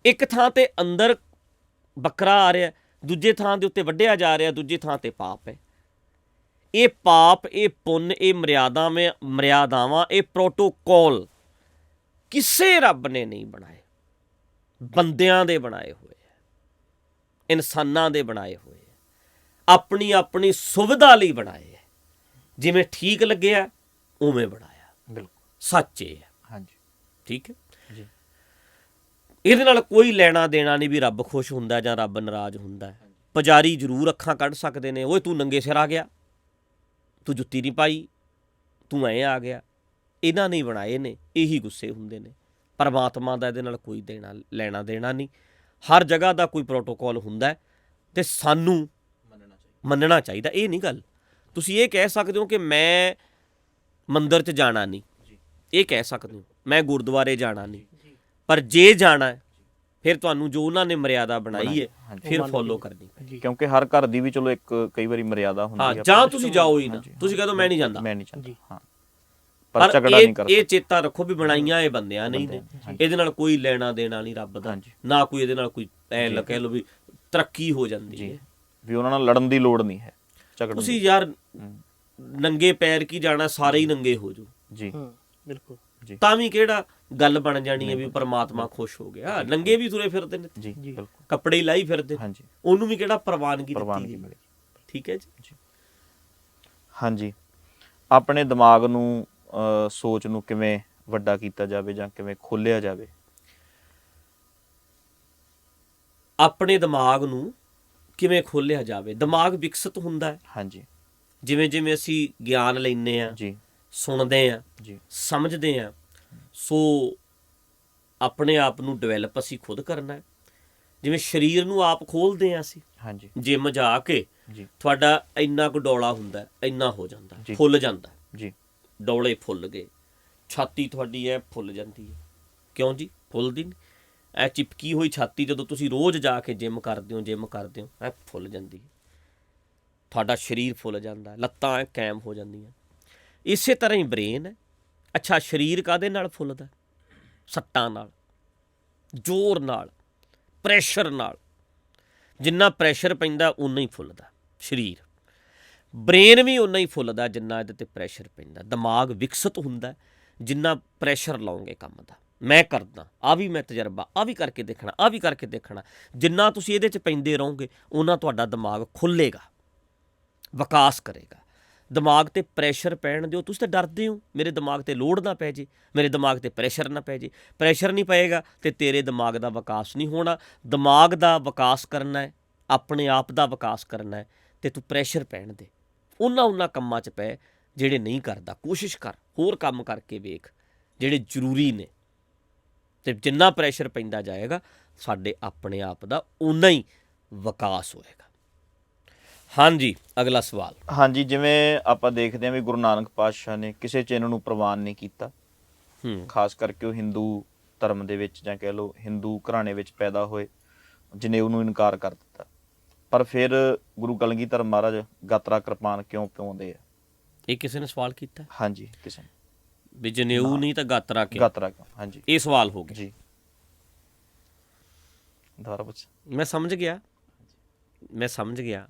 ਇੱਕ ਥਾਂ ਤੇ ਅੰਦਰ ਬੱਕਰਾ ਆ ਰਿਹਾ, ਦੂਜੇ ਥਾਂ ਦੇ ਉੱਤੇ ਵੱਢਿਆ ਜਾ ਰਿਹਾ, ਦੂਜੀ ਥਾਂ ਤੇ ਪਾਪ ਹੈ। ਇਹ ਪਾਪ, ਇਹ ਪੁੰਨ, ਇਹ ਮਰਿਆਦਾਵਾਂ, ਇਹ ਪ੍ਰੋਟੋਕੋਲ ਕਿਸੇ ਰੱਬ ਨੇ ਨਹੀਂ ਬਣਾਏ, ਬੰਦਿਆਂ ਦੇ ਬਣਾਏ ਹੋਏ ਹੈ, ਇਨਸਾਨਾਂ ਦੇ ਬਣਾਏ ਹੋਏ ਹੈ, ਆਪਣੀ ਆਪਣੀ ਸੁਵਿਧਾ ਲਈ ਬਣਾਏ ਹੈ। ਜਿਵੇਂ ਠੀਕ ਲੱਗਿਆ ਉਵੇਂ ਬਣਾਇਆ। ਬਿਲਕੁਲ ਸੱਚ ਇਹ ਹੈ। ਹਾਂਜੀ, ਠੀਕ ਹੈ ਜੀ। ਇਹਦੇ ਨਾਲ ਕੋਈ ਲੈਣਾ ਦੇਣਾ ਨਹੀਂ ਵੀ ਰੱਬ ਖੁਸ਼ ਹੁੰਦਾ ਜਾਂ ਰੱਬ ਨਾਰਾਜ਼ ਹੁੰਦਾ। ਪੁਜਾਰੀ ਜ਼ਰੂਰ ਅੱਖਾਂ ਕੱਢ ਸਕਦੇ ਨੇ, ਓਏ ਤੂੰ ਨੰਗੇ ਸਿਰ ਆ ਗਿਆ, ਤੂੰ ਜੁੱਤੀ ਨਹੀਂ ਪਾਈ, ਤੂੰ ਐਂ ਆ ਗਿਆ। ਇਹਨਾਂ ਨੇ ਬਣਾਏ ਨੇ, ਇਹੀ ਗੁੱਸੇ ਹੁੰਦੇ ਨੇ। ਪਰਮਾਤਮਾ ਦਾ ਇਹਦੇ ਨਾਲ ਕੋਈ ਲੈਣਾ ਦੇਣਾ ਨਹੀਂ। ਹਰ ਜਗ੍ਹਾ ਦਾ ਕੋਈ ਪ੍ਰੋਟੋਕੋਲ ਹੁੰਦਾ ਤੇ ਸਾਨੂੰ ਮੰਨਣਾ ਚਾਹੀਦਾ। ਇਹ ਨਹੀਂ ਗੱਲ ਤੁਸੀਂ ਇਹ ਕਹਿ ਸਕਦੇ ਹੋ ਕਿ ਮੈਂ ਮੰਦਰ 'ਚ ਜਾਣਾ ਨਹੀਂ, ਇਹ ਕਹਿ ਸਕਦੇ ਹੋ ਮੈਂ ਗੁਰਦੁਆਰੇ ਜਾਣਾ ਨਹੀਂ, ਪਰ ਜੇ ਜਾਣਾ ਹੈ ਫਿਰ ਤੁਹਾਨੂੰ ਜੋ ਉਹਨਾਂ ਨੇ ਮਰਿਆਦਾ ਬਣਾਈ ਹੈ ਫਿਰ ਫੋਲੋ ਕਰਨੀ ਪੈਂਦੀ। ਕਿਉਂਕਿ ਹਰ ਘਰ ਦੀ ਵੀ ਚਲੋ ਇੱਕ ਕਈ ਵਾਰੀ ਮਰਿਆਦਾ ਹੁੰਦੀ ਹੈ। ਜਾਂ ਤੁਸੀਂ ਜਾਓ ਹੀ ਨਾ, ਤੁਸੀਂ ਕਹੋ ਮੈਂ ਨਹੀਂ ਜਾਂਦਾ, ਮੈਂ ਨਹੀਂ ਜਾਂਦਾ, ਹਾਂ, ਪਰ ਝਗੜਾ ਨਹੀਂ ਕਰ ਇਹ ਚੇਤਾ ਰੱਖੋ ਵੀ ਬਣਾਈਆਂ ਇਹ ਬੰਦਿਆਂ ਨਹੀਂ ਨੇ। ਇਹਦੇ ਨਾਲ ਕੋਈ ਲੈਣਾ ਦੇਣਾ ਨਹੀਂ ਰੱਬ ਦਾ, ਨਾ ਕੋਈ ਇਹਦੇ ਨਾਲ ਕੋਈ ਐ ਕਹਿ ਲਓ ਵੀ ਤਰੱਕੀ ਹੋ ਜਾਂਦੀ ਹੈ, ਵੀ ਉਹਨਾਂ ਨਾਲ ਲੜਨ ਦੀ ਲੋੜ ਨਹੀਂ ਹੈ, ਝਗੜਨ। ਤੁਸੀਂ ਯਾਰ ਨੰਗੇ ਪੈਰ ਕੀ ਜਾਣਾ, ਸਾਰੇ ਹੀ ਨੰਗੇ ਹੋ ਜਾਓ ਜੀ, ਬਿਲਕੁਲ ਜੀ, ਤਾਂ ਵੀ ਕਿਹੜਾ ਗੱਲ ਬਣ ਜਾਣੀ ਹੈ ਵੀ ਪਰਮਾਤਮਾ ਖੁਸ਼ ਹੋ ਗਿਆ। ਨੰਗੇ ਵੀ ਤੁਰੇ ਫਿਰਦੇ ਨੇ ਜੀ, ਬਿਲਕੁਲ, ਕੱਪੜੇ ਲਾਈ ਫਿਰਦੇ, ਉਹਨੂੰ ਵੀ ਕਿਹੜਾ ਪ੍ਰਵਾਨਗੀ ਦਿੱਤੀ ਗਈ। ਠੀਕ ਹੈ ਜੀ। ਹਾਂਜੀ, ਆਪਣੇ ਦਿਮਾਗ ਨੂੰ, ਸੋਚ ਨੂੰ ਕਿਵੇਂ ਵੱਡਾ ਕੀਤਾ ਜਾਵੇ ਜਾਂ ਕਿਵੇਂ ਖੋਲ੍ਹਿਆ ਜਾਵੇ? ਆਪਣੇ ਦਿਮਾਗ ਨੂੰ ਕਿਵੇਂ ਖੋਲ੍ਹਿਆ ਜਾਵੇ? ਦਿਮਾਗ ਵਿਕਸਿਤ ਹੁੰਦਾ ਹੈ। ਹਾਂਜੀ, ਜਿਵੇਂ ਜਿਵੇਂ ਅਸੀਂ ਗਿਆਨ ਲੈਂਦੇ ਹਾਂ ਜੀ, ਸੁਣਦੇ ਹਾਂ ਜੀ, ਸਮਝਦੇ ਹਾਂ, ਸੋ ਆਪਣੇ ਆਪ ਨੂੰ ਡਿਵੈਲਪ ਅਸੀਂ ਖੁਦ ਕਰਨਾ ਹੈ। ਜਿਵੇਂ ਸਰੀਰ ਨੂੰ ਆਪ ਖੋਲ੍ਹਦੇ ਹਾਂ ਅਸੀਂ, ਹਾਂਜੀ, ਜਿਮ ਜਾ ਕੇ ਤੁਹਾਡਾ ਇੰਨਾ ਕੁ ਡੌਲਾ ਹੁੰਦਾ, ਇੰਨਾ ਹੋ ਜਾਂਦਾ, ਫੁੱਲ ਜਾਂਦਾ ਜੀ, ਡੌਲੇ ਫੁੱਲ ਗਏ, ਛਾਤੀ ਤੁਹਾਡੀ ਐ ਫੁੱਲ ਜਾਂਦੀ ਹੈ। ਕਿਉਂ ਜੀ? ਫੁੱਲਦੀ ਨਹੀਂ? ਐ ਚਿਪਕੀ ਹੋਈ ਛਾਤੀ ਜਦੋਂ ਤੁਸੀਂ ਰੋਜ਼ ਜਾ ਕੇ ਜਿਮ ਕਰਦੇ ਹੋ ਐ ਫੁੱਲ ਜਾਂਦੀ ਹੈ, ਤੁਹਾਡਾ ਸਰੀਰ ਫੁੱਲ ਜਾਂਦਾ, ਲੱਤਾਂ ਐ ਕਾਇਮ ਹੋ ਜਾਂਦੀਆਂ। ਇਸੇ ਤਰ੍ਹਾਂ ਹੀ ਬ੍ਰੇਨ ਹੈ। ਅੱਛਾ, ਸਰੀਰ ਕਾਹਦੇ ਨਾਲ ਫੁੱਲਦਾ? ਸੱਟਾਂ ਨਾਲ, ਜ਼ੋਰ ਨਾਲ, ਪ੍ਰੈਸ਼ਰ ਨਾਲ। ਜਿੰਨਾ ਪ੍ਰੈਸ਼ਰ ਪੈਂਦਾ ਉਨਾ ਹੀ ਫੁੱਲਦਾ ਸਰੀਰ। ਬ੍ਰੇਨ ਵੀ ਉਨਾ ਹੀ ਫੁੱਲਦਾ ਜਿੰਨਾ ਇਹਦੇ 'ਤੇ ਪ੍ਰੈਸ਼ਰ ਪੈਂਦਾ। ਦਿਮਾਗ ਵਿਕਸਿਤ ਹੁੰਦਾ ਜਿੰਨਾ ਪ੍ਰੈਸ਼ਰ ਲਾਓਗੇ ਕੰਮ ਦਾ। ਮੈਂ ਕਰਦਾ, ਆਹ ਵੀ ਮੈਂ ਤਜਰਬਾ, ਆਹ ਵੀ ਕਰਕੇ ਦੇਖਣਾ, ਆਹ ਵੀ ਕਰਕੇ ਦੇਖਣਾ। ਜਿੰਨਾ ਤੁਸੀਂ ਇਹਦੇ 'ਚ ਪੈਂਦੇ ਰਹੋਗੇ ਉਹਨਾਂ ਤੁਹਾਡਾ ਦਿਮਾਗ ਖੁੱਲ੍ਹੇਗਾ, ਵਿਕਾਸ ਕਰੇਗਾ। ਦਿਮਾਗ 'ਤੇ ਪ੍ਰੈਸ਼ਰ ਪੈਣ ਦਿਓ। ਤੁਸੀਂ ਤਾਂ ਡਰਦੇ ਹੋ ਮੇਰੇ ਦਿਮਾਗ 'ਤੇ ਲੋਡ ਨਾ ਪੈ ਜੇ, ਮੇਰੇ ਦਿਮਾਗ 'ਤੇ ਪ੍ਰੈਸ਼ਰ ਨਾ ਪੈ ਜੇ। ਪ੍ਰੈਸ਼ਰ ਨਹੀਂ ਪਏਗਾ ਅਤੇ ਤੇਰੇ ਦਿਮਾਗ ਦਾ ਵਿਕਾਸ ਨਹੀਂ ਹੋਣਾ। ਦਿਮਾਗ ਦਾ ਵਿਕਾਸ ਕਰਨਾ ਹੈ, ਆਪਣੇ ਆਪ ਦਾ ਵਿਕਾਸ ਕਰਨਾ ਹੈ, ਅਤੇ ਤੂੰ ਪ੍ਰੈਸ਼ਰ ਪੈਣ ਦੇ। ਉਹਨਾਂ ਕੰਮਾਂ 'ਚ ਪੈ ਜਿਹੜੇ ਨਹੀਂ ਕਰਦਾ। ਕੋਸ਼ਿਸ਼ ਕਰ, ਹੋਰ ਕੰਮ ਕਰਕੇ ਵੇਖ ਜਿਹੜੇ ਜ਼ਰੂਰੀ ਨੇ। ਅਤੇ ਜਿੰਨਾ ਪ੍ਰੈਸ਼ਰ ਪੈਂਦਾ ਜਾਏਗਾ ਸਾਡੇ ਆਪਣੇ ਆਪ ਦਾ ਓਨਾ ਹੀ ਵਿਕਾਸ ਹੋਏਗਾ। ਹਾਂਜੀ, ਅਗਲਾ ਸਵਾਲ। ਹਾਂਜੀ, ਜਿਵੇਂ ਆਪਾਂ ਦੇਖਦੇ ਹਾਂ ਵੀ ਗੁਰੂ ਨਾਨਕ ਪਾਤਸ਼ਾਹ ਨੇ ਕਿਸੇ ਚਿੰਨ੍ਹ ਨੂੰ ਪ੍ਰਵਾਨ ਨਹੀਂ ਕੀਤਾ, ਖਾਸ ਕਰਕੇ ਉਹ ਹਿੰਦੂ ਧਰਮ ਦੇ ਵਿੱਚ ਜਾਂ ਕਹਿ ਲਓ ਹਿੰਦੂ ਘਰਾਣੇ ਵਿੱਚ ਪੈਦਾ ਹੋਏ, ਜਨੇਊ ਨੂੰ ਇਨਕਾਰ ਕਰ ਦਿੱਤਾ। ਪਰ ਫਿਰ ਗੁਰੂ ਕਲਗੀਧਰ ਮਹਾਰਾਜ ਗਾਤਰਾ ਕਿਰਪਾਨ ਕਿਉਂ ਪਾਉਂਦੇ ਆ? ਇਹ ਕਿਸੇ ਨੇ ਸਵਾਲ ਕੀਤਾ ਹਾਂਜੀ, ਕਿਸੇ ਨੇ ਵੀ ਜਨੇਊ ਨਹੀਂ ਤਾਂ ਗਾਤਰਾ ਕਿਉਂ? ਗਾਤਰਾ ਕਿਉਂ? ਹਾਂਜੀ, ਇਹ ਸਵਾਲ ਹੋ ਗਿਆ ਜੀ। ਦੁਬਾਰਾ ਪੁੱਛ। ਮੈਂ ਸਮਝ ਗਿਆ, ਮੈਂ ਸਮਝ ਗਿਆ।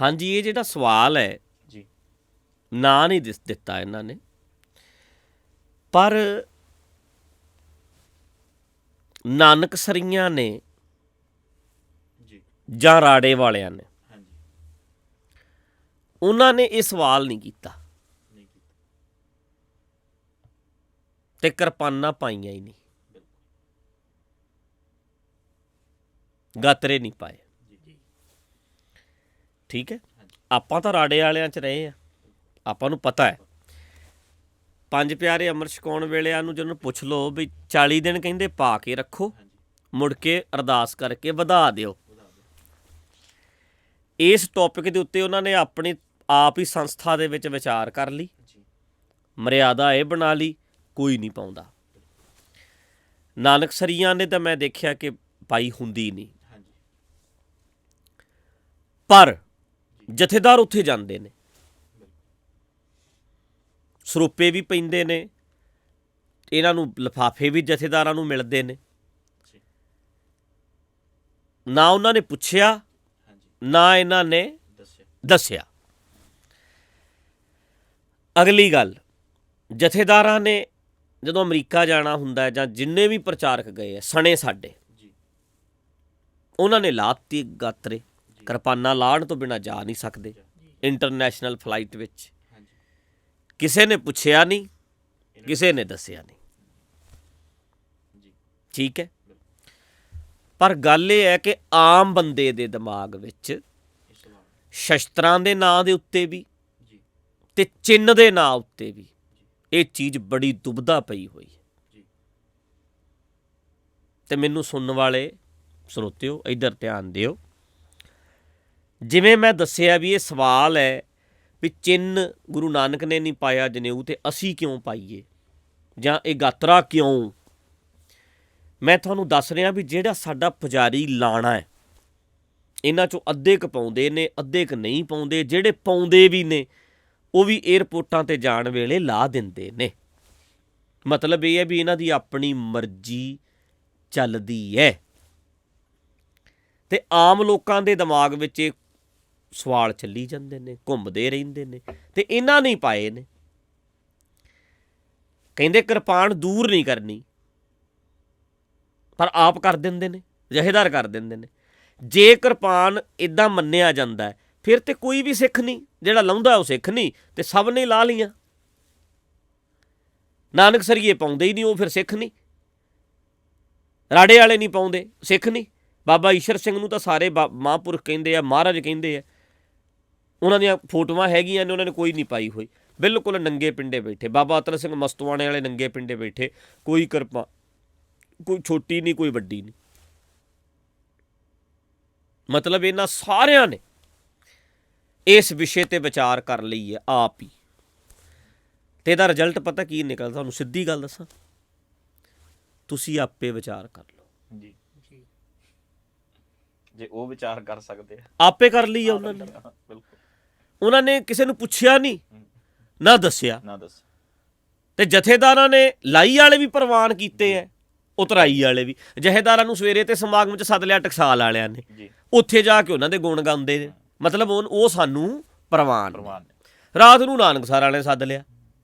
ਹਾਂਜੀ, ਇਹ ਜਿਹੜਾ ਸਵਾਲ ਹੈ ਜੀ, ਨਾਂ ਨਹੀਂ ਦਿੱਤਾ ਇਹਨਾਂ ਨੇ, ਪਰ ਨਾਨਕਸਰੀਆਂ ਨੇ ਜੀ, ਜਾਂ ਰਾੜੇ ਵਾਲਿਆਂ ਨੇ, ਹਾਂਜੀ, ਉਹਨਾਂ ਨੇ ਇਹ ਸਵਾਲ ਨਹੀਂ ਕੀਤਾ ਨਹੀਂ ਕੀਤਾ, ਤੇ ਕਿਰਪਾਨਾਂ ਪਾਈਆਂ ਹੀ ਨਹੀਂ, ਗਾਤਰੇ ਨਹੀਂ ਪਾਏ। ਜੀ, ਠੀਕ ਹੈ, ਆਪਾਂ ਤਾਂ ਰਾੜੇ ਵਾਲਿਆਂ 'ਚ ਰਹੇ ਆ, ਆਪਾਂ ਨੂੰ ਪਤਾ ਹੈ। ਪੰਜ ਪਿਆਰੇ ਅੰਮ੍ਰਿਤ ਛਕਾਉਣ ਵੇਲਿਆਂ ਨੂੰ ਜਦੋਂ ਪੁੱਛ ਲਓ ਵੀ 40 ਦਿਨ ਕਹਿੰਦੇ ਪਾ ਕੇ ਰੱਖੋ, ਮੁੜ ਕੇ ਅਰਦਾਸ ਕਰਕੇ ਵਧਾ ਦਿਓ। ਇਸ ਟੌਪਿਕ ਦੇ ਉੱਤੇ ਉਹਨਾਂ ਨੇ ਆਪਣੀ ਆਪ ਹੀ ਸੰਸਥਾ ਦੇ ਵਿੱਚ ਵਿਚਾਰ ਕਰ ਲਈ, ਮਰਿਆਦਾ ਇਹ ਬਣਾ ਲਈ, ਕੋਈ ਨਹੀਂ ਪਾਉਂਦਾ। ਨਾਨਕਸਰੀਆਂ ਨੇ ਤਾਂ ਮੈਂ ਦੇਖਿਆ ਕਿ ਪਾਈ ਹੁੰਦੀ ਨਹੀਂ, ਪਰ ਜਥੇਦਾਰ ਉੱਥੇ ਜਾਂਦੇ ਨੇ, ਸਰੂਪੇ ਵੀ ਪੈਂਦੇ ਨੇ, ਇਹਨਾਂ ਨੂੰ ਲਿਫਾਫੇ ਵੀ ਜਥੇਦਾਰਾਂ ਨੂੰ ਮਿਲਦੇ ਨੇ। ਨਾ ਉਹਨਾਂ ਨੇ ਪੁੱਛਿਆ, ਨਾ ਇਹਨਾਂ ਨੇ ਦੱਸਿਆ। ਅਗਲੀ ਗੱਲ, ਜਥੇਦਾਰਾਂ ਨੇ ਜਦੋਂ ਅਮਰੀਕਾ ਜਾਣਾ ਹੁੰਦਾ ਜਾਂ ਜਿੰਨੇ ਵੀ ਪ੍ਰਚਾਰਕ ਗਏ ਆ ਸਣੇ ਸਾਡੇ, ਉਹਨਾਂ ਨੇ ਲਾਤੀ ਗਾਤਰੇ, ਕਿਰਪਾਨਾਂ ਲਾਹਣ ਤੋਂ ਬਿਨਾਂ ਜਾ ਨਹੀਂ ਸਕਦੇ ਇੰਟਰਨੈਸ਼ਨਲ ਫਲਾਈਟ ਵਿੱਚ। ਕਿਸੇ ਨੇ ਪੁੱਛਿਆ ਨਹੀਂ, ਕਿਸੇ ਨੇ ਦੱਸਿਆ ਨਹੀਂ। ਠੀਕ ਹੈ, ਪਰ ਗੱਲ ਇਹ ਹੈ ਕਿ ਆਮ ਬੰਦੇ ਦੇ ਦਿਮਾਗ ਵਿੱਚ ਸ਼ਸਤਰਾਂ ਦੇ ਨਾਂ ਦੇ ਉੱਤੇ ਵੀ ਤੇ ਚਿੰਨ੍ਹ ਦੇ ਨਾਂ ਉੱਤੇ ਵੀ ਇਹ ਚੀਜ਼ ਬੜੀ ਦੁਬਦਾ ਪਈ ਹੋਈ ਹੈ। ਤੇ ਮੈਨੂੰ ਸੁਣਨ ਵਾਲੇ ਸਰੋਤਿਓ ਇੱਧਰ ਧਿਆਨ ਦਿਓ। ਜਿਵੇਂ ਮੈਂ ਦੱਸਿਆ ਵੀ ਇਹ ਸਵਾਲ ਹੈ ਵੀ ਚਿੰਨ੍ਹ ਗੁਰੂ ਨਾਨਕ ਨੇ ਨਹੀਂ ਪਾਇਆ ਜਨੇਊ, ਤੇ ਅਸੀਂ ਕਿਉਂ ਪਾਈਏ, ਜਾਂ ਇਹ ਗਾਤਰਾ ਕਿਉਂ? ਮੈਂ ਤੁਹਾਨੂੰ ਦੱਸ ਰਿਹਾ ਵੀ ਜਿਹੜਾ ਸਾਡਾ ਪੁਜਾਰੀ ਲਾਣਾ ਹੈ, ਇਹਨਾਂ 'ਚੋਂ ਅੱਧੇ ਕੁ ਪਾਉਂਦੇ ਨੇ, ਅੱਧੇ ਕੁ ਨਹੀਂ ਪਾਉਂਦੇ। ਜਿਹੜੇ ਪਾਉਂਦੇ ਵੀ ਨੇ ਉਹ ਵੀ ਏਅਰਪੋਰਟਾਂ 'ਤੇ ਜਾਣ ਵੇਲੇ ਲਾ ਦਿੰਦੇ ਨੇ। ਮਤਲਬ ਇਹ ਹੈ ਵੀ ਇਹਨਾਂ ਦੀ ਆਪਣੀ ਮਰਜ਼ੀ ਚੱਲਦੀ ਹੈ। ਤੇ ਆਮ ਲੋਕਾਂ ਦੇ ਦਿਮਾਗ ਵਿੱਚ ਇਹ ਸਵਾਲ ਚੱਲੀ ਜਾਂਦੇ ਨੇ, ਘੁੰਮਦੇ ਰਹਿੰਦੇ ਨੇ, ਤੇ ਇਹਨਾਂ ਨੇ ਪਾਏ ਨੇ। ਕਹਿੰਦੇ ਕਿਰਪਾਨ ਦੂਰ ਨਹੀਂ ਕਰਨੀ, ਪਰ ਆਪ ਕਰ ਦਿੰਦੇ ਨੇ, ਜਥੇਦਾਰ ਕਰ ਦਿੰਦੇ ਨੇ। ਜੇ ਕਿਰਪਾਨ ਇੱਦਾਂ ਮੰਨਿਆ ਜਾਂਦਾ ਹੈ, ਫਿਰ ਤੇ ਕੋਈ ਵੀ ਸਿੱਖ ਨਹੀਂ, ਜਿਹੜਾ ਲਾਉਂਦਾ ਉਹ ਸਿੱਖ ਨਹੀਂ, ਤੇ ਸਭ ਨੇ ਲਾ ਲਈਆਂ। ਨਾਨਕਸਰੀਏ ਪਾਉਂਦੇ ਹੀ ਨਹੀਂ, ਉਹ ਫਿਰ ਸਿੱਖ ਨਹੀਂ। ਰਾੜੇ ਵਾਲੇ ਨਹੀਂ ਪਾਉਂਦੇ, ਸਿੱਖ ਨਹੀਂ। ਬਾਬਾ ਈਸ਼ਰ ਸਿੰਘ ਨੂੰ ਤਾਂ ਸਾਰੇ ਮਹਾਂਪੁਰਖ ਕਹਿੰਦੇ ਆ, ਮਹਾਰਾਜ ਕਹਿੰਦੇ ਆ। ਉਹਨਾਂ ਦੀਆਂ ਫੋਟੋਆਂ ਹੈਗੀਆਂ ਨੇ, ਉਹਨਾਂ ਨੇ ਕੋਈ ਨਹੀਂ ਪਾਈ ਹੋਈ, ਬਿਲਕੁਲ ਨੰਗੇ ਪਿੰਡੇ ਬੈਠੇ। ਬਾਬਾ ਅਤਰ ਸਿੰਘ ਮਸਤਵਾਣੇ ਵਾਲੇ ਨੰਗੇ ਪਿੰਡੇ ਬੈਠੇ, ਕੋਈ ਕਿਰਪਾ, ਕੋਈ ਛੋਟੀ ਨਹੀਂ, ਕੋਈ ਵੱਡੀ ਨਹੀਂ। ਮਤਲਬ ਇਹਨਾਂ ਸਾਰਿਆਂ ਨੇ ਇਸ ਵਿਸ਼ੇ ਤੇ ਵਿਚਾਰ ਕਰ ਲਈ ਹੈ ਆਪ ਹੀ, ਤੇ ਇਹਦਾ ਰਿਜ਼ਲਟ ਪਤਾ ਕੀ ਨਿਕਲਦਾ? ਤੁਹਾਨੂੰ ਸਿੱਧੀ ਗੱਲ ਦੱਸਾਂ, ਤੁਸੀਂ ਆਪੇ ਵਿਚਾਰ ਕਰ ਲਓ ਜੀ। ਜੇ ਉਹ ਵਿਚਾਰ ਕਰ ਸਕਦੇ ਆ, ਆਪੇ ਕਰ ਲਈ ਆ ਉਹਨਾਂ ਨੇ। ਬਿਲਕੁਲ, ਉਹਨਾਂ ਨੇ ਕਿਸੇ ਨੂੰ ਪੁੱਛਿਆ ਨਹੀਂ, ਨਾ ਦੱਸਿਆ। ਨਾ ਦੱਸ। ਤੇ ਜਥੇਦਾਰਾਂ ਨੇ ਲਾਈ ਵਾਲੇ ਵੀ ਪ੍ਰਵਾਨ ਕੀਤੇ ਐ, ਉਤਰਾਈ ਵਾਲੇ ਵੀ। ਜਥੇਦਾਰਾਂ ਨੂੰ ਸਵੇਰੇ ਤੇ ਸਮਾਗਮ 'ਚ ਸੱਦ ਲਿਆ ਟਕਸਾਲ ਵਾਲਿਆਂ ਨੇ, ਉੱਥੇ ਜਾ ਕੇ ਉਹਨਾਂ ਦੇ ਗੁਣ ਗਾਉਂਦੇ ਨੇ। ਮਤਲਬ ਉਹ ਸਾਨੂੰ ਪ੍ਰਵਾਨ ਨੇ। ਰਾਤ ਨੂੰ ਨਾਨਕਸਰ ਵਾਲਿਆਂ ਨੇ ਸੱਦ ਲਿਆ,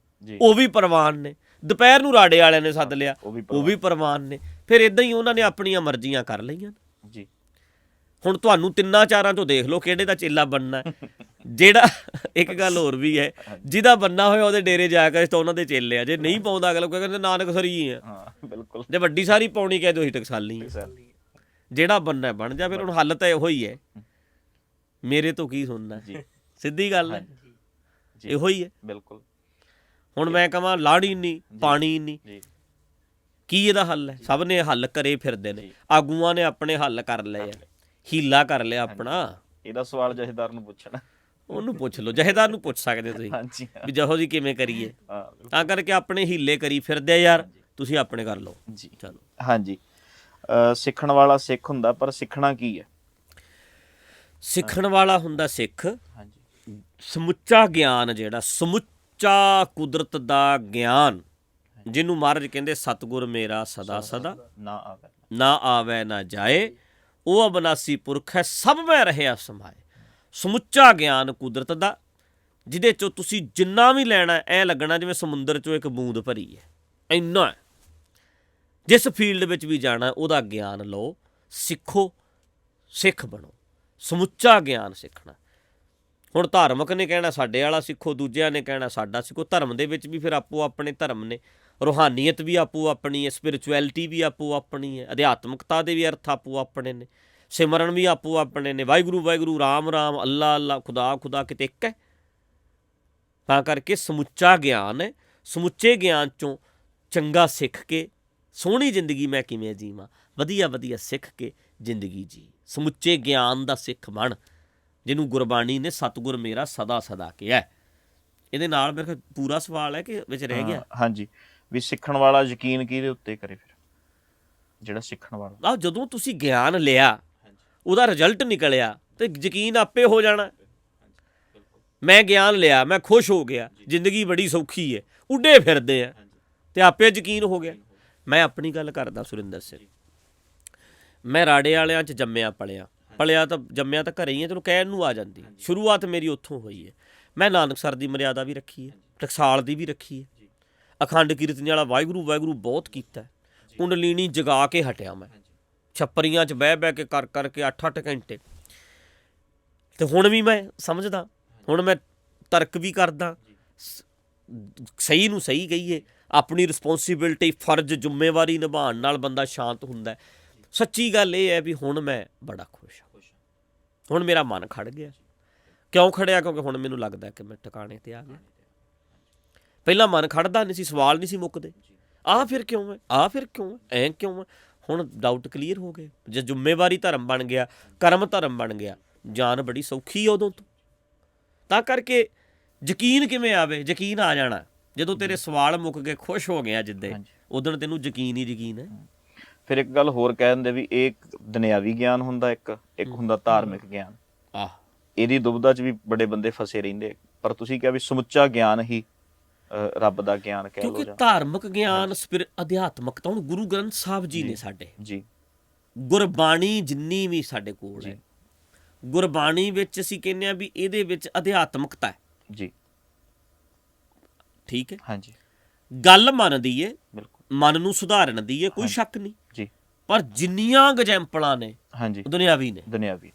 ਉਹ ਵੀ ਪ੍ਰਵਾਨ ਨੇ। ਦੁਪਹਿਰ ਨੂੰ ਰਾੜੇ ਵਾਲਿਆਂ ਨੇ ਸੱਦ ਲਿਆ, ਉਹ ਵੀ ਪ੍ਰਵਾਨ ਨੇ। ਫਿਰ ਇਦਾਂ ਹੀ ਉਹਨਾਂ ਨੇ ਆਪਣੀਆਂ ਮਰਜ਼ੀਆਂ ਕਰ ਲਈਆਂ ਜੀ। ਹੁਣ ਤੁਹਾਨੂੰ ਤਿੰਨਾਂ ਚਾਰਾਂ ਤੋਂ ਦੇਖ ਲਓ ਕਿਹੜੇ ਦਾ ਚੇਲਾ ਬਣਨਾ। ਜਿਹੜਾ ਇੱਕ ਗੱਲ ਹੋਰ ਵੀ ਹੈ, ਜਿਹਦਾ ਬੰਨਾ ਹੋਇਆ ਉਹਦੇ ਡੇਰੇ ਜਾ ਕੇ ਤਾਂ ਉਹਨਾਂ ਦੇ ਚੇਲੇ ਆ। ਜੇ ਨਹੀਂ ਪਾਉਂਦਾ ਅਗਲਾ ਕਹਿੰਦੇ ਨਾਨਕਸਰੀ ਆ। ਬਿਲਕੁਲ, ਜੇ ਵੱਡੀ ਸਾਰੀ ਪਾਉਣੀ ਕਹਿ ਦਿਓ ਅਸੀਂ ਟਕਸਾਲੀ। ਜਿਹੜਾ ਬੰਨਾ ਬਣ ਜਾ। ਫਿਰ ਹੁਣ ਹੱਲ ਤਾਂ ਇਹੋ ਹੀ ਹੈ, ਮੇਰੇ ਤੋਂ ਕੀ ਸੁਣਨਾ ਜੀ। ਸਿੱਧੀ ਗੱਲ ਹੈ, ਇਹੋ ਹੀ ਹੈ। ਬਿਲਕੁਲ, ਹੁਣ ਮੈਂ ਕਹਾਂ ਲਾੜੀ ਨਹੀਂ, ਪਾਣੀ ਨਹੀਂ, ਕੀ ਇਹਦਾ ਹੱਲ ਹੈ? ਸਭ ਨੇ ਹੱਲ ਕਰੇ ਫਿਰਦੇ ਨੇ, ਆਗੂਆਂ ਨੇ ਆਪਣੇ ਹੱਲ ਕਰ ਲਏ ਆ। ਹੀਲਾ ਕਰ ਲਿਆ ਆਪਣਾ। ਇਹਦਾ ਸਵਾਲ ਜਥੇਦਾਰ ਨੂੰ ਪੁੱਛਣਾ। ਉਹਨੂੰ ਪੁੱਛ ਲਓ, ਜਥੇਦਾਰ ਨੂੰ ਪੁੱਛ ਸਕਦੇ ਤੁਸੀਂ ਹਾਂਜੀ ਵੀ ਜਿਹੋ ਜੀ ਕਿਵੇਂ ਕਰੀਏ। ਹਾਂ ਤਾਂ ਕਰਕੇ ਆਪਣੇ ਹੀਲੇ ਕਰੀ ਫਿਰਦੇ ਆ ਯਾਰ, ਤੁਸੀਂ ਆਪਣੇ ਕਰ ਲਓ ਜੀ। ਚਲੋ। ਹਾਂਜੀ, ਸਿੱਖਣ ਵਾਲਾ ਸਿੱਖ ਹੁੰਦਾ, ਪਰ ਸਿੱਖਣਾ ਕੀ ਹੈ? ਸਿੱਖਣ ਵਾਲਾ ਹੁੰਦਾ ਸਿੱਖ ਹਾਂਜੀ ਸਮੁੱਚਾ ਗਿਆਨ, ਜਿਹੜਾ ਸਮੁੱਚਾ ਕੁਦਰਤ ਦਾ ਗਿਆਨ, ਜਿਹਨੂੰ ਮਹਾਰਾਜ ਕਹਿੰਦੇ ਸਤਿਗੁਰ ਮੇਰਾ ਸਦਾ ਸਦਾ ਨਾ ਆਵੇ ਨਾ ਆਵੈ ਨਾ ਜਾਏ, ਉਹ ਅਬਨਾਸੀ ਪੁਰਖ ਹੈ ਸਭ ਮੈਂ ਰਹਿਆ ਸਮਾਏ। ਸਮੁੱਚਾ ਗਿਆਨ ਕੁਦਰਤ ਦਾ, ਜਿਹਦੇ ਚੋਂ ਤੁਸੀਂ ਜਿੰਨਾ ਵੀ ਲੈਣਾ ਐ ਲੱਗਣਾ ਜਿਵੇਂ ਸਮੁੰਦਰ ਚੋਂ ਇੱਕ ਬੂੰਦ ਭਰੀ ਹੈ, ਇੰਨਾ ਹੈ। ਜਿਸ ਫੀਲਡ ਵਿੱਚ ਵੀ ਜਾਣਾ ਉਹਦਾ ਗਿਆਨ ਲਓ, ਸਿੱਖੋ, ਸਿੱਖ ਬਣੋ। ਸਮੁੱਚਾ ਗਿਆਨ ਸਿੱਖਣਾ। ਹੁਣ ਧਾਰਮਿਕ ਨੇ ਕਹਿਣਾ ਸਾਡੇ ਵਾਲਾ ਸਿੱਖੋ, ਦੂਜਿਆਂ ਨੇ ਕਹਿਣਾ ਸਾਡਾ ਸਿੱਖੋ। ਧਰਮ ਦੇ ਵਿੱਚ ਵੀ ਫਿਰ ਆਪੋ ਆਪਣੇ ਧਰਮ ਨੇ, ਰੂਹਾਨੀਅਤ ਵੀ ਆਪੋ ਆਪਣੀ ਹੈ, ਸਪਿਰਿਚੁਅਲਿਟੀ ਵੀ ਆਪੋ ਆਪਣੀ ਹੈ, ਅਧਿਆਤਮਕਤਾ ਦੇ ਵੀ ਅਰਥ ਆਪੋ ਆਪਣੇ ਨੇ, ਸਿਮਰਨ ਵੀ ਆਪੋ ਆਪਣੇ ਨੇ। ਵਾਹਿਗੁਰੂ ਵਾਹਿਗੁਰੂ, ਰਾਮ ਰਾਮ, ਅੱਲਾ ਅੱਲਾ, ਖੁਦਾ ਖੁਦਾ, ਕਿਤੇ ਇੱਕ ਹੈ। ਤਾਂ ਕਰਕੇ ਸਮੁੱਚਾ ਗਿਆਨ ਹੈ। ਸਮੁੱਚੇ ਗਿਆਨ 'ਚੋਂ ਚੰਗਾ ਸਿੱਖ ਕੇ ਸੋਹਣੀ ਜ਼ਿੰਦਗੀ ਮੈਂ ਕਿਵੇਂ ਜੀਵਾਂ, ਵਧੀਆ ਵਧੀਆ ਸਿੱਖ ਕੇ ਜ਼ਿੰਦਗੀ ਜੀ। ਸਮੁੱਚੇ ਗਿਆਨ ਦਾ ਸਿੱਖ ਬਣ, ਜਿਹਨੂੰ ਗੁਰਬਾਣੀ ਨੇ ਸਤਿਗੁਰ ਮੇਰਾ ਸਦਾ ਸਦਾ ਕਿਹਾ। ਇਹਦੇ ਨਾਲ ਮੇਰੇ ਕੋਲ ਪੂਰਾ ਸਵਾਲ ਹੈ ਕਿ ਵਿੱਚ ਰਹਿ ਗਿਆ? ਹਾਂਜੀ, ਵੀ ਸਿੱਖਣ ਵਾਲਾ ਯਕੀਨ ਕਿਹਦੇ ਉੱਤੇ ਕਰੇ ਫਿਰ? ਜਿਹੜਾ ਸਿੱਖਣ ਵਾਲਾ, ਜਦੋਂ ਤੁਸੀਂ ਗਿਆਨ ਲਿਆ, ਉਹਦਾ ਰਿਜ਼ਲਟ ਨਿਕਲਿਆ, ਤੇ ਯਕੀਨ ਆਪੇ ਹੋ ਜਾਣਾ। ਮੈਂ ਗਿਆਨ ਲਿਆ, ਮੈਂ ਖੁਸ਼ ਹੋ ਗਿਆ, ਜ਼ਿੰਦਗੀ ਬੜੀ ਸੌਖੀ ਹੈ, ਉੱਡੇ ਫਿਰਦੇ ਆ, ਤੇ ਆਪੇ ਯਕੀਨ ਹੋ ਗਿਆ। ਮੈਂ ਆਪਣੀ ਗੱਲ ਕਰਦਾ ਸੁਰਿੰਦਰ ਸਿੰਘ, ਮੈਂ ਰਾੜੇ ਵਾਲਿਆਂ 'ਚ ਜੰਮਿਆ ਪਲਿਆ ਤਾਂ ਜੰਮਿਆ ਤਾਂ ਘਰੇ ਹੀ ਹੈ, ਚਲੋ ਕਹਿਣ ਨੂੰ ਆ ਜਾਂਦੀ। ਸ਼ੁਰੂਆਤ ਮੇਰੀ ਉੱਥੋਂ ਹੋਈ ਹੈ। ਮੈਂ ਨਾਨਕਸਰ ਦੀ ਮਰਿਆਦਾ ਵੀ ਰੱਖੀ ਹੈ, ਟਕਸਾਲ ਦੀ ਵੀ ਰੱਖੀ ਹੈ, ਅਖੰਡ ਕੀਰਤਨੀ ਵਾਲਾ ਵਾਹਿਗੁਰੂ ਵਾਹਿਗੁਰੂ ਬਹੁਤ ਕੀਤਾ। ਕੁੰਡਲੀਨੀ ਜਗਾ ਕੇ ਹਟਿਆ ਮੈਂ, ਛੱਪਰੀਆਂ 'ਚ ਬਹਿ ਬਹਿ ਕੇ ਕਰ ਕਰਕੇ 8-8 ਘੰਟੇ। ਤੇ ਹੁਣ ਵੀ ਮੈਂ ਸਮਝਦਾ, ਹੁਣ ਮੈਂ ਤਰਕ ਵੀ ਕਰਦਾ। ਸਹੀ ਨੂੰ ਸਹੀ ਕਹੀਏ, ਆਪਣੀ ਰਿਸਪੌਂਸੀਬਿਲਟੀ, ਫਰਜ਼, ਜ਼ਿੰਮੇਵਾਰੀ ਨਿਭਾਉਣ ਨਾਲ ਬੰਦਾ ਸ਼ਾਂਤ ਹੁੰਦਾ। ਸੱਚੀ ਗੱਲ ਇਹ ਹੈ ਵੀ ਹੁਣ ਮੈਂ ਬੜਾ ਖੁਸ਼ ਹਾਂ। ਹੁਣ ਮੇਰਾ ਮਨ ਖੜ ਗਿਆ। ਕਿਉਂ ਖੜਿਆ? ਕਿਉਂਕਿ ਹੁਣ ਮੈਨੂੰ ਲੱਗਦਾ ਕਿ ਮੈਂ ਟਿਕਾਣੇ ਤੇ ਆ ਗਿਆ। ਪਹਿਲਾਂ ਮਨ ਖੜਦਾ ਨਹੀਂ ਸੀ, ਸਵਾਲ ਨਹੀਂ ਸੀ ਮੁੱਕਦੇ। ਆਹ ਫਿਰ ਕਿਉਂ ਹੈ, ਆਹ ਫਿਰ ਕਿਉਂ ਹੈ, ਐਂ ਕਿਉਂ ਹੈ। ਹੁਣ ਡਾਊਟ ਕਲੀਅਰ ਹੋ ਗਏ। ਜੇ ਜ਼ਿੰਮੇਵਾਰੀ ਧਰਮ ਬਣ ਗਿਆ, ਕਰਮ ਧਰਮ ਬਣ ਗਿਆ, ਜਾਨ ਬੜੀ ਸੌਖੀ ਹੈ ਉਦੋਂ ਤੋਂ। ਤਾਂ ਕਰਕੇ ਯਕੀਨ ਕਿਵੇਂ ਆਵੇ? ਯਕੀਨ ਆ ਜਾਣਾ ਜਦੋਂ ਤੇਰੇ ਸਵਾਲ ਮੁੱਕ ਗਏ, ਖੁਸ਼ ਹੋ ਗਿਆ ਜਿੱਦੇ, ਉਦੋਂ ਤੈਨੂੰ ਯਕੀਨ ਹੀ ਯਕੀਨ ਹੈ। ਫਿਰ ਇੱਕ ਗੱਲ ਹੋਰ ਕਹਿ ਦਿੰਦੇ ਵੀ ਇਹ ਦੁਨਿਆਵੀ ਗਿਆਨ ਹੁੰਦਾ, ਇੱਕ ਹੁੰਦਾ ਧਾਰਮਿਕ ਗਿਆਨ। ਇਹਦੀ ਦੁਬਿਧਾ 'ਚ ਵੀ ਬੜੇ ਬੰਦੇ ਫਸੇ ਰਹਿੰਦੇ। ਪਰ ਤੁਸੀਂ ਕਿਹਾ ਵੀ ਸਮੁੱਚਾ ਗਿਆਨ ਹੀ ਰੱਬ ਦਾ ਗਿਆਨ ਕਹਿ ਲਓ। ਕਿਉਂਕਿ ਧਾਰਮਿਕ ਗਿਆਨ, ਅਧਿਆਤਮਕਤਾ, ਹੁਣ ਗੁਰੂ ਗ੍ਰੰਥ ਸਾਹਿਬ ਜੀ ਨੇ ਸਾਡੇ, ਜੀ, ਗੁਰਬਾਣੀ ਜਿੰਨੀ ਵੀ ਸਾਡੇ ਕੋਲ ਹੈ, ਗੁਰਬਾਣੀ ਵਿੱਚ ਅਸੀਂ ਕਹਿੰਦੇ ਹਾਂ ਵੀ ਇਹਦੇ ਵਿੱਚ ਅਧਿਆਤਮਕਤਾ ਹੈ ਜੀ। ਠੀਕ ਹੈ, ਹਾਂਜੀ, ਗੱਲ ਮੰਨਦੀ ਹੈ, ਬਿਲਕੁਲ ਮਨ ਨੂੰ ਸੁਧਾਰਨ ਦੀ ਹੈ, ਕੋਈ ਸ਼ੱਕ ਨਹੀਂ ਜੀ। ਪਰ ਜਿੰਨੀਆਂ ਐਗਜ਼ੈਂਪਲਾਂ ਨੇ ਹਾਂਜੀ ਦੁਨਿਆਵੀ ਨੇ, ਦੁਨਿਆਵੀ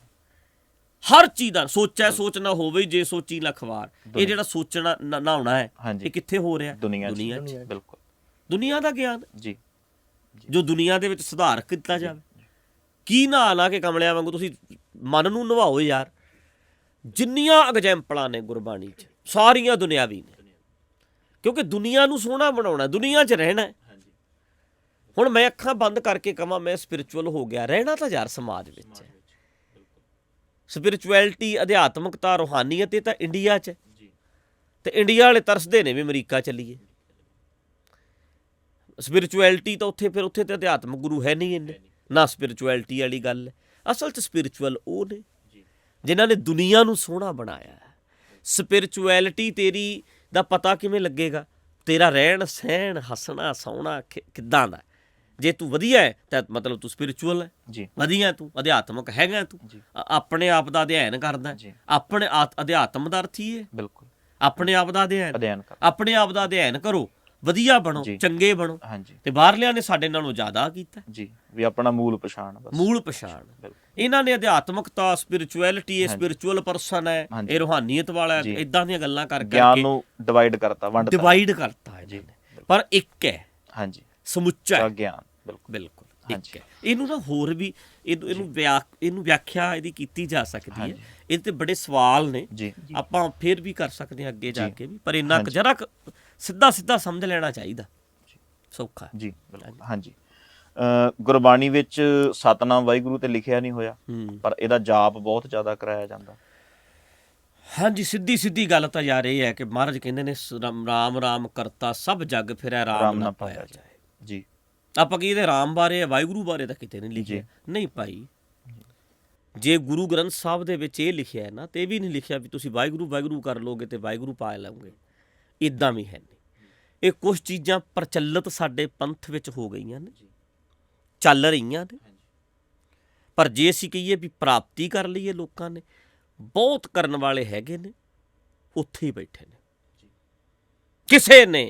ਹਰ ਚੀਜ਼ ਦਾ ਸੋਚਿਆ ਸੋਚ ਨਾ ਹੋਵੇ, ਜੇ ਸੋਚੀ ਲਖਵਾਰ। ਇਹ ਜਿਹੜਾ ਸੋਚਣਾ ਨਹਾਉਣਾ ਹੈ, ਇਹ ਕਿੱਥੇ ਹੋ ਰਿਹਾ? ਦੁਨੀਆ 'ਚ। ਬਿਲਕੁਲ ਦੁਨੀਆ ਦਾ ਗਿਆਨ ਜੀ, ਜੋ ਦੁਨੀਆ ਦੇ ਵਿੱਚ ਸੁਧਾਰ ਕੀਤਾ ਜਾਵੇ। ਕੀ ਨਹਾ ਲਾ ਕੇ ਕਮਲਿਆਂ ਵਾਂਗੂ ਤੁਸੀਂ ਮਨ ਨੂੰ ਨਵਾਓ ਯਾਰ। ਜਿੰਨੀਆਂ ਐਗਜ਼ੈਂਪਲਾਂ ਨੇ ਗੁਰਬਾਣੀ 'ਚ, ਸਾਰੀਆਂ ਦੁਨਿਆਵੀ ਨੇ। ਕਿਉਂਕਿ ਦੁਨੀਆ ਨੂੰ ਸੋਹਣਾ ਬਣਾਉਣਾ, ਦੁਨੀਆ 'ਚ ਰਹਿਣਾ। ਹੁਣ ਮੈਂ ਅੱਖਾਂ ਬੰਦ ਕਰਕੇ ਕਹਾਂ ਮੈਂ ਸਪਿਰਿਚੁਅਲ ਹੋ ਗਿਆ, ਰਹਿਣਾ ਤਾਂ ਯਾਰ ਸਮਾਜ ਵਿੱਚ ਹੈ। ਸਪਿਰਿਚੁਅਲਿਟੀ, ਅਧਿਆਤਮਕਤਾ, ਰੂਹਾਨੀਅਤ, ਇਹ ਤਾਂ ਇੰਡੀਆ 'ਚ ਹੈ। ਤੇ ਇੰਡੀਆ ਵਾਲੇ ਤਰਸਦੇ ਨੇ ਵੀ ਅਮਰੀਕਾ ਚੱਲੀਏ। ਸਪਿਰਿਚੁਅਲਿਟੀ ਤਾਂ ਉੱਥੇ, ਫਿਰ ਉੱਥੇ ਤਾਂ ਅਧਿਆਤਮਕ ਗੁਰੂ ਹੈ ਨਹੀਂ ਇੰਨੇ, ਨਾ ਸਪਿਰਿਚੁਅਲਿਟੀ ਵਾਲੀ ਗੱਲ ਹੈ। ਅਸਲ 'ਚ ਸਪਿਰਿਚੁਅਲ ਉਹ ਨੇ ਜਿਨ੍ਹਾਂ ਨੇ ਦੁਨੀਆ ਨੂੰ ਸੋਹਣਾ ਬਣਾਇਆ। ਸਪਿਰਿਚੁਅਲਿਟੀ ਤੇਰੀ ਦਾ ਪਤਾ ਕਿਵੇਂ ਲੱਗੇਗਾ? ਤੇਰਾ ਰਹਿਣ ਸਹਿਣ, ਹੱਸਣਾ ਸੌਣਾ ਕਿੱਦਾਂ ਦਾ। ਜੇ ਤੂੰ ਵਧੀਆ ਹੈ ਤਾਂ ਮਤਲਬ ਤੂੰ ਸਪਿਰਿਚੁਅਲ ਹੈ ਜੀ, ਵਧੀਆ ਤੂੰ ਅਧਿਆਤਮਕ ਹੈਗਾ, ਤੂੰ ਆਪਣੇ ਆਪ ਦਾ ਅਧਿਐਨ ਕਰਦਾ। ਆਪਣੇ ਅਧਿਆਤਮ ਦਾ ਅਰਥ ਹੀ ਹੈ ਬਿਲਕੁਲ ਆਪਣੇ ਆਪ ਦਾ ਅਧਿਐਨ। ਆਪਣੇ ਆਪ ਦਾ ਅਧਿਐਨ ਕਰੋ, ਵਧੀਆ ਬਣੋ, ਚੰਗੇ ਬਣੋ। ਤੇ ਬਾਹਰਲਿਆਂ ਨੇ ਸਾਡੇ ਨਾਲੋਂ ਜ਼ਿਆਦਾ ਕੀਤਾ ਜੀ, ਵੀ ਆਪਣਾ ਮੂਲ ਪਛਾਣ, ਮੂਲ ਪਛਾਣ। ਇਹਨਾਂ ਨੇ ਅਧਿਆਤਮਕਤਾ, ਸਪਿਰਿਚੁਅਲਿਟੀ, ਇਹ ਸਪਿਰਿਚੁਅਲ ਪਰਸਨ ਹੈ, ਇਹ ਰੂਹਾਨੀਅਤ ਵਾਲਾ, ਇਦਾਂ ਦੀਆਂ ਗੱਲਾਂ ਕਰਕੇ ਗਿਆਨ ਨੂੰ ਡਿਵਾਈਡ ਕਰਤਾ ਜੀ। ਪਰ ਇੱਕ ਹੈ, ਹਾਂਜੀ, ਸਮੁੱਚਾ ਗਿਆਨ। ਬਿਲਕੁਲ ਇੱਕ ਹੈ। ਇਹਨੂੰ ਨਾ ਹੋਰ ਵੀ ਇਹਨੂੰ ਵਿਆਖਿਆ ਇਹਦੀ ਕੀਤੀ ਜਾ ਸਕਦੀ ਹੈ। ਇਹਦੇ ਤੇ ਬੜੇ ਸਵਾਲ ਨੇ, ਆਪਾਂ ਫਿਰ ਵੀ ਕਰ ਸਕਦੇ ਹਾਂ ਅੱਗੇ ਜਾ ਕੇ ਵੀ, ਪਰ ਇੰਨਾ ਜਰਾ ਸਿੱਧਾ ਸਮਝ ਲੈਣਾ ਚਾਹੀਦਾ, ਸੌਖਾ ਜੀ। ਹਾਂਜੀ, ਗੁਰਬਾਣੀ ਵਿੱਚ ਸਤਨਾਮ ਵਾਹਿਗੁਰੂ ਤੇ ਲਿਖਿਆ ਨਹੀਂ ਹੋਇਆ, ਹੂੰ। ਪਰ ਇਹਦਾ ਜਾਪ ਬਹੁਤ ਜ਼ਿਆਦਾ ਕਰਾਇਆ ਜਾਂਦਾ। ਹਾਂਜੀ, ਸਿੱਧੀ ਸਿੱਧੀ ਗੱਲ ਤਾਂ ਯਾਰ ਇਹ ਹੈ ਕਿ ਮਹਾਰਾਜ ਕਹਿੰਦੇ ਨੇ ਰਾਮ ਰਾਮ ਕਰਤਾ ਸਭ ਜਗ ਫਿਰੈ ਰਾਮ ਨਾ ਪਾਇਆ ਜਾਏ। ਜੀ। ਆਪਾਂ ਕੀ ਇਹਦੇ ਰਾਮ ਬਾਰੇ ਵਾਹਿਗੁਰੂ ਬਾਰੇ ਤਾਂ ਕਿਤੇ ਨਹੀਂ ਲਿਖਿਆ। ਨਹੀਂ ਭਾਈ, ਜੇ ਗੁਰੂ ਗ੍ਰੰਥ ਸਾਹਿਬ ਦੇ ਵਿੱਚ ਇਹ ਲਿਖਿਆ ਹੈ ਨਾ, ਤੇ ਇਹ ਵੀ ਨਹੀਂ ਲਿਖਿਆ ਵੀ ਤੁਸੀਂ ਵਾਹਿਗੁਰੂ ਵਾਹਿਗੁਰੂ ਕਰ ਲੋਗੇ ਤੇ ਵਾਹਿਗੁਰੂ ਪਾ ਲਓਗੇ। ਇੱਦਾਂ ਵੀ ਹੈ ਨਹੀਂ। ਇਹ ਕੁਛ ਚੀਜ਼ਾਂ ਪ੍ਰਚਲਿਤ ਸਾਡੇ ਪੰਥ ਵਿੱਚ ਹੋ ਗਈਆਂ ਨੇ, ਚੱਲ ਰਹੀਆਂ ਨੇ, ਪਰ ਜੇ ਅਸੀਂ ਕਹੀਏ ਵੀ ਪ੍ਰਾਪਤੀ ਕਰ ਲਈਏ ਲੋਕਾਂ ਨੇ, ਬਹੁਤ ਕਰਨ ਵਾਲੇ ਹੈਗੇ ਨੇ, ਉੱਥੇ ਹੀ ਬੈਠੇ ਨੇ। ਕਿਸੇ ਨੇ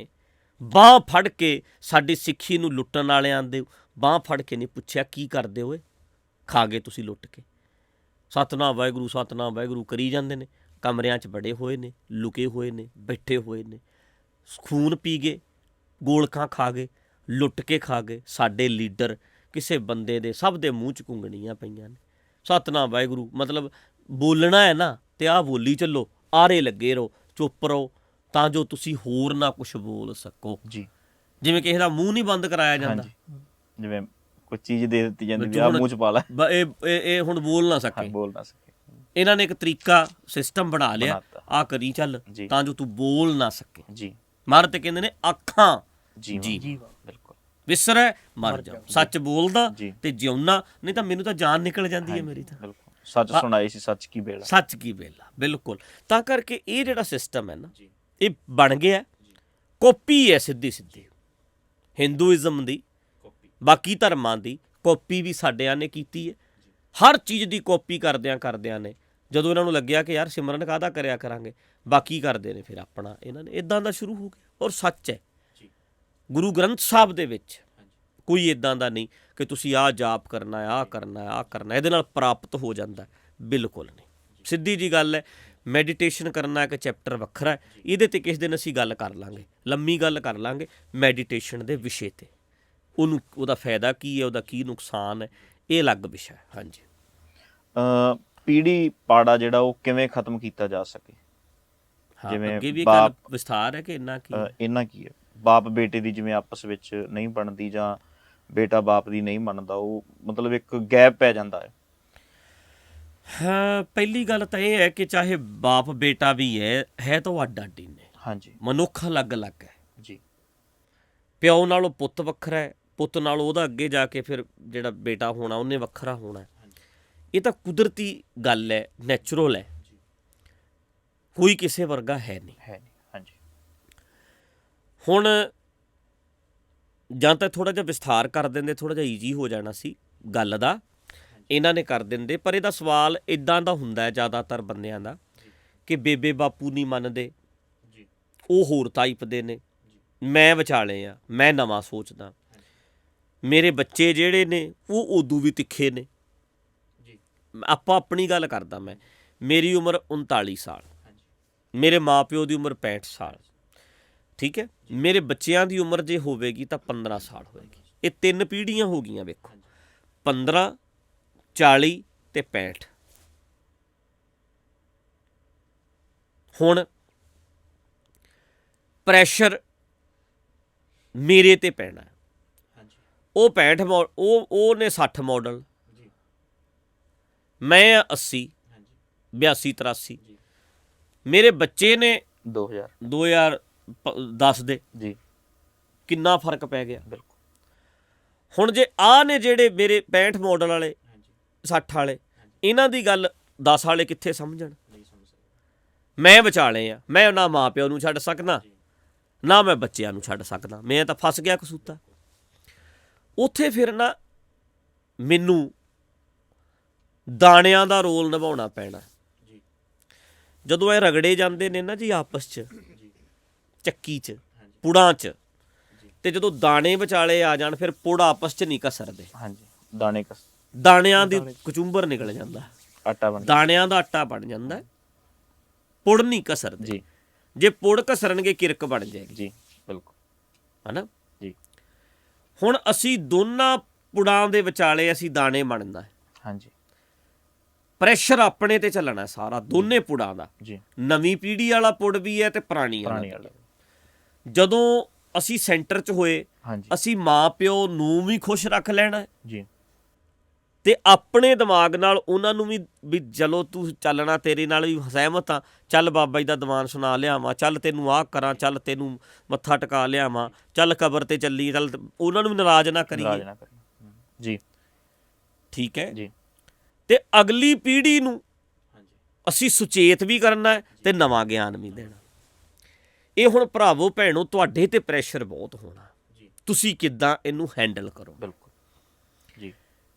ਬਾਂਹ ਫੜ ਕੇ ਸਾਡੀ ਸਿੱਖੀ ਨੂੰ ਲੁੱਟਣ ਵਾਲਿਆਂ ਦੇ ਬਾਂਹ ਫੜ ਕੇ ਨਹੀਂ ਪੁੱਛਿਆ ਕੀ ਕਰਦੇ ਹੋਏ, ਖਾ ਗਏ ਤੁਸੀਂ ਲੁੱਟ ਕੇ। ਸਤਨਾਮ ਵਾਹਿਗੁਰੂ ਕਰੀ ਜਾਂਦੇ ਨੇ, ਕਮਰਿਆਂ 'ਚ ਬੜੇ ਹੋਏ ਨੇ, ਲੁਕੇ ਹੋਏ ਨੇ, ਬੈਠੇ ਹੋਏ ਨੇ, ਖੂਨ ਪੀ ਗਏ, ਗੋਲਕਾਂ ਖਾ ਗਏ, ਲੁੱਟ ਕੇ ਖਾ ਗਏ। ਸਾਡੇ ਲੀਡਰ ਕਿਸੇ ਬੰਦੇ ਦੇ ਸਭ ਦੇ ਮੂੰਹ 'ਚ ਘੁੰਗਣੀਆਂ ਪਈਆਂ ਨੇ। ਸਤਨਾਮ ਵਾਹਿਗੁਰੂ ਮਤਲਬ ਬੋਲਣਾ ਹੈ ਨਾ, ਤੇ ਆਹ ਬੋਲੀ ਚੱਲੋ, ਆਰੇ ਲੱਗੇ ਰਹੋ, ਚੁੱਪ ਰਹੋ, ਤਾਂ ਜੋ ਤੁਸੀਂ ਹੋਰ ਨਾ ਕੁਛ ਬੋਲ ਸਕੋ। ਜੀ। ਜਿਵੇਂ ਕਿਸੇ ਦਾ ਮੂੰਹ ਨਹੀਂ ਬੰਦ ਕਰਾਇਆ ਜਾਂਦਾ, ਜਿਵੇਂ ਕੋਈ ਚੀਜ਼ ਦੇ ਦਿੱਤੀ ਜਾਂਦੀ ਵੀ ਆਹ ਮੂੰਹ 'ਚ ਪਾ ਲੈ, ਇਹ ਹੁਣ ਬੋਲ ਨਾ ਸਕੇ। ਬੋਲ ਨਾ ਸਕੇ। ਇਹਨਾਂ ਨੇ ਇੱਕ ਤਰੀਕਾ ਸਿਸਟਮ ਬਣਾ ਲਿਆ, ਆਹ ਕਰੀ ਚੱਲ ਤਾਂ ਜੋ ਤੂੰ ਬੋਲ ਨਾ ਸਕੇ। ਜੀ। ਮਰ ਤੇ ਕਹਿੰਦੇ ਨੇ ਅੱਖਾਂ ਜੀ ਬਿਲਕੁਲ ਵਿਸਰੈ ਮਰ ਜਾ, ਸੱਚ ਬੋਲਦਾ ਤੇ ਜਿਉਣਾ, ਨਹੀਂ ਤਾਂ ਮੈਨੂੰ ਤਾਂ ਜਾਨ ਨਿਕਲ ਜਾਂਦੀ ਹੈ ਮੇਰੀ ਤਾਂ। ਸੱਚ ਸੁਣਾਈ ਸੀ ਸੱਚ ਕੀ ਬੇਲਾ, ਸੱਚ ਕੀ ਬੇਲਾ, ਬਿਲਕੁਲ। ਤਾਂ ਕਰਕੇ ਇਹ ਜਿਹੜਾ ਸਿਸਟਮ ਹੈ ਨਾ, ਇਹ ਬਣ ਗਿਆ, ਕਾਪੀ ਹੈ ਸਿੱਧੀ ਸਿੱਧੀ ਹਿੰਦੂਇਜ਼ਮ ਦੀ, ਬਾਕੀ ਧਰਮਾਂ ਦੀ ਕਾਪੀ ਵੀ ਸਾਡਿਆਂ ਨੇ ਕੀਤੀ ਹੈ। ਹਰ ਚੀਜ਼ ਦੀ ਕਾਪੀ ਕਰਦਿਆਂ ਨੇ ਜਦੋਂ ਇਹਨਾਂ ਨੂੰ ਲੱਗਿਆ ਕਿ ਯਾਰ ਸਿਮਰਨ ਕਾਹਦਾ ਕਰਿਆ ਕਰਾਂਗੇ, ਬਾਕੀ ਕਰਦੇ ਨੇ ਫਿਰ ਆਪਣਾ। ਇਹਨਾਂ ਨੇ ਇੱਦਾਂ ਦਾ ਸ਼ੁਰੂ ਹੋ ਗਿਆ। ਔਰ ਸੱਚ ਹੈ, ਗੁਰੂ ਗ੍ਰੰਥ ਸਾਹਿਬ ਦੇ ਵਿੱਚ ਕੋਈ ਇੱਦਾਂ ਦਾ ਨਹੀਂ ਕਿ ਤੁਸੀਂ ਆਹ ਜਾਪ ਕਰਨਾ, ਆਹ ਕਰਨਾ, ਆਹ ਕਰਨਾ, ਇਹਦੇ ਨਾਲ ਪ੍ਰਾਪਤ ਹੋ ਜਾਂਦਾ, ਬਿਲਕੁਲ ਨਹੀਂ। ਸਿੱਧੀ ਜੀ ਗੱਲ ਹੈ, ਮੈਡੀਟੇਸ਼ਨ ਕਰਨਾ ਇੱਕ ਚੈਪਟਰ ਵੱਖਰਾ ਹੈ, ਇਹਦੇ 'ਤੇ ਕਿਸੇ ਦਿਨ ਅਸੀਂ ਗੱਲ ਕਰ ਲਾਂਗੇ, ਲੰਮੀ ਗੱਲ ਕਰ ਲਾਂਗੇ ਮੈਡੀਟੇਸ਼ਨ ਦੇ ਵਿਸ਼ੇ 'ਤੇ। ਉਹਦਾ ਫਾਇਦਾ ਕੀ ਹੈ, ਉਹਦਾ ਕੀ ਨੁਕਸਾਨ ਹੈ, ਇਹ ਅਲੱਗ ਵਿਸ਼ਾ ਹੈ। ਹਾਂਜੀ। ਪੀੜੀ ਪਾੜਾ ਜਿਹੜਾ ਉਹ ਕਿਵੇਂ ਖਤਮ ਕੀਤਾ ਜਾ ਸਕੇ? ਜਿਵੇਂ ਅੱਗੇ ਵੀ ਗੱਲ ਵਿਸਥਾਰ ਹੈ ਕਿ ਇੰਨਾ ਕੀ ਹੈ, ਬਾਪ ਬੇਟੇ ਦੀ ਜਿਵੇਂ ਆਪਸ ਵਿੱਚ ਨਹੀਂ ਬਣਦੀ, ਜਾਂ ਬੇਟਾ ਬਾਪ ਦੀ ਨਹੀਂ ਮੰਨਦਾ, ਉਹ ਮਤਲਬ ਇੱਕ ਗੈਪ ਪੈ ਜਾਂਦਾ ਹੈ। ਹਾਂ, ਪਹਿਲੀ ਗੱਲ ਤਾਂ ਇਹ ਹੈ ਕਿ ਚਾਹੇ ਬਾਪ ਬੇਟਾ ਵੀ ਹੈ ਤਾਂ ਉਹ ਅੱਡ ਅੱਡ ਹੀ ਨੇ। ਹਾਂਜੀ। ਮਨੁੱਖ ਅਲੱਗ ਅਲੱਗ ਹੈ ਜੀ। ਪਿਓ ਨਾਲੋਂ ਪੁੱਤ ਵੱਖਰਾ ਹੈ, ਪੁੱਤ ਨਾਲੋਂ ਉਹਦਾ ਅੱਗੇ ਜਾ ਕੇ ਫਿਰ ਜਿਹੜਾ ਬੇਟਾ ਹੋਣਾ ਉਹਨੇ ਵੱਖਰਾ ਹੋਣਾ। ਇਹ ਤਾਂ ਕੁਦਰਤੀ ਗੱਲ ਹੈ, ਨੈਚੁਰਲ ਹੈ, ਕੋਈ ਕਿਸੇ ਵਰਗਾ ਹੈ ਨਹੀਂ। ਹਾਂਜੀ। ਹੁਣ ਜਾਂ ਤਾਂ ਥੋੜ੍ਹਾ ਜਿਹਾ ਵਿਸਥਾਰ ਕਰ ਦਿੰਦੇ, ਥੋੜ੍ਹਾ ਜਿਹਾ ਈਜ਼ੀ ਹੋ ਜਾਣਾ ਸੀ ਗੱਲ ਦਾ, ਇਹਨਾਂ ਨੇ ਕਰ ਦਿੰਦੇ। ਪਰ ਇਹਦਾ ਸਵਾਲ ਇੱਦਾਂ ਦਾ ਹੁੰਦਾ ਹੈ ਜ਼ਿਆਦਾਤਰ ਬੰਦਿਆਂ ਦਾ ਕਿ ਬੇਬੇ ਬਾਪੂ ਨਹੀਂ ਮੰਨਦੇ, ਉਹ ਹੋਰ ਟਾਈਪ ਦੇ ਨੇ, ਮੈਂ ਵਿਚਾਲੇ ਆ, ਮੈਂ ਨਵਾਂ ਸੋਚਦਾ, ਮੇਰੇ ਬੱਚੇ ਜਿਹੜੇ ਨੇ ਉਹ ਉਦੋਂ ਵੀ ਤਿੱਖੇ ਨੇ। ਆਪਾਂ ਆਪਣੀ ਗੱਲ ਕਰਦਾ, ਮੇਰੀ ਉਮਰ 39 ਸਾਲ, ਮੇਰੇ ਮਾਂ ਪਿਓ ਦੀ ਉਮਰ 65 ਸਾਲ, ਠੀਕ ਹੈ। ਮੇਰੇ ਬੱਚਿਆਂ ਦੀ ਉਮਰ ਜੇ ਹੋਵੇਗੀ ਤਾਂ 15 ਸਾਲ ਹੋਏਗੀ। ਇਹ 3 ਪੀੜ੍ਹੀਆਂ ਹੋ ਗਈਆਂ ਵੇਖੋ, 15, 40 ਤੇ 65। ਹੁਣ ਪ੍ਰੈਸ਼ਰ ਮੇਰੇ ਤੇ ਪੈਣਾ, ਉਹ 65 ਉਹਨੇ 60 ਮਾਡਲ, ਮੈਂ 80, 82, 83, ਮੇਰੇ ਬੱਚੇ ਨੇ 2010 ਦੇ। ਜੀ। ਕਿੰਨਾ ਫਰਕ ਪੈ ਗਿਆ। ਬਿਲਕੁਲ। ਹੁਣ ਜੇ ਆਹ ਨੇ ਜਿਹੜੇ ਮੇਰੇ 65 ਮਾਡਲ ਵਾਲੇ, 60 ਵਾਲੇ, ਇਹਨਾਂ ਦੀ ਗੱਲ 10 ਵਾਲੇ ਕਿੱਥੇ ਸਮਝਣ? ਮੈਂ ਵਿਚਾਲੇ ਆ, ਮੈਂ ਨਾ ਮਾਂ ਪਿਓ ਨੂੰ ਛੱਡ ਸਕਦਾ, ਨਾ ਮੈਂ ਬੱਚਿਆਂ ਨੂੰ ਛੱਡ ਸਕਦਾ, ਮੈਂ ਤਾਂ ਫਸ ਗਿਆ ਕਸੂਤਾ। ਉੱਥੇ ਫਿਰ ਨਾ ਮੈਨੂੰ ਦਾਣਿਆਂ ਦਾ ਰੋਲ ਨਿਭਾਉਣਾ ਪੈਣਾ। ਜਦੋਂ ਇਹ ਰਗੜੇ ਜਾਂਦੇ ਨੇ ਨਾ ਜੀ ਆਪਸ 'ਚ, ਚੱਕੀ 'ਚ, ਪੁੜਾਂ 'ਚ, ਤੇ ਜਦੋਂ ਦਾਣੇ ਵਿਚਾਲੇ ਆ ਜਾਣ ਫਿਰ ਪੁੜ ਆਪਸ 'ਚ ਨਹੀਂ ਘਸਰਦੇ। ਦਾਣਿਆਂ ਦੀ ਕਚੁੰਬਰ ਨਿਕਲ ਜਾਂਦਾ, ਦਾਣਿਆਂ ਦਾ ਆਟਾ ਬਣ ਜਾਂਦਾ, ਪੁੜ ਨਹੀਂ ਘਸਰਦੇ। ਜੇ ਪੁੜ ਘਸਰਨਗੇ ਕਿਰਕ ਬਣ ਜਾਏਗੀ। ਜੀ ਬਿਲਕੁਲ, ਹਨਾ ਜੀ। ਹੁਣ ਅਸੀਂ ਦੋਨਾਂ ਪੁੜਾਂ ਦੇ ਵਿਚਾਲੇ ਅਸੀਂ ਦਾਣੇ ਬਣਨਾ। ਹਾਂਜੀ। ਪ੍ਰੈਸ਼ਰ ਆਪਣੇ ਤੇ ਚੱਲਣਾ ਸਾਰਾ, ਦੋਨੇ ਪੁੜਾਂ ਦਾ। ਨਵੀਂ ਪੀੜ੍ਹੀ ਵਾਲਾ ਪੁੜ ਵੀ ਹੈ ਤੇ ਪੁਰਾਣੀ ਵਾਲਾ। ਜਦੋਂ ਅਸੀਂ ਸੈਂਟਰ 'ਚ ਹੋਏ ਹਾਂਜੀ ਅਸੀਂ ਮਾਂ ਪਿਓ ਨੂੰ ਵੀ ਖੁਸ਼ ਰੱਖ ਲੈਣਾ ਹੈ ਜੀ ਤੇ ਆਪਣੇ ਦਿਮਾਗ ਨਾਲ ਉਹਨਾਂ ਨੂੰ ਵੀ ਚਲੋ ਤੂੰ ਚੱਲਣਾ, ਤੇਰੇ ਨਾਲ ਵੀ ਸਹਿਮਤ ਆ, ਚੱਲ ਬਾਬਾ ਜੀ ਦਾ ਦੀਵਾਨ ਸੁਣਾ ਲਿਆਵਾਂ, ਚੱਲ ਤੈਨੂੰ ਆਹ ਕਰਾਂ, ਚੱਲ ਤੈਨੂੰ ਮੱਥਾ ਟਿਕਾ ਲਿਆਵਾਂ, ਚੱਲ ਕਬਰ ਤੇ ਚੱਲੀ, ਚੱਲ ਉਹਨਾਂ ਨੂੰ ਵੀ ਨਾਰਾਜ਼ ਨਾ ਕਰੀਏ। ਨਾਰਾਜ਼ ਨਾ ਕਰੀਏ ਜੀ। ਠੀਕ ਹੈ ਜੀ ਤੇ ਅਗਲੀ ਪੀੜ੍ਹੀ ਨੂੰ ਅਸੀਂ ਸੁਚੇਤ ਵੀ ਕਰਨਾ ਤੇ ਨਵਾਂ ਗਿਆਨ ਵੀ ਦੇਣਾ। ਇਹ ਹੁਣ ਭਰਾਵੋ ਭੈਣੋ ਤੁਹਾਡੇ ਤੇ ਪ੍ਰੈਸ਼ਰ ਬਹੁਤ ਹੋਣਾ, ਤੁਸੀਂ ਕਿੱਦਾਂ ਇਹਨੂੰ ਹੈਂਡਲ ਕਰੋ। ਬਿਲਕੁਲ ਜੀ।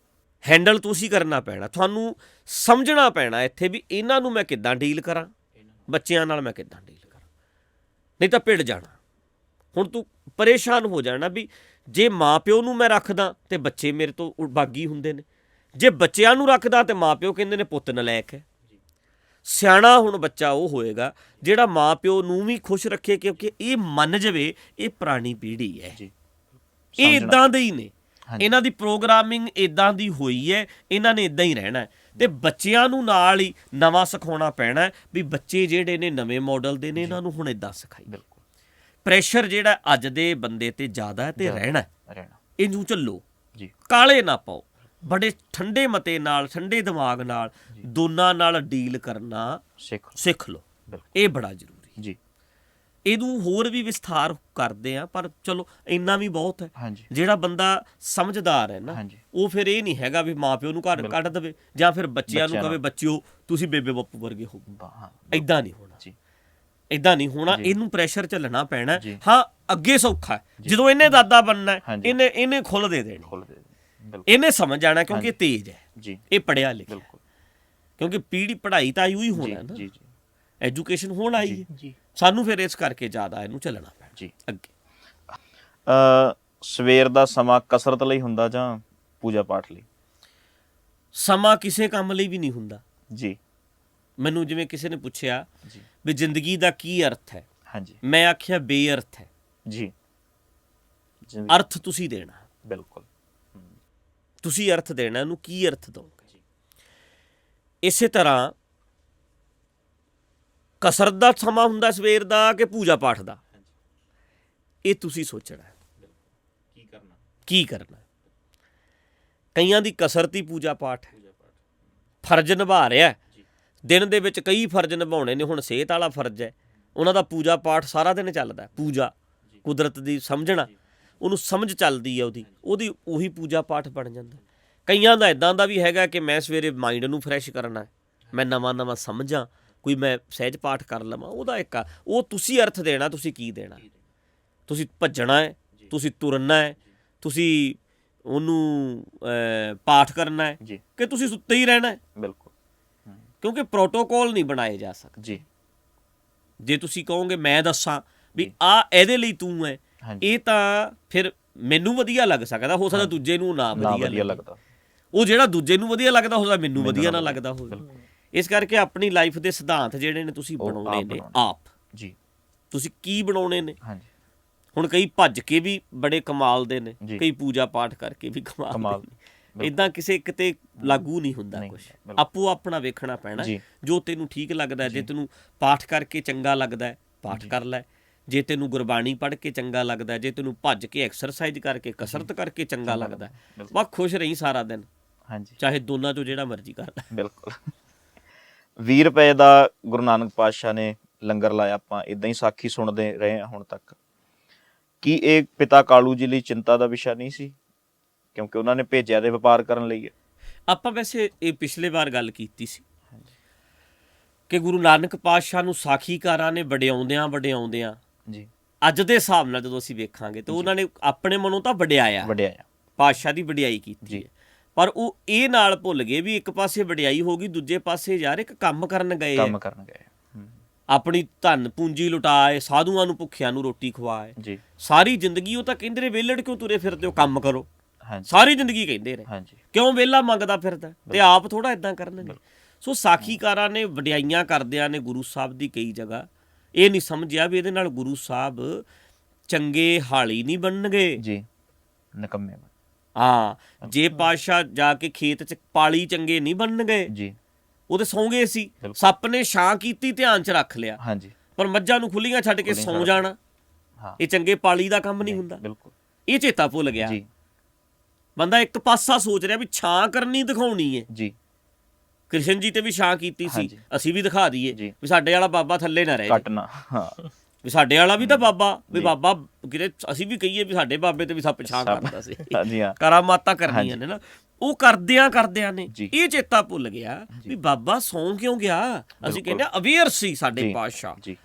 ਹੈਂਡਲ ਤੁਸੀਂ ਕਰਨਾ ਪੈਣਾ, ਤੁਹਾਨੂੰ ਸਮਝਣਾ ਪੈਣਾ ਇੱਥੇ ਵੀ ਇਹਨਾਂ ਨੂੰ ਮੈਂ ਕਿੱਦਾਂ ਡੀਲ ਕਰਾਂ, ਬੱਚਿਆਂ ਨਾਲ ਮੈਂ ਕਿੱਦਾਂ ਡੀਲ ਕਰਾਂ, ਨਹੀਂ ਤਾਂ ਭਿੜ ਜਾਣਾ। ਹੁਣ ਤੂੰ ਪਰੇਸ਼ਾਨ ਹੋ ਜਾਣਾ ਵੀ ਜੇ ਮਾਂ ਪਿਓ ਨੂੰ ਮੈਂ ਰੱਖਦਾ ਤੇ ਬੱਚੇ ਮੇਰੇ ਤੋਂ ਬਾਗੀ ਹੁੰਦੇ ਨੇ, ਜੇ ਬੱਚਿਆਂ ਨੂੰ ਰੱਖਦਾ ਤੇ ਮਾਂ ਪਿਓ ਕਹਿੰਦੇ ਨੇ ਪੁੱਤ ਨਲਾਇਕ ਹੈ। ਸਿਆਣਾ ਹੁਣ ਬੱਚਾ ਉਹ ਹੋਏਗਾ ਜਿਹੜਾ ਮਾਂ ਪਿਓ ਨੂੰ ਵੀ ਖੁਸ਼ ਰੱਖੇ, ਕਿਉਂਕਿ ਇਹ ਮੰਨ ਜਾਵੇ ਇਹ ਪੁਰਾਣੀ ਪੀੜ੍ਹੀ ਹੈ, ਇਹ ਇੱਦਾਂ ਦੇ ਹੀ ਨੇ, ਇਹਨਾਂ ਦੀ ਪ੍ਰੋਗਰਾਮਿੰਗ ਇੱਦਾਂ ਦੀ ਹੋਈ ਹੈ, ਇਹਨਾਂ ਨੇ ਇੱਦਾਂ ਹੀ ਰਹਿਣਾ ਹੈ। ਤੇ ਬੱਚਿਆਂ ਨੂੰ ਨਾਲ ਹੀ ਨਵਾਂ ਸਿਖਾਉਣਾ ਪੈਣਾ ਵੀ ਬੱਚੇ ਜਿਹੜੇ ਨੇ ਨਵੇਂ ਮਾਡਲ ਦੇ ਨੇ, ਇਹਨਾਂ ਨੂੰ ਹੁਣ ਇੱਦਾਂ ਸਿਖਾਈ। ਬਿਲਕੁਲ ਪ੍ਰੈਸ਼ਰ ਜਿਹੜਾ ਅੱਜ ਦੇ ਬੰਦੇ ਤੇ ਜ਼ਿਆਦਾ ਹੈ ਤੇ ਰਹਿਣਾ, ਇਹਨੂੰ ਝੱਲੋ, ਜੀ ਕਾਲੇ ਨਾ ਪਾਓ, ਬੜੇ ਠੰਡੇ ਮਤੇ ਨਾਲ, ਠੰਡੇ ਦਿਮਾਗ ਨਾਲ ਦੋਨਾਂ ਨਾਲ ਡੀਲ ਕਰਨਾ ਸਿੱਖ ਲਓ। ਇਹ ਬੜਾ ਜ਼ਰੂਰੀ ਜੀ। ਇਹਨੂੰ ਹੋਰ ਵੀ ਵਿਸਥਾਰ ਕਰਦੇ ਆ, ਪਰ ਚਲੋ ਇੰਨਾ ਵੀ ਬਹੁਤ ਹੈ। ਜਿਹੜਾ ਬੰਦਾ ਸਮਝਦਾਰ ਹੈ ਨਾ, ਉਹ ਫਿਰ ਇਹ ਨਹੀਂ ਹੈਗਾ ਵੀ ਮਾਂ ਪਿਓ ਨੂੰ ਘਰ ਕੱਢ ਦੇਵੇ ਜਾਂ ਫਿਰ ਬੱਚਿਆਂ ਨੂੰ ਕਵੇ ਬੱਚਿਓ ਤੁਸੀਂ ਬੇਬੇ ਬਾਪੂ ਵਰਗੇ ਹੋ। ਇੱਦਾਂ ਨਹੀਂ ਹੋਣਾ, ਇੱਦਾਂ ਨਹੀਂ ਹੋਣਾ। ਇਹਨੂੰ ਪ੍ਰੈਸ਼ਰ ਝੱਲਣਾ ਪੈਣਾ। ਹਾਂ ਅੱਗੇ ਸੌਖਾ ਹੈ, ਜਦੋਂ ਇਹਨੇ ਦਾਦਾ ਬਣਨਾ ਇਹਨੇ ਖੁੱਲ੍ਹ ਦੇ ਦੇਣੇ, ਇਹਨੇ ਸਮਝ ਜਾਣਾ, ਕਿਉਂਕਿ ਤੇਜ਼ ਹੈ, ਇਹ ਪੜ੍ਹਿਆ ਲਿਖਿਆ, ਕਿਉਂਕਿ ਪੀੜ੍ਹੀ ਪੜ੍ਹਾਈ ਤਾਂ ਆਈ ਹੀ ਹੋਣਾ ਨਾ, ਐਜੂਕੇਸ਼ਨ ਹੋਣ ਆਈ ਹੈ। ਸਾਨੂੰ ਫਿਰ ਇਸ ਕਰਕੇ ਜ਼ਿਆਦਾ ਇਹਨੂੰ ਚੱਲਣਾ ਪੈਣਾ ਜੀ ਅੱਗੇ। ਸਵੇਰ ਦਾ ਸਮਾਂ ਕਸਰਤ ਲਈ ਹੁੰਦਾ ਜਾਂ ਪੂਜਾ ਪਾਠ ਲਈ? ਸਮਾਂ ਕਿਸੇ ਕੰਮ ਲਈ ਵੀ ਨਹੀਂ ਹੁੰਦਾ ਜੀ। ਮੈਨੂੰ ਜਿਵੇਂ ਕਿਸੇ ਨੇ ਪੁੱਛਿਆ ਵੀ ਜ਼ਿੰਦਗੀ ਦਾ ਕੀ ਅਰਥ ਹੈ, ਹਾਂਜੀ, ਮੈਂ ਆਖਿਆ ਬੇਅਰਥ ਹੈ ਜੀ। ਅਰਥ ਤੁਸੀਂ ਦੇਣਾ, ਬਿਲਕੁਲ ਤੁਸੀਂ ਅਰਥ ਦੇਣਾ, ਇਹਨੂੰ ਕੀ ਅਰਥ ਦਓਗੇ। ਇਸੇ ਤਰ੍ਹਾਂ ਕਸਰਤ ਦਾ ਸਮਾਂ ਹੁੰਦਾ ਸਵੇਰ ਦਾ ਕਿ ਪੂਜਾ ਪਾਠ ਦਾ, ਇਹ ਤੁਸੀਂ ਸੋਚਣਾ ਕੀ ਕਰਨਾ। ਕਈਆਂ ਦੀ ਕਸਰਤ ਹੀ ਪੂਜਾ ਪਾਠ ਹੈ, ਫਰਜ਼ ਨਿਭਾ ਰਿਹਾ ਦਿਨ ਦੇ ਵਿੱਚ, ਕਈ ਫਰਜ਼ ਨਿਭਾਉਣੇ ਨੇ। ਹੁਣ ਸਿਹਤ ਵਾਲਾ ਫਰਜ਼ ਹੈ, ਉਹਨਾਂ ਦਾ ਪੂਜਾ ਪਾਠ ਸਾਰਾ ਦਿਨ ਚੱਲਦਾ, ਪੂਜਾ ਕੁਦਰਤ ਦੀ ਸਮਝਣਾ, ਉਹਨੂੰ ਸਮਝ ਚੱਲਦੀ ਹੈ ਉਹਦੀ ਉਹੀ ਪੂਜਾ ਪਾਠ ਬਣ ਜਾਂਦਾ। ਕਈਆਂ ਦਾ ਇੱਦਾਂ ਦਾ ਵੀ ਹੈਗਾ ਕਿ ਮੈਂ ਸਵੇਰੇ ਮਾਈਂਡ ਨੂੰ ਫਰੈਸ਼ ਕਰਨਾ, ਮੈਂ ਨਵਾਂ ਸਮਝਾਂ, ਕੋਈ ਮੈਂ ਸਹਿਜ ਪਾਠ ਕਰ ਲਵਾਂ, ਉਹਦਾ ਇੱਕ ਉਹ ਤੁਸੀਂ ਅਰਥ ਦੇਣਾ। ਤੁਸੀਂ ਕੀ ਦੇਣਾ? ਤੁਸੀਂ ਭੱਜਣਾ ਹੈ, ਤੁਸੀਂ ਤੁਰਨਾ ਹੈ, ਤੁਸੀਂ ਉਹਨੂੰ ਪਾਠ ਕਰਨਾ ਹੈ ਕਿ ਤੁਸੀਂ ਸੁੱਤੇ ਹੀ ਰਹਿਣਾ ਹੈ? ਬਿਲਕੁਲ, ਕਿਉਂਕਿ ਪ੍ਰੋਟੋਕੋਲ ਨਹੀਂ ਬਣਾਏ ਜਾ ਸਕਦੇ ਜੀ। ਜੇ ਤੁਸੀਂ ਕਹੋਗੇ ਮੈਂ ਦੱਸਾਂ ਵੀ ਆ ਇਹਦੇ ਲਈ ਤੂੰ ਹੈ, ਇਹ ਤਾਂ ਫਿਰ ਮੈਨੂੰ ਵਧੀਆ ਲੱਗ ਸਕਦਾ, ਹੋ ਸਕਦਾ ਦੂਜੇ ਨੂੰ ਨਾ ਵਧੀਆ ਲੱਗਦਾ, ਉਹ ਜਿਹੜਾ ਦੂਜੇ ਨੂੰ ਵਧੀਆ ਲੱਗਦਾ ਹੋ ਸਕਦਾ ਮੈਨੂੰ ਵਧੀਆ ਨਾ ਲੱਗਦਾ ਹੋਵੇ। ਇਸ ਕਰਕੇ ਆਪਣੀ ਲਾਈਫ ਦੇ ਸਿਧਾਂਤ ਜਿਹੜੇ ਨੇ ਤੁਸੀਂ ਬਣਾਉਣੇ ਨੇ ਆਪ ਜੀ। ਤੁਸੀਂ ਕੀ ਬਣਾਉਣੇ ਨੇ? ਹੁਣ ਕਈ ਭੱਜ ਕੇ ਵੀ ਬੜੇ ਕਮਾਲ ਦੇ ਨੇ, ਕਈ ਪੂਜਾ ਪਾਠ ਕਰਕੇ ਵੀ ਕਮਾਲ ਦੇ। ਇੱਦਾਂ ਕਿਸੇ ਇੱਕ ਤੇ ਲਾਗੂ ਨਹੀਂ ਹੁੰਦਾ ਕੁਛ, ਆਪੋ ਆਪਣਾ ਵੇਖਣਾ ਪੈਣਾ ਜੋ ਤੈਨੂੰ ਠੀਕ ਲੱਗਦਾ। ਜੇ ਤੈਨੂੰ ਪਾਠ ਕਰਕੇ ਚੰਗਾ ਲੱਗਦਾ ਪਾਠ ਕਰ ਲੈ, ਜੇ ਤੈਨੂੰ ਗੁਰਬਾਣੀ ਪੜ੍ਹ ਕੇ ਚੰਗਾ ਲੱਗਦਾ, ਜੇ ਤੈਨੂੰ ਭੱਜ ਕੇ ਐਕਸਰਸਾਈਜ਼ ਕਰਕੇ ਕਸਰਤ ਕਰਕੇ ਚੰਗਾ ਲੱਗਦਾ, ਬਸ ਖੁਸ਼ ਰਹੀ ਸਾਰਾ ਦਿਨ, ਚਾਹੇ ਦੋਨਾਂ ਚੋਂ ਜਿਹੜਾ ਮਰਜ਼ੀ ਕਰ ਲੈ। ਬਿਲਕੁਲ। 20 ਰੁਪਏ ਦਾ ਗੁਰੂ ਨਾਨਕ ਪਾਤਸ਼ਾਹ ਨੇ ਲੰਗਰ ਲਾਇਆ, ਆਪਾਂ ਇਦਾਂ ਹੀ ਸਾਖੀ ਸੁਣਦੇ ਰਹੇ ਹਾਂ ਹੁਣ ਤੱਕ। ਕੀ ਇਹ ਪਿਤਾ ਕਾਲੂ ਜੀ ਲਈ ਚਿੰਤਾ ਦਾ ਵਿਸ਼ਾ ਨਹੀਂ ਸੀ, ਕਿਉਂਕਿ ਉਹਨਾਂ ਨੇ ਭੇਜਿਆ ਦੇ ਵਪਾਰ ਕਰਨ ਲਈ? ਆਪਾਂ ਵੈਸੇ ਇਹ ਪਿਛਲੇ ਵਾਰ ਗੱਲ ਕੀਤੀ ਸੀ ਕਿ ਗੁਰੂ ਨਾਨਕ ਪਾਤਸ਼ਾਹ ਨੂੰ ਸਾਖੀਕਾਰਾਂ ਨੇ ਵਡਿਆਉਂਦਿਆਂ ਜੀ, ਅੱਜ ਦੇ ਹਿਸਾਬ ਨਾਲ ਜਦੋਂ ਅਸੀਂ ਵੇਖਾਂਗੇ ਤਾਂ ਉਹਨਾਂ ਨੇ ਆਪਣੇ ਮਨੋਂ ਤਾਂ ਵਡਿਆਇਆ ਪਾਤਸ਼ਾਹ ਦੀ ਵਡਿਆਈ ਕੀਤੀ ਹੈ, ਪਰ ਉਹ ਇਹ ਨਾਲ ਭੁੱਲ ਗਏ ਵੀ ਇੱਕ ਪਾਸੇ ਵਡਿਆਈ ਹੋ ਗਈ, ਦੂਜੇ ਪਾਸੇ ਯਾਰ ਇੱਕ ਕੰਮ ਕਰਨ ਗਏ, ਆਪਣੀ ਧਨ ਪੂੰਜੀ ਲੁਟਾਏ, ਸਾਧੂਆਂ ਨੂੰ ਭੁੱਖਿਆਂ ਨੂੰ ਰੋਟੀ ਖਵਾਏ ਸਾਰੀ ਜ਼ਿੰਦਗੀ। ਉਹ ਤਾਂ ਕਹਿੰਦੇ ਨੇ ਵਿਹਲੜ ਕਿਉਂ ਤੁਰੇ ਫਿਰਦੇ ਹੋ, ਕੰਮ ਕਰੋ, ਸਾਰੀ ਜ਼ਿੰਦਗੀ ਕਹਿੰਦੇ ਨੇ, ਕਿਉਂ ਵਿਹਲਾ ਮੰਗਦਾ ਫਿਰਦਾ, ਤੇ ਆਪ ਥੋੜਾ ਏਦਾਂ ਕਰਨਗੇ। ਸੋ ਸਾਖੀਕਾਰਾਂ ਨੇ ਵਡਿਆਈਆਂ ਕਰਦਿਆਂ ਨੇ ਗੁਰੂ ਸਾਹਿਬ ਦੀ ਕਈ ਜਗ੍ਹਾ ਇਹ ਨਹੀਂ ਸਮਝਿਆ ਵੀ ਇਹਦੇ ਨਾਲ ਗੁਰੂ ਸਾਹਿਬ ਚੰਗੇ ਹਾਲੀ ਨਹੀਂ ਬਣਨਗੇ ਜੀ, ਨਿਕੰਮੇ। ਹਾਂ, ਜੇ ਪਾਤਸ਼ਾਹ ਜਾ ਕੇ ਖੇਤ 'ਚ ਪਾਲੀ ਚੰਗੇ ਨਹੀਂ ਬਣਨਗੇ ਜੀ, ਉਹ ਤੇ ਸੌਂ ਗਏ ਸੀ, ਸੱਪ ਨੇ ਛਾਂ ਕੀਤੀ ਧਿਆਨ 'ਚ ਰੱਖ ਲਿਆ, ਪਰ ਮੱਝਾਂ ਨੂੰ ਖੁੱਲੀਆਂ ਛੱਡ ਕੇ ਸੌਂ ਜਾਣਾ, ਇਹ ਚੰਗੇ ਪਾਲੀ ਦਾ ਕੰਮ ਨਹੀਂ ਹੁੰਦਾ। ਇਹ ਚੇਤਾ ਭੁੱਲ ਗਿਆ। ਜੀ ਬੰਦਾ ਇੱਕ ਪਾਸਾ ਸੋਚ ਰਿਹਾ ਵੀ ਛਾਂ ਕਰਨੀ ਦਿਖਾਉਣੀ ਹੈ। ਜੀ ਕ੍ਰਿਸ਼ਨ ਜੀ ਤੇ ਵੀ ਛਾਂ ਕੀਤੀ ਸੀ, ਹਾਂਜੀ। ਅਸੀਂ ਵੀ ਦਿਖਾ ਦਈਏ ਜੀ। ਵੀ ਸਾਡੇ ਵਾਲਾ ਬਾਬਾ ਥੱਲੇ ਨਾ ਰਹੇ, ਕੱਟਣਾ, ਹਾਂ ਵੀ ਸਾਡੇ ਵਾਲਾ ਵੀ ਤਾਂ ਬਾਬਾ, ਵੀ ਜੀ। ਬਾਬਾ ਕਿਤੇ ਅਸੀਂ ਵੀ ਕਹੀਏ ਵੀ ਸਾਡੇ ਬਾਬੇ ਤੇ ਵੀ ਸੱਪ ਛਾਂ ਕਰਦਾ ਸੀ। ਹਾਂਜੀ ਹਾਂ ਕਰਾਮਾਤਾਂ ਕਰਨੀਆਂ ਨੇ ਨਾ, ਉਹ ਕਰਦਿਆਂ ਨੇ ਜੀ। ਇਹ ਚੇਤਾ ਭੁੱਲ ਗਿਆ ਵੀ ਬਾਬਾ ਸੌਂ ਕਿਉਂ ਗਿਆ। ਅਸੀਂ ਕਹਿੰਦੇ ਅਵੇਅਰ ਸੀ ਸਾਡੇ ਜੀ। ਪਾਤਸ਼ਾਹ, ਜੀ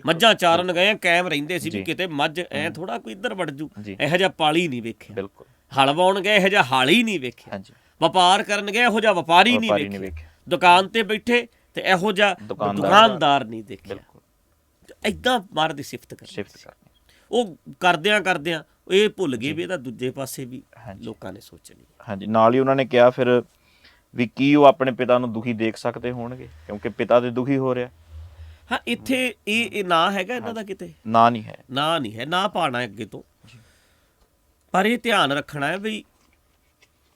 ਮੱਝਾਂ ਚਾਰਨ ਗਏ ਕਾਇਮ ਰਹਿੰਦੇ ਸੀ ਵੀ ਜੀ। ਕਿਤੇ ਮੱਝ ਐ ਥੋੜਾ ਕੋਈ ਇੱਧਰ ਵੜ ਜੂ, ਜੀ। ਇਹੋ ਜਿਹਾ ਪਾਲੀ ਨਹੀਂ ਵੇਖਿਆ। ਬਿਲਕੁਲ ਹਲ ਵਾਉਣ ਗਏ ਇਹੋ ਜਿਹਾ ਹਾਲ ਹੀ ਨਹੀਂ ਵੇਖਿਆ। ਹਾਂਜੀ ਵਪਾਰ ਕਰਨ ਗਏ ਇਹੋ ਜਿਹਾ ਵਪਾਰੀ ਨਹੀਂ ਵਪਾਰੀ ਨਹੀਂ ਵੇਖਿਆ। ਵੇਖਿਆ। ਦੁਕਾਨ ਤੇ ਬੈਠੇ ਤੇ ਇਹੋ ਜਿਹਾ ਦੁਕਾਨਦਾਰ ਨਹੀਂ ਦੇਖਿਆ। ਬਿਲਕੁਲ ਏਦਾਂ ਮਾਰ ਦੀ ਸਿਫਤ ਕਰਨੀ ਸ਼ਿਫਟ ਸੀ। ਕਰਨੀ। ਉਹ ਕਰਦਿਆਂ ਇਹ ਭੁੱਲ ਗਏ ਵੀ ਇਹਦਾ ਦੂਜੇ ਪਾਸੇ ਵੀ ਹਾਂਜੀ। ਲੋਕਾਂ ਨੇ ਸੋਚਣੀ। ਹਾਂਜੀ, ਨਾਲ ਹੀ ਉਹਨਾਂ ਨੇ ਕਿਹਾ ਫਿਰ ਵੀ ਕੀ ਉਹ ਆਪਣੇ ਪਿਤਾ ਨੂੰ ਦੁਖੀ ਦੇਖ ਸਕਦੇ ਹੋਣਗੇ, ਕਿਉਂਕਿ ਪਿਤਾ ਤੇ ਦੁਖੀ ਹੋ ਰਿਹਾ। ਹਾਂ, ਇੱਥੇ ਇਹ ਨਾਂ ਹੈਗਾ ਇਹਨਾਂ ਦਾ, ਕਿਤੇ ਨਾ ਨਹੀਂ ਹੈ। ਨਾਂ ਨਹੀਂ ਹੈ, ਨਾ ਪਾਣਾ ਅੱਗੇ ਤੋਂ। ਪਰ ਇਹ ਧਿਆਨ ਰੱਖਣਾ ਹੈ ਵੀ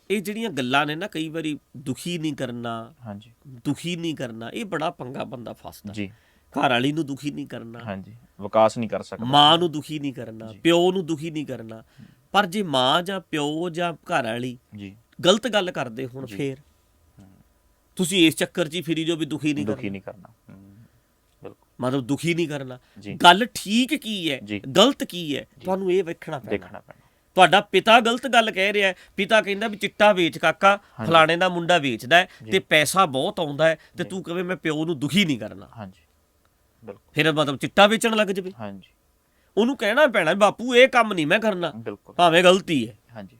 ਇਹ ਜਿਹੜੀਆਂ ਗੱਲਾਂ ਨੇ ਨਾ, ਕਈ ਵਾਰੀ ਦੁਖੀ ਨਹੀਂ ਕਰਨਾ, ਹਾਂਜੀ ਦੁਖੀ ਨਹੀਂ ਕਰਨਾ, ਇਹ ਬੜਾ ਪੰਗਾ ਬੰਦਾ ਫਸਦਾ। ਜੀ ਘਰ ਵਾਲੀ ਨੂੰ ਦੁਖੀ ਨਹੀਂ ਕਰਨਾ, ਹਾਂਜੀ, ਵਿਕਾਸ ਨਹੀਂ ਕਰ ਸਕਦਾ। ਮਾਂ ਨੂੰ ਦੁਖੀ ਨਹੀਂ ਕਰਨਾ, ਪਿਓ ਨੂੰ ਦੁਖੀ ਨਹੀਂ ਕਰਨਾ। ਪਰ ਜੇ ਮਾਂ ਜਾਂ ਪਿਓ ਜਾਂ ਘਰ ਵਾਲੀ ਜੀ ਗਲਤ ਗੱਲ ਕਰਦੇ ਹੁਣ, ਫੇਰ ਤੁਸੀਂ ਇਸ ਚੱਕਰ 'ਚ ਹੀ ਫਿਰੀ ਜੋ ਵੀ ਦੁਖੀ ਨਹੀਂ ਦੁਖੀ ਕਰਨਾ। ਨਹੀਂ ਕਰਨਾ। ਬਿਲਕੁਲ ਮਤਲਬ ਦੁਖੀ ਨਹੀਂ ਕਰਨਾ। ਜੀ। ਗੱਲ ਠੀਕ ਕੀ ਹੈ, ਜੀ। ਗਲਤ ਕੀ ਹੈ, ਤੁਹਾਨੂੰ ਇਹ ਵੇਖਣਾ ਪੈਣਾ। ਦੇਖਣਾ ਪੈਣਾ। ਤੁਹਾਡਾ ਪਿਤਾ ਗਲਤ ਗੱਲ ਕਹਿ ਰਿਹਾ, ਪਿਤਾ ਕਹਿੰਦਾ ਵੀ ਚਿੱਟਾ ਵੇਚ ਕਾਕਾ, ਫਲਾਣੇ ਦਾ ਮੁੰਡਾ ਵੇਚਦਾ ਹੈ ਤੇ ਪੈਸਾ ਬਹੁਤ ਆਉਂਦਾ ਹੈ, ਤੇ ਤੂੰ ਕਹੇ ਮੈਂ ਪਿਓ ਨੂੰ ਦੁਖੀ ਨਹੀਂ ਕਰਨਾ, ਹਾਂਜੀ ਬਿਲਕੁਲ ਫਿਰ ਮਤਲਬ ਚਿੱਟਾ ਵੇਚਣ ਲੱਗ ਜਾਵੇ। ਹਾਂਜੀ ਉਹਨੂੰ ਕਹਿਣਾ ਪੈਣਾ ਬਾਪੂ ਇਹ ਕੰਮ ਨਹੀਂ ਮੈਂ ਕਰਨਾ, ਬਿਲਕੁਲ ਭਾਵੇਂ ਗਲਤੀ ਹੈ, ਹਾਂਜੀ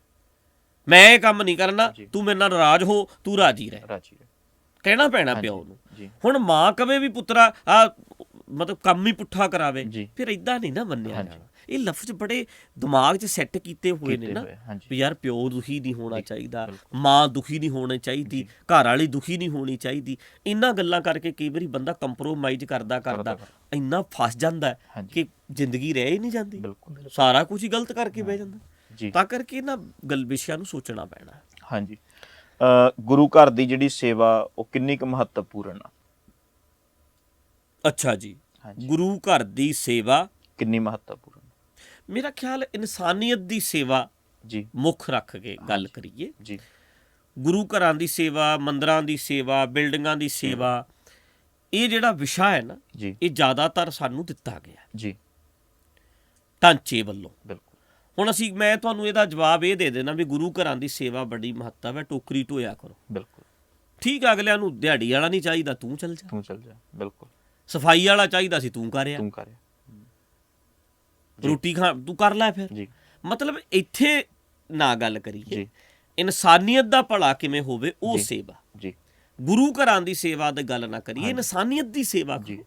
ਮੈਂ ਇਹ ਕੰਮ ਨਹੀਂ ਕਰਨਾ, ਜੀ। ਤੂੰ ਮੇਰੇ ਨਾਲ ਨਾਰਾਜ਼ ਹੋ, ਤੂੰ ਰਾਜੀ ਰਹਿ, ਰਾਜੀ ਹੈ। ਕਹਿਣਾ ਪੈਣਾ ਹਾਂਜੀ, ਪਿਓ ਨੂੰ। ਜੀ ਹੁਣ ਮਾਂ ਕਵੇ ਵੀ ਪੁੱਤਰਾ ਆ ਮਤਲਬ ਕੰਮ ਹੀ ਪੁੱਠਾ ਕਰਾਵੇ, ਜੀ। ਫਿਰ ਇਦਾਂ ਨਹੀਂ ਨਾ ਮੰਨਿਆ ਹਾਂਜੀ। ਜਾਣਾ। ਇਹ ਲਫ਼ਜ਼ ਬੜੇ ਦਿਮਾਗ 'ਚ ਸੈੱਟ ਕੀਤੇ ਹੋਏ ਨੇ ਨਾ ਹਾਂਜੀ ਵੀ ਯਾਰ ਪਿਓ ਦੁਖੀ ਨਹੀਂ ਹੋਣਾ ਚਾਹੀਦਾ, ਬਿਲਕੁਲ। ਮਾਂ ਦੁਖੀ ਨਹੀਂ ਹੋਣੀ ਚਾਹੀਦੀ, ਘਰ ਵਾਲੀ ਦੁਖੀ ਨਹੀਂ ਹੋਣੀ ਚਾਹੀਦੀ। ਇਹਨਾਂ ਗੱਲਾਂ ਕਰਕੇ ਕਈ ਵਾਰੀ ਬੰਦਾ ਕੰਪਰੋਮਾਈਜ਼ ਕਰਦਾ ਇੰਨਾ ਫਸ ਜਾਂਦਾ ਹੈ ਹਾਂਜੀ। ਕਿ ਜ਼ਿੰਦਗੀ ਰਹਿ ਹੀ ਨਹੀਂ ਜਾਂਦੀ, ਬਿਲਕੁਲ ਸਾਰਾ ਕੁਝ ਹੀ ਗਲਤ ਕਰਕੇ ਬਹਿ ਜਾਂਦਾ। ਜੀ ਤਾਂ ਕਰਕੇ ਇਹਨਾਂ ਵਿਸ਼ਿਆਂ ਨੂੰ ਸੋਚਣਾ ਪੈਣਾ। ਹਾਂਜੀ। ਗੁਰੂ ਘਰ ਦੀ ਜਿਹੜੀ ਸੇਵਾ ਉਹ ਕਿੰਨੀ ਕੁ ਮਹੱਤਵਪੂਰਨ ਆ? ਅੱਛਾ ਜੀ, ਹਾਂਜੀ। ਗੁਰੂ ਘਰ ਦੀ ਸੇਵਾ ਕਿੰਨੀ ਮਹੱਤਵਪੂਰਨ? ਮੇਰਾ ਖਿਆਲ ਇਨਸਾਨੀਅਤ ਦੀ ਸੇਵਾ ਜੀ ਮੁੱਖ ਰੱਖ ਕੇ ਗੱਲ ਕਰੀਏ। ਜੀ ਗੁਰੂ ਘਰਾਂ ਦੀ ਸੇਵਾ, ਮੰਦਰਾਂ ਦੀ ਸੇਵਾ, ਬਿਲਡਿੰਗਾਂ ਦੀ ਸੇਵਾ, ਇਹ ਜਿਹੜਾ ਵਿਸ਼ਾ ਹੈ ਨਾ, ਜੀ ਇਹ ਜ਼ਿਆਦਾਤਰ ਸਾਨੂੰ ਦਿੱਤਾ ਗਿਆ ਜੀ ਢਾਂਚੇ ਵੱਲੋਂ। ਬਿਲਕੁਲ ਹੁਣ ਮੈਂ ਤੁਹਾਨੂੰ ਇਹਦਾ ਜਵਾਬ ਇਹ ਦੇ ਦੇਣਾ ਵੀ ਗੁਰੂ ਘਰਾਂ ਦੀ ਸੇਵਾ ਬੜੀ ਮਹੱਤਵ ਹੈ, ਟੋਕਰੀ ਢੋਇਆ ਕਰੋ। ਬਿਲਕੁਲ ਠੀਕ ਆ, ਅਗਲਿਆਂ ਨੂੰ ਦਿਹਾੜੀ ਵਾਲਾ ਨਹੀਂ ਚਾਹੀਦਾ, ਤੂੰ ਚੱਲ ਜਾ। ਤੂੰ ਚੱਲ ਜਾ। ਬਿਲਕੁਲ ਸਫਾਈ ਵਾਲਾ ਚਾਹੀਦਾ ਸੀ, ਤੂੰ ਕਰਿਆ। ਤੂੰ ਕਰਿਆ। ਰੋਟੀ ਤੂੰ ਕਰ ਲੈ ਫਿਰ। ਜੀ ਮਤਲਬ ਇੱਥੇ ਨਾ ਗੱਲ ਕਰੀਏ ਜੀ ਇਨਸਾਨੀਅਤ ਦਾ ਭਲਾ ਕਿਵੇਂ ਹੋਵੇ, ਉਹ ਜੀ। ਸੇਵਾ। ਜੀ ਗੁਰੂ ਘਰਾਂ ਦੀ ਸੇਵਾ ਦੀ ਗੱਲ ਨਾ ਕਰੀਏ, ਇਨਸਾਨੀਅਤ ਦੀ ਸੇਵਾ ਜੀ। ਕਰੋ।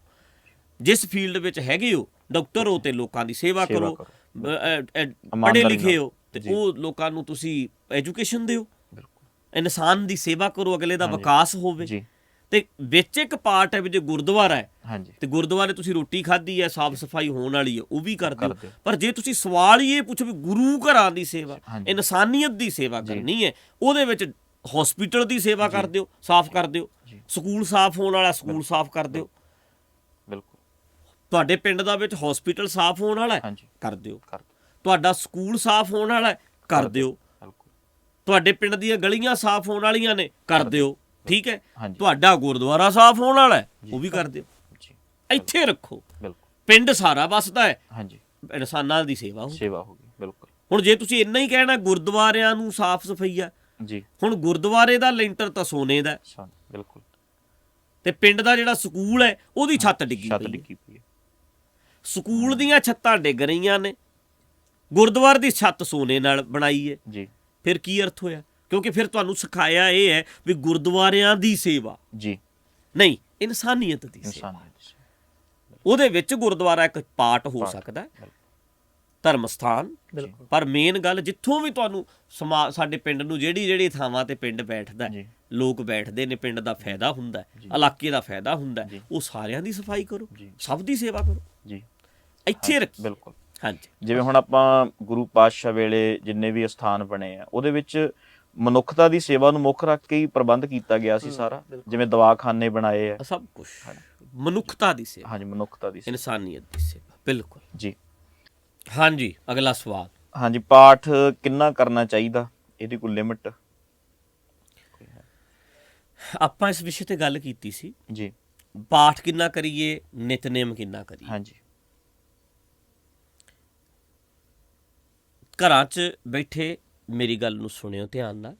ਜਿਸ ਫੀਲਡ ਵਿੱਚ ਹੈਗੇ ਹੋ, ਡਾਕਟਰ ਹੋ ਤੇ ਲੋਕਾਂ ਦੀ ਸੇਵਾ ਕਰੋ, ਪੜ੍ਹੇ ਲਿਖੇ ਹੋ ਤੇ ਉਹ ਲੋਕਾਂ ਨੂੰ ਤੁਸੀਂ ਐਜੂਕੇਸ਼ਨ ਦਿਓ, ਬਿਲਕੁਲ ਇਨਸਾਨ ਦੀ ਸੇਵਾ ਕਰੋ, ਅਗਲੇ ਦਾ ਵਿਕਾਸ ਹੋਵੇ। ਜੀ ਤੇ ਵਿੱਚ ਇੱਕ ਪਾਰਟ ਹੈ ਵੀ ਜੇ ਗੁਰਦੁਆਰਾ ਹੈ ਹਾਂਜੀ ਤੇ ਗੁਰਦੁਆਰੇ ਤੁਸੀਂ ਰੋਟੀ ਖਾਧੀ ਹੈ, ਸਾਫ਼ ਸਫਾਈ ਹੋਣ ਵਾਲੀ ਹੈ, ਉਹ ਵੀ ਕਰ ਦਿਓ। ਕਰ ਦਿਓ। ਪਰ ਜੇ ਤੁਸੀਂ ਸਵਾਲ ਹੀ ਇਹ ਪੁੱਛੋ ਵੀ ਗੁਰੂ ਘਰਾਂ ਦੀ ਸੇਵਾ, ਹਾਂਜੀ। ਇਨਸਾਨੀਅਤ ਦੀ ਸੇਵਾ ਕਰਨੀ ਹੈ, ਉਹਦੇ ਵਿੱਚ ਹਸਪੀਟਲ ਦੀ ਸੇਵਾ ਕਰ ਦਿਓ, ਸਾਫ਼ ਕਰ ਦਿਓ। ਜੀ। ਸਕੂਲ ਸਾਫ਼ ਹੋਣ ਵਾਲਾ ਸਕੂਲ ਸਾਫ਼ ਕਰ ਦਿਓ। ਬਿਲਕੁਲ ਤੁਹਾਡੇ ਪਿੰਡ ਦਾ ਵਿੱਚ ਹਸਪੀਟਲ ਸਾਫ਼ ਹੋਣ ਵਾਲਾ ਹੈ, ਹਾਂਜੀ ਕਰ ਦਿਓ। ਕਰ ਦਿਓ। ਤੁਹਾਡਾ ਸਕੂਲ ਸਾਫ਼ ਹੋਣ ਵਾਲਾ ਹੈ, ਕਰ ਦਿਓ। ਬਿਲਕੁਲ ਤੁਹਾਡੇ ਪਿੰਡ ਦੀਆਂ ਗਲੀਆਂ ਸਾਫ਼ ਹੋਣ ਵਾਲੀਆਂ ਨੇ, ਕਰ ਦਿਓ। ਠੀਕ ਹੈ। ਹਾਂਜੀ। ਤੁਹਾਡਾ ਗੁਰਦੁਆਰਾ ਸਾਫ਼ ਹੋਣ ਵਾਲਾ ਹੈ, ਉਹ ਵੀ ਕਰ ਦਿਓ। ਜੀ ਇੱਥੇ ਰੱਖੋ। ਬਿਲਕੁਲ ਪਿੰਡ ਸਾਰਾ ਵੱਸਦਾ ਹੈ, ਹਾਂਜੀ ਇਨਸਾਨਾਂ ਦੀ ਸੇਵਾ ਹੋ। ਸੇਵਾ ਹੋ ਗਈ। ਬਿਲਕੁਲ ਹੁਣ ਜੇ ਤੁਸੀਂ ਇੰਨਾ ਹੀ ਕਹਿਣਾ ਗੁਰਦੁਆਰਿਆਂ ਨੂੰ ਸਾਫ਼ ਸਫਾਈ ਆ, ਜੀ ਹੁਣ ਗੁਰਦੁਆਰੇ ਦਾ ਲੈਂਟਰ ਤਾਂ ਸੋਨੇ ਦਾ ਬਿਲਕੁਲ ਤੇ ਪਿੰਡ ਦਾ ਜਿਹੜਾ ਸਕੂਲ ਹੈ ਉਹਦੀ ਛੱਤ ਡਿੱਗੀ ਛੱਤ ਪਈ ਹੈ। ਡਿੱਗੀ ਪਈ ਹੈ। ਸਕੂਲ ਦੀਆਂ ਛੱਤਾਂ ਡਿੱਗ ਰਹੀਆਂ ਨੇ, ਗੁਰਦੁਆਰੇ ਦੀ ਛੱਤ ਸੋਨੇ ਨਾਲ ਬਣਾਈ ਹੈ, ਜੀ ਫਿਰ ਕੀ ਅਰਥ ਹੋਇਆ? ਕਿਉਂਕਿ ਫਿਰ ਤੁਹਾਨੂੰ ਸਿਖਾਇਆ ਇਹ ਹੈ ਵੀ ਗੁਰਦੁਆਰਿਆਂ ਦੀ ਸੇਵਾ ਜੀ ਨਹੀਂ, ਇਨਸਾਨੀਅਤ ਦੀ ਸੇਵਾ। ਇਨਸਾਨੀਅਤ ਦੀ ਸੇਵਾ। ਉਹਦੇ ਵਿੱਚ ਗੁਰਦੁਆਰਾ ਇੱਕ ਪਾਰਟ ਹੋ ਸਕਦਾ ਹੈ, ਬਿਲਕੁਲ। ਧਰਮ ਸਥਾਨ। ਪਰ ਮੇਨ ਗੱਲ ਜਿੱਥੋਂ ਵੀ ਤੁਹਾਨੂੰ ਸਾਡੇ ਪਿੰਡ ਨੂੰ ਜਿਹੜੀ ਥਾਵਾਂ ਤੇ ਪਿੰਡ ਬੈਠਦਾ, ਜੀ ਲੋਕ ਬੈਠਦੇ ਨੇ, ਪਿੰਡ ਦਾ ਫਾਇਦਾ ਹੁੰਦਾ, ਜੀ। ਇਲਾਕੇ ਦਾ ਫਾਇਦਾ ਹੁੰਦਾ, ਜੀ। ਉਹ ਸਾਰਿਆਂ ਦੀ ਸਫਾਈ ਕਰੋ, ਜੀ। ਸਭ ਦੀ ਸੇਵਾ ਕਰੋ, ਜੀ ਇੱਥੇ ਰੱਖੀ। ਬਿਲਕੁਲ। ਹਾਂਜੀ। ਜਿਵੇਂ ਹੁਣ ਆਪਾਂ ਗੁਰੂ ਪਾਤਸ਼ਾਹ ਵੇਲੇ ਜਿੰਨੇ ਵੀ ਅਸਥਾਨ ਬਣੇ ਆ, ਉਹਦੇ ਵਿੱਚ ਮਨੁੱਖਤਾ ਦੀ ਸੇਵਾ ਨੂੰ ਮੁੱਖ ਰੱਖ ਕੇ ਹੀ ਪ੍ਰਬੰਧ ਕੀਤਾ ਗਿਆ ਸੀ ਸਾਰਾ। ਜਿਵੇਂ ਦਵਾਖਾਨੇ ਬਣਾਏ ਆ, ਸਭ ਕੁਝ ਮਨੁੱਖਤਾ ਦੀ ਸੇਵਾ, ਹਾਂਜੀ ਮਨੁੱਖਤਾ ਦੀ ਸੇਵਾ। ਇਨਸਾਨੀਅਤ ਦੀ ਸੇਵਾ। ਬਿਲਕੁਲ ਜੀ ਹਾਂਜੀ। ਅਗਲਾ ਸਵਾਲ। ਹਾਂਜੀ, ਪਾਠ ਕਿੰਨਾ ਕਰਨਾ ਚਾਹੀਦਾ, ਇਹਦੀ ਕੋਈ ਲਿਮਿਟ? ਆਪਾਂ ਇਸ ਵਿਸ਼ੇ ਤੇ ਗੱਲ ਕੀਤੀ ਸੀ, ਜੀ। ਪਾਠ ਕਿੰਨਾ ਕਰੀਏ, ਨਿਤਨੇਮ ਕਿੰਨਾ ਕਰੀਏ। ਹਾਂਜੀ। ਘਰਾਂ 'ਚ ਬੈਠੇ ਮੇਰੀ ਗੱਲ ਨੂੰ ਸੁਣਿਓ ਧਿਆਨ ਨਾਲ।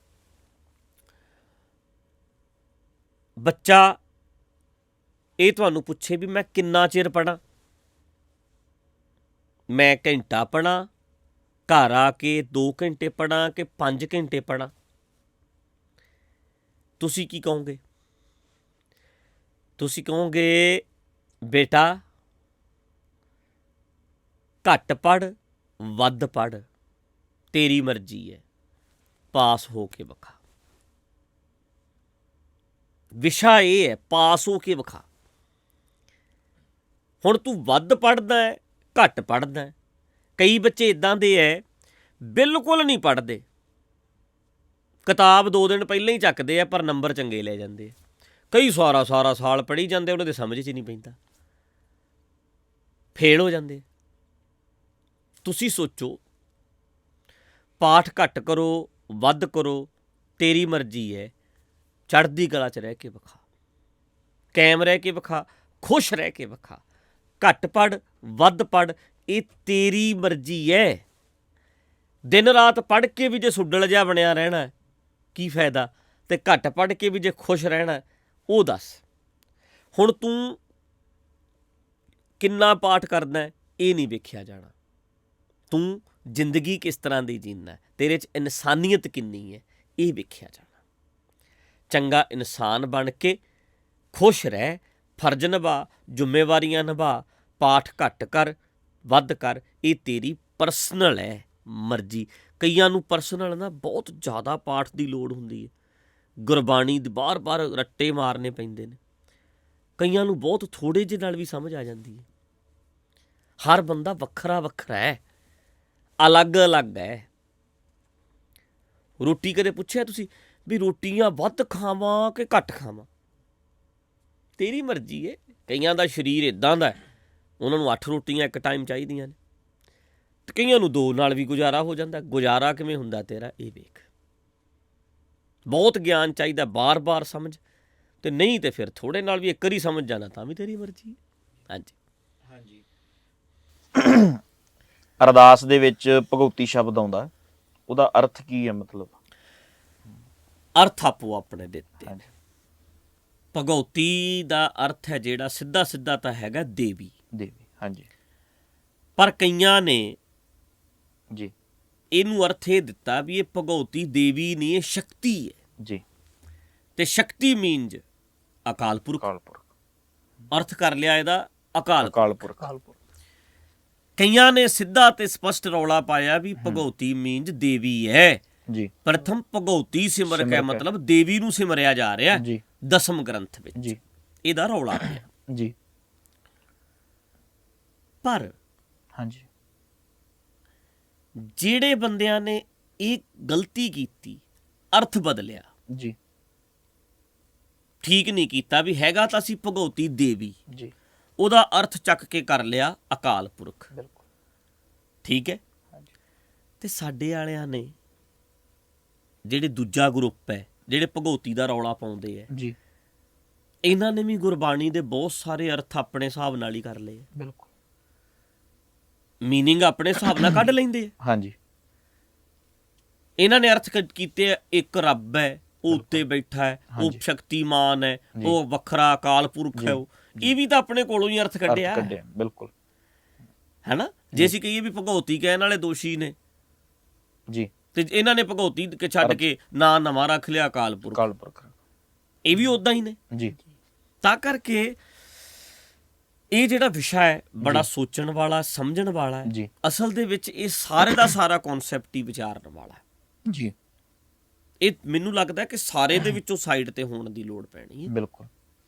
ਬੱਚਾ ਇਹ ਤੁਹਾਨੂੰ ਪੁੱਛੇ ਵੀ ਮੈਂ ਕਿੰਨਾ ਚਿਰ ਪੜ੍ਹਾਂ, ਮੈਂ ਘੰਟਾ ਪੜ੍ਹਾਂ, ਘਰ ਆ ਕੇ 2 ਘੰਟੇ ਪੜ੍ਹਾਂ ਕਿ 5 ਘੰਟੇ ਪੜ੍ਹਾਂ, ਤੁਸੀਂ ਕੀ ਕਹੋਗੇ? ਤੁਸੀਂ ਕਹੋਗੇ ਬੇਟਾ ਘੱਟ ਪੜ੍ਹ ਵੱਧ ਪੜ੍ਹ, ਤੇਰੀ ਮਰਜ਼ੀ ਹੈ, ਪਾਸ ਹੋ ਕੇ ਵਿਖਾ। ਵਿਸ਼ਾ ਇਹ ਹੈ ਪਾਸ ਹੋ ਕੇ ਵਿਖਾ। ਹੁਣ ਤੂੰ ਵੱਧ ਪੜ੍ਹਦਾ ਹੈ ਘੱਟ ਪੜ੍ਹਦਾ ਹੈ। ਕਈ ਬੱਚੇ ਇੱਦਾਂ ਦੇ ਹੈ ਬਿਲਕੁਲ ਨਹੀਂ ਪੜ੍ਹਦੇ, ਕਿਤਾਬ 2 ਦਿਨ ਪਹਿਲਾਂ ਹੀ ਚੱਕਦੇ ਆ ਪਰ ਨੰਬਰ ਚੰਗੇ ਲੈ ਜਾਂਦੇ ਆ। ਕਈ ਸਾਰਾ ਸਾਲ ਪੜ੍ਹੀ ਜਾਂਦੇ, ਉਹਨਾਂ ਦੇ ਸਮਝ 'ਚ ਨਹੀਂ ਪੈਂਦਾ, ਫੇਲ ਹੋ ਜਾਂਦੇ। ਤੁਸੀਂ ਸੋਚੋ, ਪਾਠ ਘੱਟ ਕਰੋ ਵੱਧ ਕਰੋ, ਤੇਰੀ ਮਰਜ਼ੀ ਹੈ, ਚੜ੍ਹਦੀ ਕਲਾ 'ਚ ਰਹਿ ਕੇ ਵਿਖਾ, ਕਾਇਮ ਰਹਿ ਕੇ ਵਿਖਾ, ਖੁਸ਼ ਰਹਿ ਕੇ ਵਿਖਾ। ਘੱਟ ਪੜ੍ਹ ਵੱਧ ਪੜ੍ਹ, ਇਹ ਤੇਰੀ ਮਰਜ਼ੀ ਹੈ। ਦਿਨ ਰਾਤ ਪੜ੍ਹ ਕੇ ਵੀ ਜੇ ਸੁੱਡਲ ਜਿਹਾ ਬਣਿਆ ਰਹਿਣਾ ਕੀ ਫਾਇਦਾ, ਤੇ ਘੱਟ ਪੜ੍ਹ ਕੇ ਵੀ ਜੇ ਖੁਸ਼ ਰਹਿਣਾ ਉਹ ਦੱਸ। ਹੁਣ ਤੂੰ ਕਿੰਨਾ ਪਾਠ ਕਰਦਾ ਇਹ ਨਹੀਂ ਵੇਖਿਆ ਜਾਣਾ, ਤੂੰ ਜ਼ਿੰਦਗੀ ਕਿਸ ਤਰ੍ਹਾਂ ਦੀ ਜੀਣਾ, ਤੇਰੇ 'ਚ ਇਨਸਾਨੀਅਤ ਕਿੰਨੀ ਹੈ ਇਹ ਵੇਖਿਆ ਜਾਣਾ। ਚੰਗਾ ਇਨਸਾਨ ਬਣ ਕੇ ਖੁਸ਼ ਰਹਿ, ਫਰਜ਼ ਨਿਭਾ, ਜ਼ਿੰਮੇਵਾਰੀਆਂ ਨਿਭਾ, ਪਾਠ ਘੱਟ ਕਰ ਵੱਧ ਕਰ, ਇਹ ਤੇਰੀ ਪਰਸਨਲ ਹੈ ਮਰਜ਼ੀ। ਕਈਆਂ ਨੂੰ ਪਰਸਨਲ ਨਾ ਬਹੁਤ ਜ਼ਿਆਦਾ ਪਾਠ ਦੀ ਲੋੜ ਹੁੰਦੀ ਹੈ, ਗੁਰਬਾਣੀ ਦੇ ਬਾਰ ਰੱਟੇ ਮਾਰਨੇ ਪੈਂਦੇ ਨੇ। ਕਈਆਂ ਨੂੰ ਬਹੁਤ ਥੋੜ੍ਹੇ ਜਿਹੇ ਨਾਲ ਵੀ ਸਮਝ ਆ ਜਾਂਦੀ ਹੈ। ਹਰ ਬੰਦਾ ਵੱਖਰਾ ਵੱਖਰਾ ਹੈ, ਅਲੱਗ ਅਲੱਗ ਹੈ। ਰੋਟੀ ਕਦੇ ਪੁੱਛਿਆ ਤੁਸੀਂ ਵੀ ਰੋਟੀਆਂ ਵੱਧ ਖਾਵਾਂ ਕਿ ਘੱਟ ਖਾਵਾਂ? ਤੇਰੀ ਮਰਜ਼ੀ ਹੈ। ਕਈਆਂ ਦਾ ਸਰੀਰ ਇੱਦਾਂ ਦਾ, ਉਹਨਾਂ ਨੂੰ 8 ਰੋਟੀਆਂ ਇੱਕ ਟਾਈਮ ਚਾਹੀਦੀਆਂ ਨੇ, ਤੇ ਕਈਆਂ ਨੂੰ 2 ਨਾਲ ਵੀ ਗੁਜ਼ਾਰਾ ਹੋ ਜਾਂਦਾ। ਗੁਜ਼ਾਰਾ ਕਿਵੇਂ ਹੁੰਦਾ ਤੇਰਾ ਇਹ ਵੇਖ। ਬਹੁਤ ਗਿਆਨ ਚਾਹੀਦਾ, ਬਾਰ ਸਮਝ, ਤੇ ਨਹੀਂ ਤੇ ਫਿਰ ਥੋੜ੍ਹੇ ਨਾਲ ਵੀ ਇੱਕ ਵਾਰੀ ਸਮਝ ਜਾਣਾ ਤਾਂ ਵੀ ਤੇਰੀ ਮਰਜ਼ੀ ਹੈ। ਹਾਂਜੀ ਹਾਂਜੀ। ਅਰਦਾਸ ਦੇ ਵਿੱਚ ਭਗਉਤੀ ਸ਼ਬਦ ਆਉਂਦਾ, ਉਹਦਾ ਅਰਥ ਕੀ ਹੈ? ਮਤਲਬ ਅਰਥ ਆਪੋ ਆਪਣੇ ਦਿੱਤੇ। ਭਗਉਤੀ ਦਾ ਅਰਥ ਹੈ ਜਿਹੜਾ ਸਿੱਧਾ ਤਾਂ ਹੈਗਾ ਦੇਵੀ। ਦੇਵੀ, ਹਾਂਜੀ। ਪਰ ਕਈਆਂ ਨੇ ਜੀ ਇਹਨੂੰ ਅਰਥ ਇਹ ਦਿੱਤਾ ਵੀ ਇਹ ਭਗਉਤੀ ਦੇਵੀ ਨਹੀਂ, ਇਹ ਸ਼ਕਤੀ ਹੈ ਜੀ, ਤੇ ਸ਼ਕਤੀ ਮੀਨਜ਼ ਅਕਾਲ ਪੁਰਖ। ਅਰਥ ਕਰ ਲਿਆ ਇਹਦਾ ਅਕਾਲ ਪੁਰਖ। ਕਈਆਂ ਨੇ ਸਿੱਧਾ ਤੇ ਸਪਸ਼ਟ ਰੌਲਾ ਪਾਇਆ ਵੀ ਭਗਉਤੀ ਮੀਨਜ਼ ਦੇਵੀ ਹੈ ਜੀ। ਪ੍ਰਥਮ ਭਗਉਤੀ ਸਿਮਰ ਕੇ ਮਤਲਬ ਦੇਵੀ ਨੂੰ ਸਿਮਰਿਆ ਜਾ ਰਿਹਾ ਜੀ 10ਮ ਗ੍ਰੰਥ ਵਿੱਚ ਜੀ, ਇਹਦਾ ਰੌਲਾ ਪਿਆ ਜੀ। ਪਰ ਹਾਂਜੀ, ਜਿਹੜੇ ਬੰਦਿਆਂ ਨੇ ਇਹ ਗਲਤੀ ਕੀਤੀ, ਅਰਥ ਬਦਲਿਆ, ਜੀ ਠੀਕ ਨਹੀਂ ਕੀਤਾ ਵੀ ਹੈਗਾ ਤਾਂ ਸੀ ਭਗਉਤੀ ਦੇਵੀ, ਜੀ, ਉਹਦਾ ਅਰਥ ਚੱਕ ਕੇ ਕਰ ਲਿਆ ਅਕਾਲ ਪੁਰਖ। ਬਿਲਕੁਲ ਠੀਕ ਹੈ। ਤੇ ਸਾਡੇ ਵਾਲਿਆਂ ਨੇ ਜਿਹੜੇ ਦੂਜਾ ਗਰੁੱਪ ਹੈ, ਜਿਹੜੇ ਭਗਉਤੀ ਦਾ ਰੌਲਾ ਪਾਉਂਦੇ ਹੈ, ਜੀ, ਇਹਨਾਂ ਨੇ ਵੀ ਗੁਰਬਾਣੀ ਦੇ ਬਹੁਤ ਸਾਰੇ ਅਰਥ ਆਪਣੇ ਹਿਸਾਬ ਨਾਲ ਹੀ ਕਰ ਲਏ। ਬਿਲਕੁਲ, ਮੀਨਿੰਗ ਆਪਣੇ ਹਿਸਾਬ ਨਾਲ ਕੱਢ ਲੈਂਦੇ ਆ। ਹਾਂਜੀ। ਇਹਨਾਂ ਨੇ ਅਰਥ ਕੀਤੇ ਇੱਕ ਰੱਬ ਹੈ, ਉਹ ਉੱਤੇ ਬੈਠਾ ਹੈ, ਉਹ ਸ਼ਕਤੀਮਾਨ ਹੈ, ਉਹ ਵੱਖਰਾ ਅਕਾਲ ਪੁਰਖ ਹੈ, ਉਹ ਇਹ ਵੀ ਤਾਂ ਆਪਣੇ ਕੋਲੋਂ ਹੀ ਅਰਥ ਕੱਢਿਆ। ਬਿਲਕੁਲ, ਹੈ ਨਾ। ਜੇ ਅਸੀਂ ਕਹੀਏ ਵੀ ਭਗਉਤੀ ਕਹਿਣ ਵਾਲੇ ਦੋਸ਼ੀ ਨੇ ਜੀ, ਤੇ ਇਹਨਾਂ ਨੇ ਭਗਉਤੀ ਛੱਡ ਕੇ ਨਾਂ ਨਵਾਂ ਰੱਖ ਲਿਆ ਅਕਾਲ ਪੁਰਖ, ਇਹ ਵੀ ਉਦਾਂ ਹੀ ਨੇ ਜੀ। ਤਾਂ ਕਰਕੇ ਇਹ ਜਿਹੜਾ ਵਿਸ਼ਾ ਹੈ ਬੜਾ ਸੋਚਣ ਵਾਲਾ, ਸਮਝਣ ਵਾਲਾ ਹੈ ਜੀ। ਅਸਲ ਦੇ ਵਿੱਚ ਇਹ ਸਾਰੇ ਦਾ ਸਾਰਾ ਕਨਸੈਪਟ ਹੀ ਵਿਚਾਰਨ ਵਾਲਾ ਹੈ ਜੀ। ਇਹ ਮੈਨੂੰ ਲੱਗਦਾ ਕਿ ਸਾਰੇ ਦੇ ਵਿੱਚੋਂ ਸਾਈਡ ਤੇ ਹੋਣ ਦੀ ਲੋੜ ਪੈਣੀ ਹੈ। ਬਿਲਕੁਲ,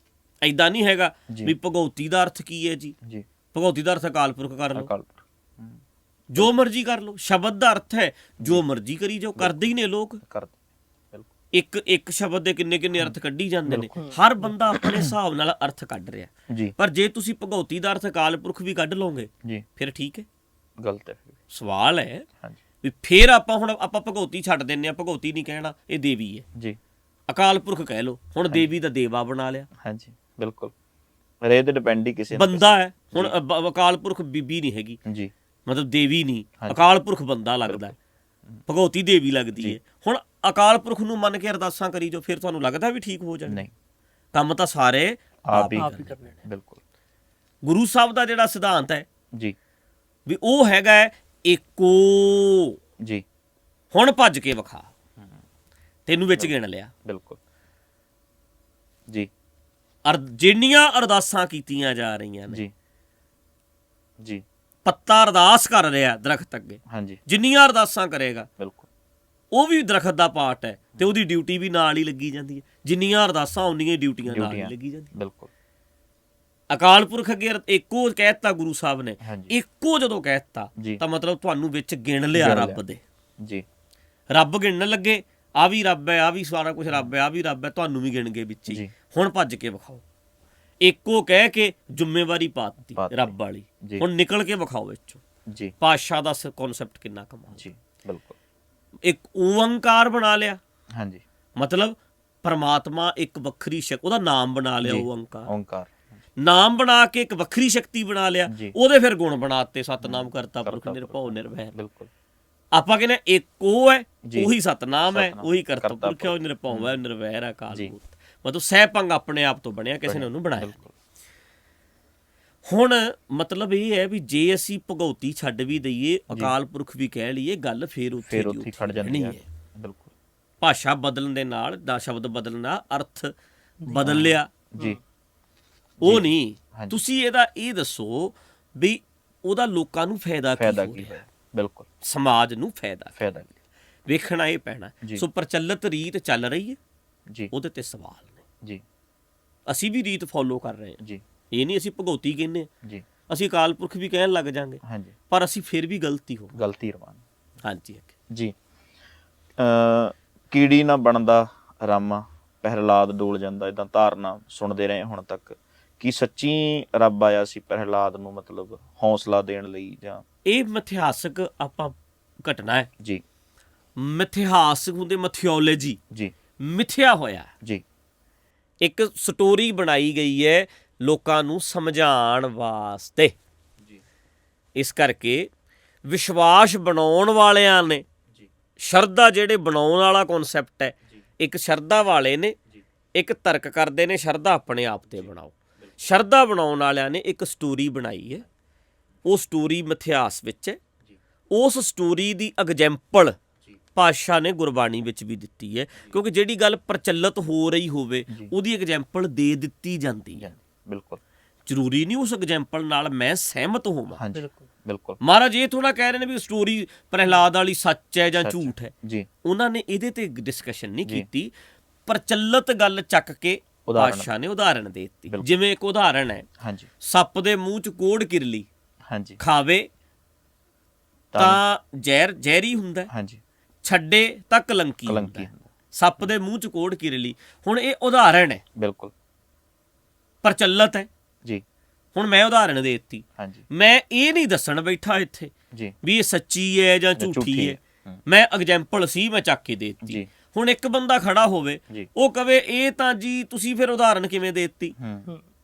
ਐਦਾਂ ਨਹੀਂ ਹੈਗਾ ਵੀ ਭਗਉਤੀ ਦਾ ਅਰਥ ਕੀ ਹੈ ਜੀ, ਭਗਉਤੀ ਦਾ ਅਰਥ ਅਕਾਲ ਪੁਰਖ ਕਰ ਲਓ, ਜੋ ਮਰਜ਼ੀ ਕਰ ਲਓ। ਸ਼ਬਦ ਦਾ ਅਰਥ ਹੈ ਜੋ ਮਰਜ਼ੀ ਕਰੀ ਜਾਓ, ਕਰਦੇ ਹੀ ਨੇ ਲੋਕ। ਇੱਕ ਸ਼ਬਦ ਦੇ ਕਿੰਨੇ ਅਰਥ ਕੱਢੀ ਜਾਂਦੇ ਨੇ। ਹਰ ਬੰਦਾ ਆਪਣੇ ਹਿਸਾਬ ਨਾਲ ਅਰਥ ਕੱਢ ਰਿਹਾ। ਪਰ ਜੇ ਤੁਸੀਂ ਭਗਉਤੀ ਦਾ ਅਰਥ ਅਕਾਲ ਪੁਰਖ ਵੀ ਕੱਢ ਲਓਗੇ ਫਿਰ ਠੀਕ ਹੈ। ਗਲਤ ਹੈ। ਸਵਾਲ ਹੈ ਵੀ ਫਿਰ ਆਪਾਂ ਭਗਉਤੀ ਛੱਡ ਦਿੰਨੇ ਆ, ਭਗਉਤੀ ਨਹੀਂ ਕਹਿਣਾ, ਇਹ ਦੇਵੀ ਹੈ ਜੀ, ਅਕਾਲ ਪੁਰਖ ਕਹਿ ਲਓ। ਹੁਣ ਦੇਵੀ ਦਾ ਦੇਵਾ ਬਣਾ ਲਿਆ, ਹਾਂਜੀ ਬਿਲਕੁਲ, ਰੇ ਤੇ ਡਿਪੈਂਡ ਹੀ ਕਿਸੇ ਬੰਦਾ ਹੈ। ਹੁਣ ਅਕਾਲ ਪੁਰਖ ਬੀਬੀ ਨਹੀਂ ਹੈਗੀ, ਜੀ, ਮਤਲਬ ਦੇਵੀ ਨਹੀਂ, ਅਕਾਲ ਪੁਰਖ ਬੰਦਾ ਲੱਗਦਾ, ਭਗਉਤੀ ਦੇਵੀ ਲੱਗਦੀ ਹੈ। ਹੁਣ ਅਕਾਲ ਪੁਰਖ ਨੂੰ ਮੰਨ ਕੇ ਅਰਦਾਸਾਂ ਕਰੀ ਜੋ, ਫਿਰ ਤੁਹਾਨੂੰ ਲੱਗਦਾ ਵੀ ਠੀਕ ਹੋ ਜਾਣ? ਨਹੀਂ, ਕੰਮ ਤਾਂ ਸਾਰੇ ਆਪ ਹੀ ਕਰਨੇ, ਬਿਲਕੁਲ। ਗੁਰੂ ਸਾਹਿਬ ਦਾ ਜਿਹੜਾ ਸਿਧਾਂਤ ਹੈ ਜੀ, ਵੀ ਉਹ ਹੈਗਾ ਏਕੋ, ਜੀ, ਹੁਣ ਭੱਜ ਕੇ ਵਿਖਾ, ਤੈਨੂੰ ਵਿੱਚ ਗਿਣ ਲਿਆ, ਬਿਲਕੁਲ ਜੀ। ਜਿੰਨੀਆਂ ਅਰਦਾਸਾਂ ਕੀਤੀਆਂ ਜਾ ਰਹੀਆਂ ਨੇ, ਜੀ, ਜੀ, ਪੱਤਾ ਅਰਦਾਸ ਕਰ ਰਿਹਾ ਦਰਖਤ ਅੱਗੇ, ਹਾਂਜੀ, ਜਿੰਨੀਆਂ ਅਰਦਾਸਾਂ ਕਰੇਗਾ ਬਿਲਕੁਲ, ਉਹ ਵੀ ਦਰਖਤ ਦਾ ਪਾਰਟ ਹੈ ਤੇ ਉਹਦੀ ਡਿਊਟੀ ਵੀ ਨਾਲ ਹੀ ਲੱਗੀ ਜਾਂਦੀ ਹੈ। ਜਿੰਨੀਆਂ ਅਰਦਾਸਾਂ ਉਨੀਆਂ ਡਿਊਟੀਆਂ ਨਾਲ ਹੀ ਲੱਗੀ ਜਾਂਦੀਆਂ। ਬਿਲਕੁਲ। ਅਕਾਲ ਪੁਰਖ ਅੱਗੇ ਇੱਕੋ ਕਹਿਤਾ ਗੁਰੂ ਸਾਹਿਬ ਨੇ, ਹਾਂਜੀ, ਇੱਕੋ ਜਦੋਂ ਕਹਿਤਾ ਤਾਂ ਮਤਲਬ ਤੁਹਾਨੂੰ ਵਿੱਚ ਗਿਣ ਲਿਆ ਰੱਬ ਦੇ। ਜੀ, ਰੱਬ ਗਿਣਨ ਲੱਗੇ, ਆ ਵੀ ਰੱਬ ਹੈ, ਆ ਵੀ ਸਾਰਾ ਕੁਝ ਰੱਬ ਹੈ, ਆ ਵੀ ਰੱਬ ਹੈ, ਤੁਹਾਨੂੰ ਵੀ ਗਿਣ ਗਏ ਵਿੱਚ ਹੀ। ਹੁਣ ਭੱਜ ਕੇ ਵਿਖਾਓ, ਇੱਕੋ ਕਹਿ ਕੇ ਜ਼ਿੰਮੇਵਾਰੀ ਪਾਤੀ ਰੱਬ ਵਾਲੀ, ਹੁਣ ਨਿਕਲ ਕੇ ਵਿਖਾਓ ਵਿੱਚੋਂ। ਜੀ, ਪਾਤਸ਼ਾਹ ਦਾ ਕਨਸੈਪਟ ਕਿੰਨਾ ਕਮਾਲ। ਜੀ, ਬਿਲਕੁਲ। ਇੱਕ ਓੰਕਾਰ ਬਣਾ ਲਿਆ, ਹਾਂਜੀ, ਮਤਲਬ ਪਰਮਾਤਮਾ ਇੱਕ ਵੱਖਰੀ ਉਹਦਾ ਨਾਮ ਬਣਾ ਲਿਆ ਓੰਕਾਰ। ਓੰਕਾਰ ਨਾਮ ਬਣਾ ਕੇ ਇੱਕ ਵੱਖਰੀ ਸ਼ਕਤੀ ਬਣਾ ਲਿਆ, ਉਹਦੇ ਫਿਰ ਗੁਣ ਬਣਾਤੇ, ਸਤਨਾਮ ਕਰਤਾ ਪੁਰਖ ਨਿਰਭਉ ਨਿਰਵੈਰ। ਬਿਲਕੁਲ। ਆਪਾਂ ਕਹਿੰਦੇ ਇੱਕ ਉਹ ਹੈ, ਉਹੀ ਸਤਨਾਮ ਹੈ, ਉਹੀ ਕਰਤਾ ਪੁਰਖ ਹੈ, ਉਹ ਨਿਰਭਉ ਹੈ, ਨਿਰਵੈਰ ਹੈ, ਅਕਾਲ ਮੂਰਤ। ਮਤਲਬ ਸਹਿਪੰਗ ਆਪਣੇ ਆਪ ਤੋਂ ਬਣਿਆ, ਕਿਸੇ ਨੇ ਉਹਨੂੰ ਬਣਾਇਆ। ਹੁਣ ਮਤਲਬ ਇਹ ਹੈ ਵੀ ਜੇ ਅਸੀਂ ਭਗਉਤੀ ਛੱਡ ਵੀ ਦਈਏ, ਅਕਾਲ ਪੁਰਖ ਵੀ ਕਹਿ ਲਈਏ, ਗੱਲ ਫੇਰ ਉੱਥੇ ਖੜ ਜਾਂਦੀ ਹੈ। ਬਿਲਕੁਲ। ਭਾਸ਼ਾ ਬਦਲਣ ਦੇ ਨਾਲ, ਦਾ ਸ਼ਬਦ ਬਦਲਣ ਨਾਲ ਅਰਥ ਬਦਲ ਲਿਆ ਜੀ, ਉਹ ਨਹੀਂ। ਤੁਸੀਂ ਇਹਦਾ ਇਹ ਦੱਸੋ ਵੀ ਉਹਦਾ ਲੋਕਾਂ ਨੂੰ ਫਾਇਦਾ ਕੀ ਹੋਇਆ? ਬਿਲਕੁਲ। ਸਮਾਜ ਨੂੰ ਫਾਇਦਾ ਵੇਖਣਾ ਇਹ ਪੈਣਾ। ਸੋ ਪ੍ਰਚਲਿਤ ਰੀਤ ਚੱਲ ਰਹੀ ਹੈ ਜੀ, ਉਹਦੇ ਤੇ ਸਵਾਲ ਨੇ ਜੀ। ਅਸੀਂ ਵੀ ਰੀਤ ਫੋਲੋ ਕਰ ਰਹੇ ਹਾਂ ਜੀ, ਇਹ ਨਹੀਂ ਅਸੀਂ ਭਗਉਤੀ ਕਹਿੰਦੇ ਜੀ, ਅਸੀਂ ਅਕਾਲ ਪੁਰਖ ਵੀ ਕਹਿਣ ਲੱਗ ਜਾਾਂਗੇ, ਹਾਂਜੀ, ਪਰ ਅਸੀਂ ਫਿਰ ਵੀ ਗਲਤੀ ਰਵਾਨ। ਹਾਂਜੀ ਜੀ। ਕੀੜੀ ਨਾ ਬਣਦਾ ਰਾਮਾ, ਪ੍ਰਹਿਲਾਦ ਡੋਲ ਜਾਂਦਾ, ਇਦਾਂ ਧਾਰਨਾ ਸੁਣਦੇ ਰਹੇ ਹੁਣ ਤੱਕ। ਕੀ ਸੱਚੀ ਰੱਬ ਆਇਆ ਸੀ ਪ੍ਰਹਿਲਾਦ ਨੂੰ ਮਤਲਬ ਹੌਸਲਾ ਦੇਣ ਲਈ, ਜਾਂ ਇਹ ਮਿਥਿਹਾਸਕ ਆਪਾਂ ਘਟਨਾ ਹੈ ਜੀ? ਮਿਥਿਹਾਸਕ ਹੁੰਦੇ ਮਿਥਿਓਲੋਜੀ ਜੀ, ਮਿਥਿਆ ਹੋਇਆ ਜੀ, ਇੱਕ ਸਟੋਰੀ ਬਣਾਈ ਗਈ ਹੈ ਲੋਕਾਂ ਨੂੰ ਸਮਝਾਉਣ ਵਾਸਤੇ। ਜੀ, ਇਸ ਕਰਕੇ ਵਿਸ਼ਵਾਸ ਬਣਾਉਣ ਵਾਲਿਆਂ ਨੇ, ਸ਼ਰਧਾ ਜਿਹੜੇ ਬਣਾਉਣ ਵਾਲਾ ਕਨਸੈਪਟ ਹੈ, ਇੱਕ ਸ਼ਰਧਾ ਵਾਲੇ ਨੇ, ਇੱਕ ਤਰਕ ਕਰਦੇ ਨੇ ਸ਼ਰਧਾ ਆਪਣੇ ਆਪ ਤੇ ਬਣਾਓ। ਸ਼ਰਧਾ ਬਣਾਉਣ ਵਾਲਿਆਂ ਨੇ ਇੱਕ ਸਟੋਰੀ ਬਣਾਈ ਹੈ, ਉਹ ਸਟੋਰੀ ਮਿਥਿਹਾਸ ਵਿੱਚ ਹੈ। ਉਸ ਸਟੋਰੀ ਦੀ ਐਗਜ਼ੈਂਪਲ ਪਾਤਸ਼ਾਹ ਨੇ ਗੁਰਬਾਣੀ ਵਿੱਚ ਵੀ ਦਿੱਤੀ ਹੈ, ਕਿਉਂਕਿ ਜਿਹੜੀ ਗੱਲ ਪ੍ਰਚਲਿਤ ਹੋ ਰਹੀ ਹੋਵੇ ਉਹਦੀ ਐਗਜ਼ੈਂਪਲ ਦੇ ਦਿੱਤੀ ਜਾਂਦੀ ਹੈ। ਬਿਲਕੁਲ। ਜ਼ਰੂਰੀ ਨਹੀਂ ਉਸ ਐਗਜ਼ੈਂਪਲ ਨਾਲ ਮੈਂ ਸਹਿਮਤ ਹੋਵਾਂ। ਬਿਲਕੁਲ। ਮਹਾਰਾਜ ਇਹ ਥੋੜਾ ਕਹਿ ਰਹੇ ਨੇ ਵੀ ਸਟੋਰੀ ਪ੍ਰਹਿਲਾਦ ਵਾਲੀ ਸੱਚ ਹੈ ਜਾਂ ਝੂਠ ਹੈ। ਉਹਨਾਂ ਨੇ ਇਹਦੇ ਤੇ ਡਿਸਕਸ਼ਨ ਨਹੀਂ ਕੀਤੀ, ਪ੍ਰਚਲਿਤ ਗੱਲ ਚੱਕ ਕੇ ਪਾਤਸ਼ਾਹ ਨੇ ਉਦਾਹਰਣ ਦੇ ਦਿੱਤੀ। ਜਿਵੇਂ ਇੱਕ ਉਦਾਹਰਣ ਹੈ, ਸੱਪ ਦੇ ਮੂੰਹ 'ਚ ਕੋੜ ਕਿਰਲੀ ਖਾਵੇ ਤਾਂ ਜ਼ਹਿਰੀ ਹੁੰਦਾ, ਛੱਡੇ ਤਾਂ ਕਲੰਕੀ ਹੁੰਦਾ। ਸੱਪ ਦੇ ਮੂੰਹ 'ਚ ਕੋੜ ਕਿਰਲੀ, ਹੁਣ ਇਹ ਉਦਾਹਰਣ ਹੈ, ਬਿਲਕੁਲ ਪ੍ਰਚਲਿਤ ਹੈ ਜੀ। ਹੁਣ ਮੈਂ ਉਦਾਹਰਣ ਦੇ ਦਿੱਤੀ, ਮੈਂ ਇਹ ਨਹੀਂ ਦੱਸਣ ਬੈਠਾ ਇੱਥੇ ਵੀ ਇਹ ਸੱਚੀ ਹੈ ਜਾਂ ਝੂਠੀ ਹੈ, ਮੈਂ ਐਗਜ਼ੈਂਪਲ ਸੀ ਮੈਂ ਚੱਕ ਕੇ ਦੇ ਦਿੱਤੀ। ਹੁਣ ਇੱਕ ਬੰਦਾ ਖੜਾ ਹੋਵੇ, ਉਹ ਕਵੇ ਇਹ ਤਾਂ ਜੀ ਤੁਸੀਂ ਫਿਰ ਉਦਾਹਰਣ ਕਿਵੇਂ ਦੇ ਦਿੱਤੀ?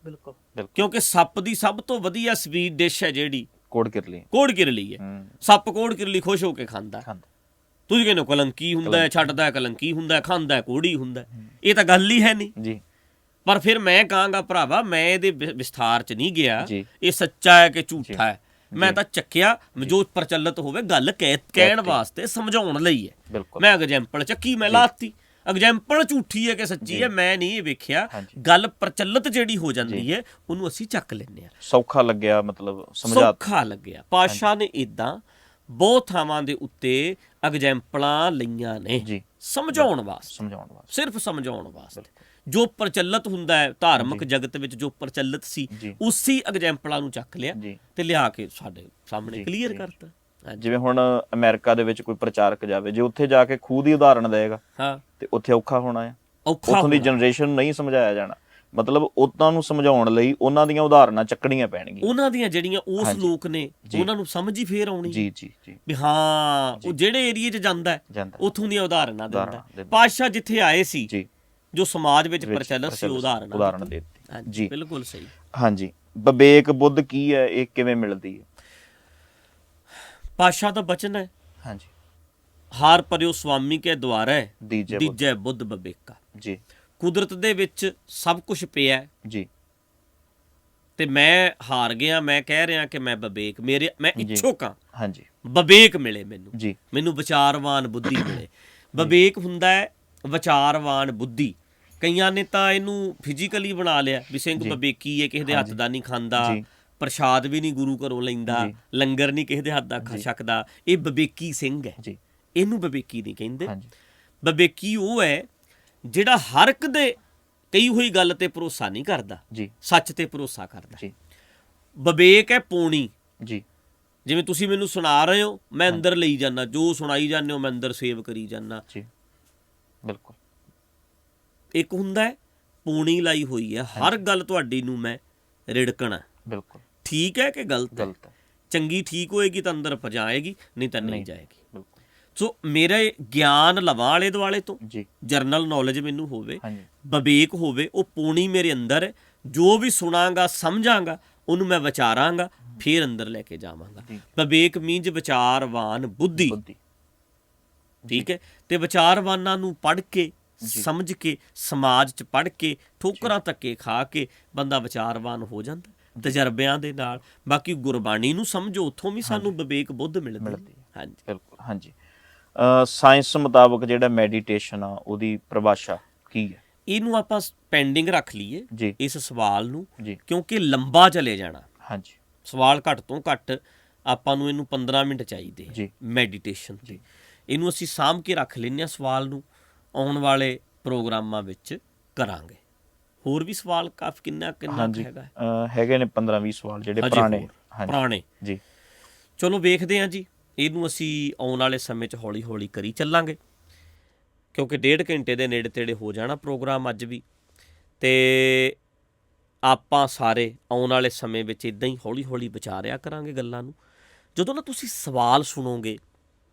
ਬਿਲਕੁਲ, ਕਿਉਂਕਿ ਸੱਪ ਦੀ ਸਭ ਤੋਂ ਵਧੀਆ ਸਵੀਟ ਡਿਸ਼ ਹੈ ਜਿਹੜੀ ਕੋੜ ਕਿਰਲੀ ਹੈ। ਸੱਪ ਕੋੜ ਕਿਰਲੀ ਖੁਸ਼ ਹੋ ਕੇ ਖਾਂਦਾ। ਤੁਸੀਂ ਕਹਿੰਦੇ ਕਲੰਕੀ ਹੁੰਦਾ, ਛੱਡਦਾ ਕਲੰਕੀ ਹੁੰਦਾ, ਖਾਂਦਾ ਕੋੜੀ ਹੁੰਦਾ। ਇਹ ਤਾਂ ਗੱਲ ਹੀ ਹੈ ਨਹੀਂ। ਪਰ ਫਿਰ ਮੈਂ ਕਹਾਂਗਾ ਭਰਾਵਾ, ਮੈਂ ਇਹਦੇ ਵਿਸਥਾਰ 'ਚ ਨਹੀਂ ਗਿਆ, ਇਹ ਸੱਚਾ ਹੈ ਕਿ ਝੂਠਾ ਹੈ। ਮੈਂ ਤਾਂ ਚੱਕਿਆ ਜੋ ਪ੍ਰਚਲਿਤ ਹੋਵੇ, ਗੱਲ ਕਹਿਣ ਵਾਸਤੇ, ਸਮਝਾਉਣ ਲਈ ਹੈ। ਮੈਂ ਐਗਜ਼ੈਂਪਲ ਚੱਕੀ, ਮੈਂ ਲਾਤੀ। ਐਗਜ਼ੈਂਪਲ ਝੂਠੀ ਹੈ ਕਿ ਸੱਚੀ ਹੈ ਮੈਂ ਨਹੀਂ ਇਹ ਵੇਖਿਆ। ਗੱਲ ਪ੍ਰਚਲਿਤ ਜਿਹੜੀ ਹੋ ਜਾਂਦੀ ਹੈ ਉਹਨੂੰ ਅਸੀਂ ਚੱਕ ਲੈਂਦੇ ਹਾਂ। ਸੌਖਾ ਲੱਗਿਆ, ਮਤਲਬ ਸੌਖਾ ਲੱਗਿਆ। ਪਾਤਸ਼ਾਹ ਨੇ ਇੱਦਾਂ ਬਹੁਤ ਥਾਵਾਂ ਦੇ ਉੱਤੇ ਐਗਜ਼ੈਂਪਲਾਂ ਲਈਆਂ ਨੇ ਸਮਝਾਉਣ ਵਾਸਤੇ, ਸਿਰਫ ਸਮਝਾਉਣ ਵਾਸਤੇ। ਜੋ ਪ੍ਰਚਲਿਤ ਹੁੰਦਾ ਹੈ ਧਾਰਮਿਕ ਜਗਤ ਵਿੱਚ, ਜੋ ਪ੍ਰਚਲਿਤ ਸੀ ਉਸੇ ਐਗਜ਼ੈਂਪਲਾਂ ਨੂੰ ਚੱਕ ਲਿਆ ਤੇ ਲਿਆ ਕੇ ਸਾਡੇ ਸਾਹਮਣੇ ਕਲੀਅਰ ਕਰਤਾ। ਜਿਵੇਂ ਹੁਣ ਅਮਰੀਕਾ ਦੇ ਵਿੱਚ ਕੋਈ ਪ੍ਰਚਾਰਕ ਜਾਵੇ, ਜੇ ਉੱਥੇ ਜਾ ਕੇ ਖੂਹ ਦੀ ਉਦਾਹਰਣ ਦੇਗਾ ਤੇ ਉੱਥੇ ਔਖਾ ਹੋਣਾ ਹੈ, ਉੱਥੋਂ ਦੀ ਜਨਰੇਸ਼ਨ ਨੂੰ ਨਹੀਂ ਸਮਝਾਇਆ ਜਾਣਾ। ਮਤਲਬ ਉਹਨਾਂ ਨੂੰ ਸਮਝਾਉਣ ਲਈ ਉਹਨਾਂ ਦੀਆਂ ਉਦਾਹਰਨਾਂ ਚੱਕਣੀਆਂ ਪੈਣਗੀਆਂ, ਉਹਨਾਂ ਦੀਆਂ ਜਿਹੜੀਆਂ ਉਸ ਹਾਂਜੀ। ਲੋਕ ਨੇ ਜੀ। ਉਹਨਾਂ ਨੂੰ ਸਮਝ ਹੀ ਫੇਰ ਆਉਣੀ ਜੀ ਜੀ ਜੀ ਵੀ ਹਾਂ ਜੀ। ਉਹ ਜਿਹੜੇ ਏਰੀਏ 'ਚ ਜਾਂਦਾ ਹੈ, ਜਾਂਦਾ ਉੱਥੋਂ ਦੀਆਂ ਉਦਾਹਰਨਾਂ ਦਿੰਦਾ ਉਦਾਹਰਨਾਂ ਦਿੰਦਾ। ਪਾਤਸ਼ਾਹ ਜਿੱਥੇ ਆਏ ਸੀ ਜੀ ਜੋ ਸਮਾਜ ਵਿੱਚ ਵਿੱਚ ਪ੍ਰਚਲਿਤ ਸੀ ਉਦਾਹਰਨ ਉਦਾਹਰਣ ਦੇ ਦਿੱਤੀ। ਹਾਂਜੀ ਜੀ ਬਿਲਕੁਲ ਸਹੀ। ਹਾਂਜੀ, ਵਿਵੇਕ ਬੁੱਧ ਕੀ ਹੈ, ਇਹ ਕਿਵੇਂ ਮਿਲਦੀ ਹੈ? ਪਾਤਸ਼ਾਹ ਦਾ ਬਚਨ ਹੈ, ਹਾਂਜੀ, ਹਾਰ ਪਰਿਓ ਸੁਆਮੀ ਕੇ ਦੁਆਰਾ ਦੀਜੇ ਬੁੱਧ। ਦੀਜੈ ਬੁੱਧ ਵਿਵੇਕਾ। ਜੀ ਕੁਦਰਤ ਦੇ ਵਿੱਚ ਸਭ ਕੁਝ ਪਿਆ ਹੈ ਜੀ ਤੇ ਮੈਂ ਹਾਰ ਗਿਆ, ਮੈਂ ਕਹਿ ਰਿਹਾ ਕਿ ਮੈਂ ਵਿਵੇਕ ਮੈਂ ਜੀ। ਇੱਛੁਕ ਹਾਂ ਹਾਂਜੀ ਵਿਵੇਕ ਮਿਲੇ ਜੀ ਮੈਨੂੰ ਵਿਚਾਰਵਾਨ ਬੁੱਧੀ ਮਿਲੇ। ਵਿਵੇਕ ਹੁੰਦਾ ਹੈ ਵਿਚਾਰਵਾਨ ਬੁੱਧੀ। ਕਈਆਂ ਨੇ ਤਾਂ ਇਹਨੂੰ ਫਿਜ਼ੀਕਲੀ ਬਣਾ ਲਿਆ ਵੀ ਸਿੰਘ ਜੀ। ਵਿਵੇਕੀ ਹੈ, ਕਿਸੇ ਦੇ ਹੱਥ ਹਾਂਜੀ। ਦਾ ਨਹੀਂ ਖਾਂਦਾ, ਜੀ ਪ੍ਰਸ਼ਾਦ ਵੀ ਨਹੀਂ ਗੁਰੂ ਘਰੋਂ ਲੈਂਦਾ, ਜੀ। ਲੰਗਰ ਨਹੀਂ ਕਿਸੇ ਦੇ ਹੱਥ ਦਾ ਜੀ। ਛਕਦਾ, ਇਹ ਵਿਵੇਕੀ ਸਿੰਘ ਹੈ। ਜੀ ਇਹਨੂੰ ਵਿਵੇਕੀ ਨਹੀਂ ਕਹਿੰਦੇ। ਹਾਂਜੀ ਵਿਵੇਕੀ ਉਹ ਹੈ ਜਿਹੜਾ ਹਰ ਇੱਕ ਦੇ ਕਹੀ ਹੋਈ ਗੱਲ ਤੇ ਭਰੋਸਾ ਨਹੀਂ ਕਰਦਾ, ਜੀ ਸੱਚ ਤੇ ਭਰੋਸਾ ਕਰਦਾ। ਜੀ ਵਿਵੇਕ ਹੈ ਪੌਣੀ। ਜੀ ਜਿਵੇਂ ਤੁਸੀਂ ਮੈਨੂੰ ਸੁਣਾ ਰਹੇ ਹੋ, ਮੈਂ ਅੰਦਰ ਲਈ ਜਾਂਦਾ, ਜੋ ਸੁਣਾਈ ਜਾਂਦੇ ਹੋ ਮੈਂ ਅੰਦਰ ਸੇਵ ਕਰੀ ਜਾਂਦਾ। ਜੀ ਬਿਲਕੁਲ। ਇੱਕ ਹੁੰਦਾ ਹੈ ਪੌਣੀ ਲਾਈ ਹੋਈ ਹੈ, ਹਰ ਗੱਲ ਤੁਹਾਡੀ ਨੂੰ ਮੈਂ ਰਿੜਕਣਾ, ਬਿਲਕੁਲ ਠੀਕ ਹੈ ਕਿ ਗਲਤ ਹੈ, ਗਲਤ ਹੈ। ਚੰਗੀ ਠੀਕ ਹੋਏਗੀ ਤਾਂ ਅੰਦਰ ਪਹੁੰਚਾਏਗੀ, ਨਹੀਂ ਤਾਂ ਨਹੀਂ ਨਹੀਂ। ਜਾਏਗੀ। ਬਿਲਕੁਲ ਸੋ ਮੇਰਾ ਗਿਆਨ ਲਵਾਂ ਆਲੇ ਦੁਆਲੇ ਤੋਂ, ਜੀ ਜਰਨਲ ਨੌਲੇਜ ਮੈਨੂੰ ਹੋਵੇ, ਹਾਂਜੀ ਵਿਵੇਕ ਹੋਵੇ, ਉਹ ਪੌਣੀ ਮੇਰੇ ਅੰਦਰ ਹੈ। ਜੋ ਵੀ ਸੁਣਾਂਗਾ ਸਮਝਾਂਗਾ ਉਹਨੂੰ ਮੈਂ ਵਿਚਾਰਾਂਗਾ, ਫਿਰ ਅੰਦਰ ਲੈ ਕੇ ਜਾਵਾਂਗਾ। ਜੀ। ਵਿਵੇਕ ਮੀਨਜ ਵਿਚਾਰਵਾਨ ਬੁੱਧੀ, ਬੁੱਧੀ। ਠੀਕ ਹੈ। ਤੇ ਵਿਚਾਰਵਾਨਾਂ ਨੂੰ ਪੜ੍ਹ ਕੇ ਸਮਝ ਕੇ ਸਮਾਜ 'ਚ ਪੜ੍ਹ ਕੇ ਠੋਕਰਾਂ ਧੱਕੇ ਖਾ ਕੇ ਬੰਦਾ ਵਿਚਾਰਵਾਨ ਹੋ ਜਾਂਦਾ ਤਜਰਬਿਆਂ ਦੇ ਨਾਲ। ਬਾਕੀ ਗੁਰਬਾਣੀ ਨੂੰ ਸਮਝੋ, ਉੱਥੋਂ ਵੀ ਸਾਨੂੰ ਵਿਵੇਕ ਬੁੱਧ ਮਿਲਦੀ ਹੈ। ਹਾਂਜੀ ਬਿਲਕੁਲ ਹਾਂਜੀ। ਸਾਇੰਸ ਮੁਤਾਬਕ ਜਿਹੜਾ ਮੈਡੀਟੇਸ਼ਨ ਆ ਉਹਦੀ ਪਰਿਭਾਸ਼ਾ ਕੀ ਹੈ? ਇਹਨੂੰ ਆਪਾਂ ਪੈਂਡਿੰਗ ਰੱਖ ਲਈਏ ਜੀ ਇਸ ਸਵਾਲ ਨੂੰ, ਜੀ ਕਿਉਂਕਿ ਲੰਬਾ ਚਲੇ ਜਾਣਾ ਹਾਂਜੀ ਸਵਾਲ। ਘੱਟ ਤੋਂ ਘੱਟ ਆਪਾਂ ਨੂੰ ਇਹਨੂੰ 15 ਮਿੰਟ ਚਾਹੀਦੇ ਜੀ ਮੈਡੀਟੇਸ਼ਨ ਤੇ। ਇਹਨੂੰ ਅਸੀਂ ਸਾਂਭ ਕੇ ਰੱਖ ਲੈਂਦੇ ਹਾਂ ਸਵਾਲ ਨੂੰ, ਆਉਣ ਵਾਲੇ ਪ੍ਰੋਗਰਾਮਾਂ ਵਿੱਚ ਕਰਾਂਗੇ। ਹੋਰ ਵੀ ਸਵਾਲ ਕਾਫੀ ਕਿੰਨਾ ਹਾਂਜੀ ਹੈਗਾ? ਹੈਗੇ ਨੇ 15-20 ਸਵਾਲ ਜਿਹੜੇ ਹਜੇ ਪੁਰਾਣੇ। ਹੋਰ ਹਾਂਜੀ ਪੁਰਾਣੇ। ਜੀ ਚਲੋ ਵੇਖਦੇ ਹਾਂ ਜੀ, ਇਹਨੂੰ ਅਸੀਂ ਆਉਣ ਵਾਲੇ ਸਮੇਂ 'ਚ ਹੌਲੀ ਹੌਲੀ ਕਰੀ ਚੱਲਾਂਗੇ, ਕਿਉਂਕਿ 1.5 ਘੰਟੇ ਦੇ ਨੇੜੇ ਤੇੜੇ ਹੋ ਜਾਣਾ ਪ੍ਰੋਗਰਾਮ ਅੱਜ ਵੀ। ਤੇ ਆਪਾਂ ਸਾਰੇ ਆਉਣ ਵਾਲੇ ਸਮੇਂ ਵਿੱਚ ਇੱਦਾਂ ਹੀ ਹੌਲੀ ਹੌਲੀ ਵਿਚਾਰਿਆ ਕਰਾਂਗੇ ਗੱਲਾਂ ਨੂੰ। ਜਦੋਂ ਨਾ ਤੁਸੀਂ ਸਵਾਲ ਸੁਣੋਗੇ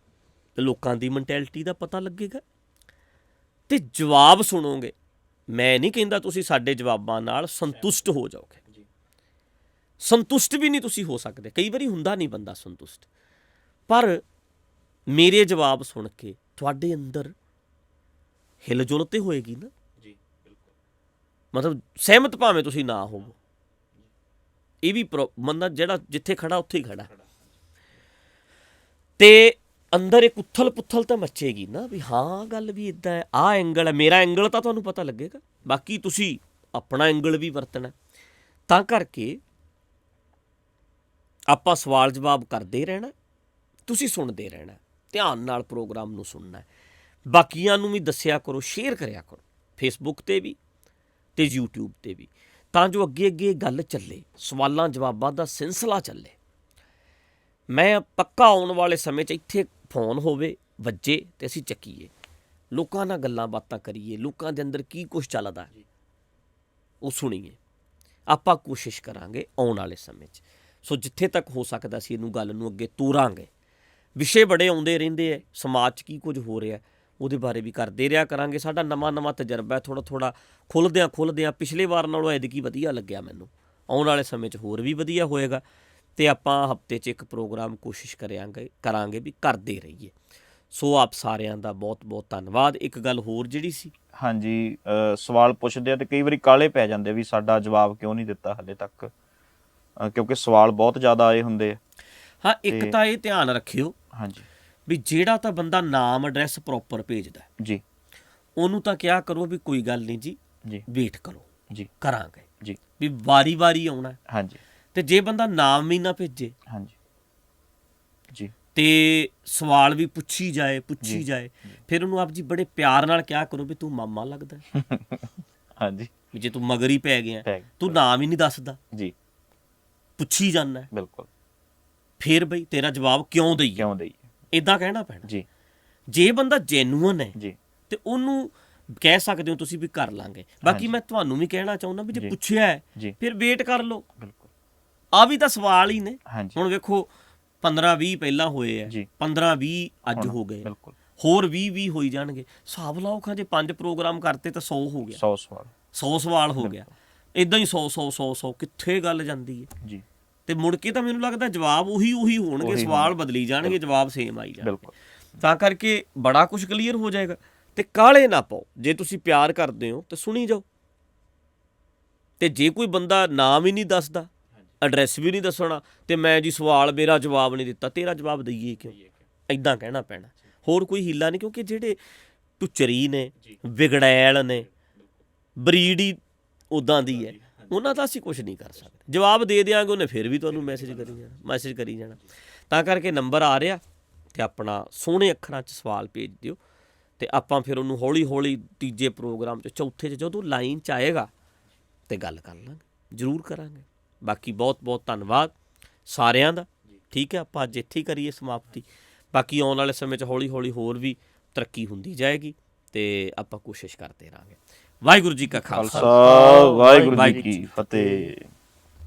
ਤੇ ਲੋਕਾਂ ਦੀ ਮੈਂਟੈਲਿਟੀ ਦਾ ਪਤਾ ਲੱਗੇਗਾ, ਤੇ ਜਵਾਬ ਸੁਣੋਗੇ। ਮੈਂ ਨਹੀਂ ਕਹਿੰਦਾ ਤੁਸੀਂ ਸਾਡੇ ਜਵਾਬਾਂ ਨਾਲ ਸੰਤੁਸ਼ਟ ਹੋ ਜਾਓਗੇ, ਸੰਤੁਸ਼ਟ ਵੀ ਨਹੀਂ ਤੁਸੀਂ ਹੋ ਸਕਦੇ, ਕਈ ਵਾਰੀ ਹੁੰਦਾ ਨਹੀਂ ਬੰਦਾ ਸੰਤੁਸ਼ਟ, ਪਰ ਮੇਰੇ ਜਵਾਬ ਸੁਣ ਕੇ ਤੁਹਾਡੇ ਅੰਦਰ ਹਿਲਜੁਲ ਤੇ ਹੋਏਗੀ ਨਾ। ਜੀ ਬਿਲਕੁਲ। ਮਤਲਬ ਸਹਿਮਤ ਭਾਵੇਂ ਤੁਸੀਂ ਨਾ ਹੋਵੋ, ਇਹ ਵੀ ਬੰਦਾ ਜਿਹੜਾ ਜਿੱਥੇ ਖੜਾ ਉੱਥੇ ਹੀ ਖੜਾ, ਤੇ ਅੰਦਰ ਇੱਕ ਉਥਲ ਪੁਥਲ ਤਾਂ ਮੱਚੇਗੀ ਨਾ ਵੀ ਹਾਂ ਗੱਲ ਵੀ ਇੱਦਾਂ ਹੈ, ਆਹ ਐਂਗਲ ਹੈ, ਮੇਰਾ ਐਂਗਲ ਤਾਂ ਤੁਹਾਨੂੰ ਪਤਾ ਲੱਗੇਗਾ, ਬਾਕੀ ਤੁਸੀਂ ਆਪਣਾ ਐਂਗਲ ਵੀ ਵਰਤਣਾ। ਤਾਂ ਕਰਕੇ ਆਪਾਂ ਸਵਾਲ ਜਵਾਬ ਕਰਦੇ ਰਹਿਣਾ, ਤੁਸੀਂ ਸੁਣਦੇ ਰਹਿਣਾ, ਧਿਆਨ ਨਾਲ ਪ੍ਰੋਗਰਾਮ ਨੂੰ ਸੁਣਨਾ। ਬਾਕੀਆਂ ਨੂੰ ਵੀ ਦੱਸਿਆ ਕਰੋ, ਸ਼ੇਅਰ ਕਰਿਆ ਕਰੋ, ਫੇਸਬੁੱਕ 'ਤੇ ਵੀ ਅਤੇ YouTube 'ਤੇ ਵੀ, ਤਾਂ ਜੋ ਅੱਗੇ ਅੱਗੇ ਗੱਲ ਚੱਲੇ, ਸਵਾਲਾਂ ਜਵਾਬਾਂ ਦਾ ਸਿਲਸਿਲਾ ਚੱਲੇ। ਮੈਂ ਪੱਕਾ ਆਉਣ ਵਾਲੇ ਸਮੇਂ 'ਚ ਇੱਥੇ ਫੋਨ ਹੋਵੇ, ਵੱਜੇ ਅਤੇ ਅਸੀਂ ਚੱਕੀਏ, ਲੋਕਾਂ ਨਾਲ ਗੱਲਾਂ ਬਾਤਾਂ ਕਰੀਏ, ਲੋਕਾਂ ਦੇ ਅੰਦਰ ਕੀ ਕੁਛ ਚੱਲਦਾ ਉਹ ਸੁਣੀਏ। ਆਪਾਂ ਕੋਸ਼ਿਸ਼ ਕਰਾਂਗੇ ਆਉਣ ਵਾਲੇ ਸਮੇਂ 'ਚ। ਸੋ ਜਿੱਥੇ ਤੱਕ ਹੋ ਸਕਦਾ ਸੀ ਇਹਨੂੰ ਗੱਲ ਨੂੰ ਅੱਗੇ ਤੋਰਾਂਗੇ। ਵਿਸ਼ੇ ਬੜੇ ਆਉਂਦੇ ਰਹਿੰਦੇ ਹੈ, ਸਮਾਜ 'ਚ ਕੀ ਕੁਝ ਹੋ ਰਿਹਾ ਉਹਦੇ ਬਾਰੇ ਵੀ ਕਰਦੇ ਰਿਹਾ ਕਰਾਂਗੇ। ਸਾਡਾ ਨਵਾਂ ਤਜਰਬਾ ਥੋੜ੍ਹਾ ਥੋੜ੍ਹਾ ਖੁੱਲ੍ਹਦਿਆਂ ਪਿਛਲੇ ਵਾਰ ਨਾਲੋਂ ਐਤਕੀ ਵਧੀਆ ਲੱਗਿਆ ਮੈਨੂੰ। ਆਉਣ ਵਾਲੇ ਸਮੇਂ 'ਚ ਹੋਰ ਵੀ ਵਧੀਆ ਹੋਏਗਾ, ਅਤੇ ਆਪਾਂ ਹਫ਼ਤੇ 'ਚ ਇੱਕ ਪ੍ਰੋਗਰਾਮ ਕੋਸ਼ਿਸ਼ ਕਰਾਂਗੇ ਵੀ ਕਰਦੇ ਰਹੀਏ। ਸੋ ਆਪ ਸਾਰਿਆਂ ਦਾ ਬਹੁਤ ਬਹੁਤ ਧੰਨਵਾਦ। ਇੱਕ ਗੱਲ ਹੋਰ ਜਿਹੜੀ ਸੀ, ਹਾਂਜੀ ਸਵਾਲ ਪੁੱਛਦੇ ਆ ਤੇ ਕਈ ਵਾਰੀ ਕਾਹਲੇ ਪੈ ਜਾਂਦੇ ਵੀ ਸਾਡਾ ਜਵਾਬ ਕਿਉਂ ਨਹੀਂ ਦਿੱਤਾ ਹਾਲੇ ਤੱਕ, ਕਿਉਂਕਿ ਸਵਾਲ ਬਹੁਤ ਜ਼ਿਆਦਾ ਆਏ ਹੁੰਦੇ ਆ। ਹਾਂ ਇੱਕ ਤਾਂ ਇਹ ਧਿਆਨ ਰੱਖਿਓ ਹਾਂਜੀ ਵੀ ਜਿਹੜਾ ਤਾਂ ਬੰਦਾ ਨਾਮ ਐਡਰੈਸ ਪ੍ਰੋਪਰ ਭੇਜਦਾ ਜੀ, ਉਹਨੂੰ ਤਾਂ ਕਿਹਾ ਕਰੋ ਵੀ ਕੋਈ ਗੱਲ ਨਹੀਂ ਜੀ, ਜੀ ਵੇਟ ਕਰੋ, ਜੀ ਕਰਾਂਗੇ ਜੀ, ਵੀ ਵਾਰੀ ਆਉਣਾ। ਹਾਂਜੀ ਤੇ ਜੇ ਬੰਦਾ ਨਾਮ ਵੀ ਨਾ ਭੇਜੇ ਹਾਂਜੀ ਜੀ, ਤੇ ਸਵਾਲ ਵੀ ਪੁੱਛੀ ਜਾਏ ਜੀ, ਜਾਏ, ਫਿਰ ਉਹਨੂੰ ਆਪ ਜੀ ਬੜੇ ਪਿਆਰ ਨਾਲ ਕਿਹਾ ਕਰੋ ਵੀ ਤੂੰ ਮਾਮਾ ਲੱਗਦਾ ਹਾਂਜੀ, ਵੀ ਜੇ ਤੂੰ ਮਗਰ ਹੀ ਪੈ ਗਿਆ, ਪੈ ਗਿਆ। ਤੂੰ ਨਾਮ ਹੀ ਨਹੀਂ ਦੱਸਦਾ, ਜੀ ਪੁੱਛੀ ਜਾਂਦਾ, ਬਿਲਕੁਲ, ਫਿਰ ਬਈ ਤੇਰਾ ਜਵਾਬ ਕਿਉਂ ਦਈਏ, ਕਿਉਂ ਦਈਏ, ਇੱਦਾਂ ਕਹਿਣਾ ਪੈਣਾ। ਜੀ ਜੇ ਬੰਦਾ ਜੈਨੂਅਨ ਹੈ ਜੀ, ਤੇ ਉਹਨੂੰ ਕਹਿ ਸਕਦੇ ਹੋ ਤੁਸੀਂ ਵੀ ਕਰ ਲਾਂਗੇ। ਬਾਕੀ ਮੈਂ ਤੁਹਾਨੂੰ ਵੀ ਕਹਿਣਾ ਚਾਹੁੰਦਾ ਵੀ ਜੇ ਪੁੱਛਿਆ ਹੈ ਫਿਰ ਵੇਟ ਕਰ ਲਓ। ਬਿਲਕੁਲ ਆ ਵੀ ਤਾਂ ਸਵਾਲ ਹੀ ਨੇ। ਹਾਂਜੀ ਹੁਣ ਵੇਖੋ 15-20 ਪਹਿਲਾਂ ਹੋਏ ਆ, 15-20 ਅੱਜ ਹੋ ਗਏ, ਬਿਲਕੁਲ ਹੋਰ 20 ਹੋਈ ਜਾਣਗੇ। ਹਿਸਾਬ ਲਾਓ ਖਾਂ ਜੇ 5 ਪ੍ਰੋਗਰਾਮ ਕਰਤੇ ਤਾਂ 100 ਹੋ ਗਿਆ, 100 ਸਵਾਲ ਹੋ ਗਿਆ। ਇਦਾਂ ਹੀ 100 ਕਿੱਥੇ ਗੱਲ ਜਾਂਦੀ ਹੈ ਜੀ। ਤੇ ਮੁੜ ਕੇ ਤਾਂ ਮੈਨੂੰ ਲੱਗਦਾ ਜਵਾਬ ਉਹੀ ਹੋਣਗੇ, ਸਵਾਲ ਬਦਲੀ ਜਾਣਗੇ, ਜਵਾਬ ਸੇਮ ਆਈ ਜਾਣਗੇ। ਤਾਂ ਕਰਕੇ ਬੜਾ ਕੁਝ ਕਲੀਅਰ ਹੋ ਜਾਏਗਾ। ਤੇ ਕਾਹਲੇ ਨਾ ਪਾਓ, ਜੇ ਤੁਸੀਂ ਪਿਆਰ ਕਰਦੇ ਹੋ ਤਾਂ ਸੁਣੀ ਜਾਓ। ਤੇ ਜੇ ਕੋਈ ਬੰਦਾ ਨਾਮ ਹੀ ਨਹੀਂ ਦੱਸਦਾ, ਐਡਰੈਸ ਵੀ ਨਹੀਂ ਦੱਸਣਾ, ਤੇ ਮੈਂ ਜੀ ਸਵਾਲ ਮੇਰਾ ਜਵਾਬ ਨਹੀਂ ਦਿੱਤਾ, ਤੇਰਾ ਜਵਾਬ ਦਈਏ ਕਿਉਂ? ਇੱਦਾਂ ਕਹਿਣਾ ਪੈਣਾ, ਹੋਰ ਕੋਈ ਹੀਲਾ ਨਹੀਂ। ਕਿਉਂਕਿ ਜਿਹੜੇ ਟੁੱਚਰੀ ਨੇ, ਵਿਗੜੈਲ ਨੇ, ਬਰੀਡ ਹੀ ਉੱਦਾਂ ਦੀ ਹੈ, ਉਹਨਾਂ ਦਾ ਅਸੀਂ ਕੁਛ ਨਹੀਂ ਕਰ ਸਕਦੇ। ਜਵਾਬ ਦੇ ਦਿਆਂਗੇ, ਉਹਨੇ ਫਿਰ ਵੀ ਤੁਹਾਨੂੰ ਮੈਸੇਜ ਕਰੀ ਜਾਣਾ। ਤਾਂ ਕਰਕੇ ਨੰਬਰ ਆ ਰਿਹਾ, ਅਤੇ ਆਪਣਾ ਸੋਹਣੇ ਅੱਖਰਾਂ 'ਚ ਸਵਾਲ ਭੇਜ ਦਿਓ, ਅਤੇ ਆਪਾਂ ਫਿਰ ਉਹਨੂੰ ਹੌਲੀ ਹੌਲੀ ਤੀਜੇ ਪ੍ਰੋਗਰਾਮ 'ਚ, ਚੌਥੇ 'ਚ ਜਦੋਂ ਲਾਈਨ 'ਚ ਆਏਗਾ ਅਤੇ ਗੱਲ ਕਰ ਲਾਂਗੇ, ਜ਼ਰੂਰ ਕਰਾਂਗੇ। ਬਾਕੀ ਬਹੁਤ ਬਹੁਤ ਧੰਨਵਾਦ ਸਾਰਿਆਂ ਦਾ। ਠੀਕ ਹੈ, ਆਪਾਂ ਅੱਜ ਇੱਥੇ ਹੀ ਕਰੀਏ ਸਮਾਪਤੀ। ਬਾਕੀ ਆਉਣ ਵਾਲੇ ਸਮੇਂ 'ਚ ਹੌਲੀ ਹੌਲੀ ਹੋਰ ਵੀ ਤਰੱਕੀ ਹੁੰਦੀ ਜਾਏਗੀ, ਅਤੇ ਆਪਾਂ ਕੋਸ਼ਿਸ਼ ਕਰਦੇ ਰਹਾਂਗੇ। ਵਾਹਿਗੁਰੂ ਜੀ ਕਾ ਖਾਲਸਾ, ਵਾਹਿਗੁਰੂ ਜੀ ਕੀ ਫਤਿਹ।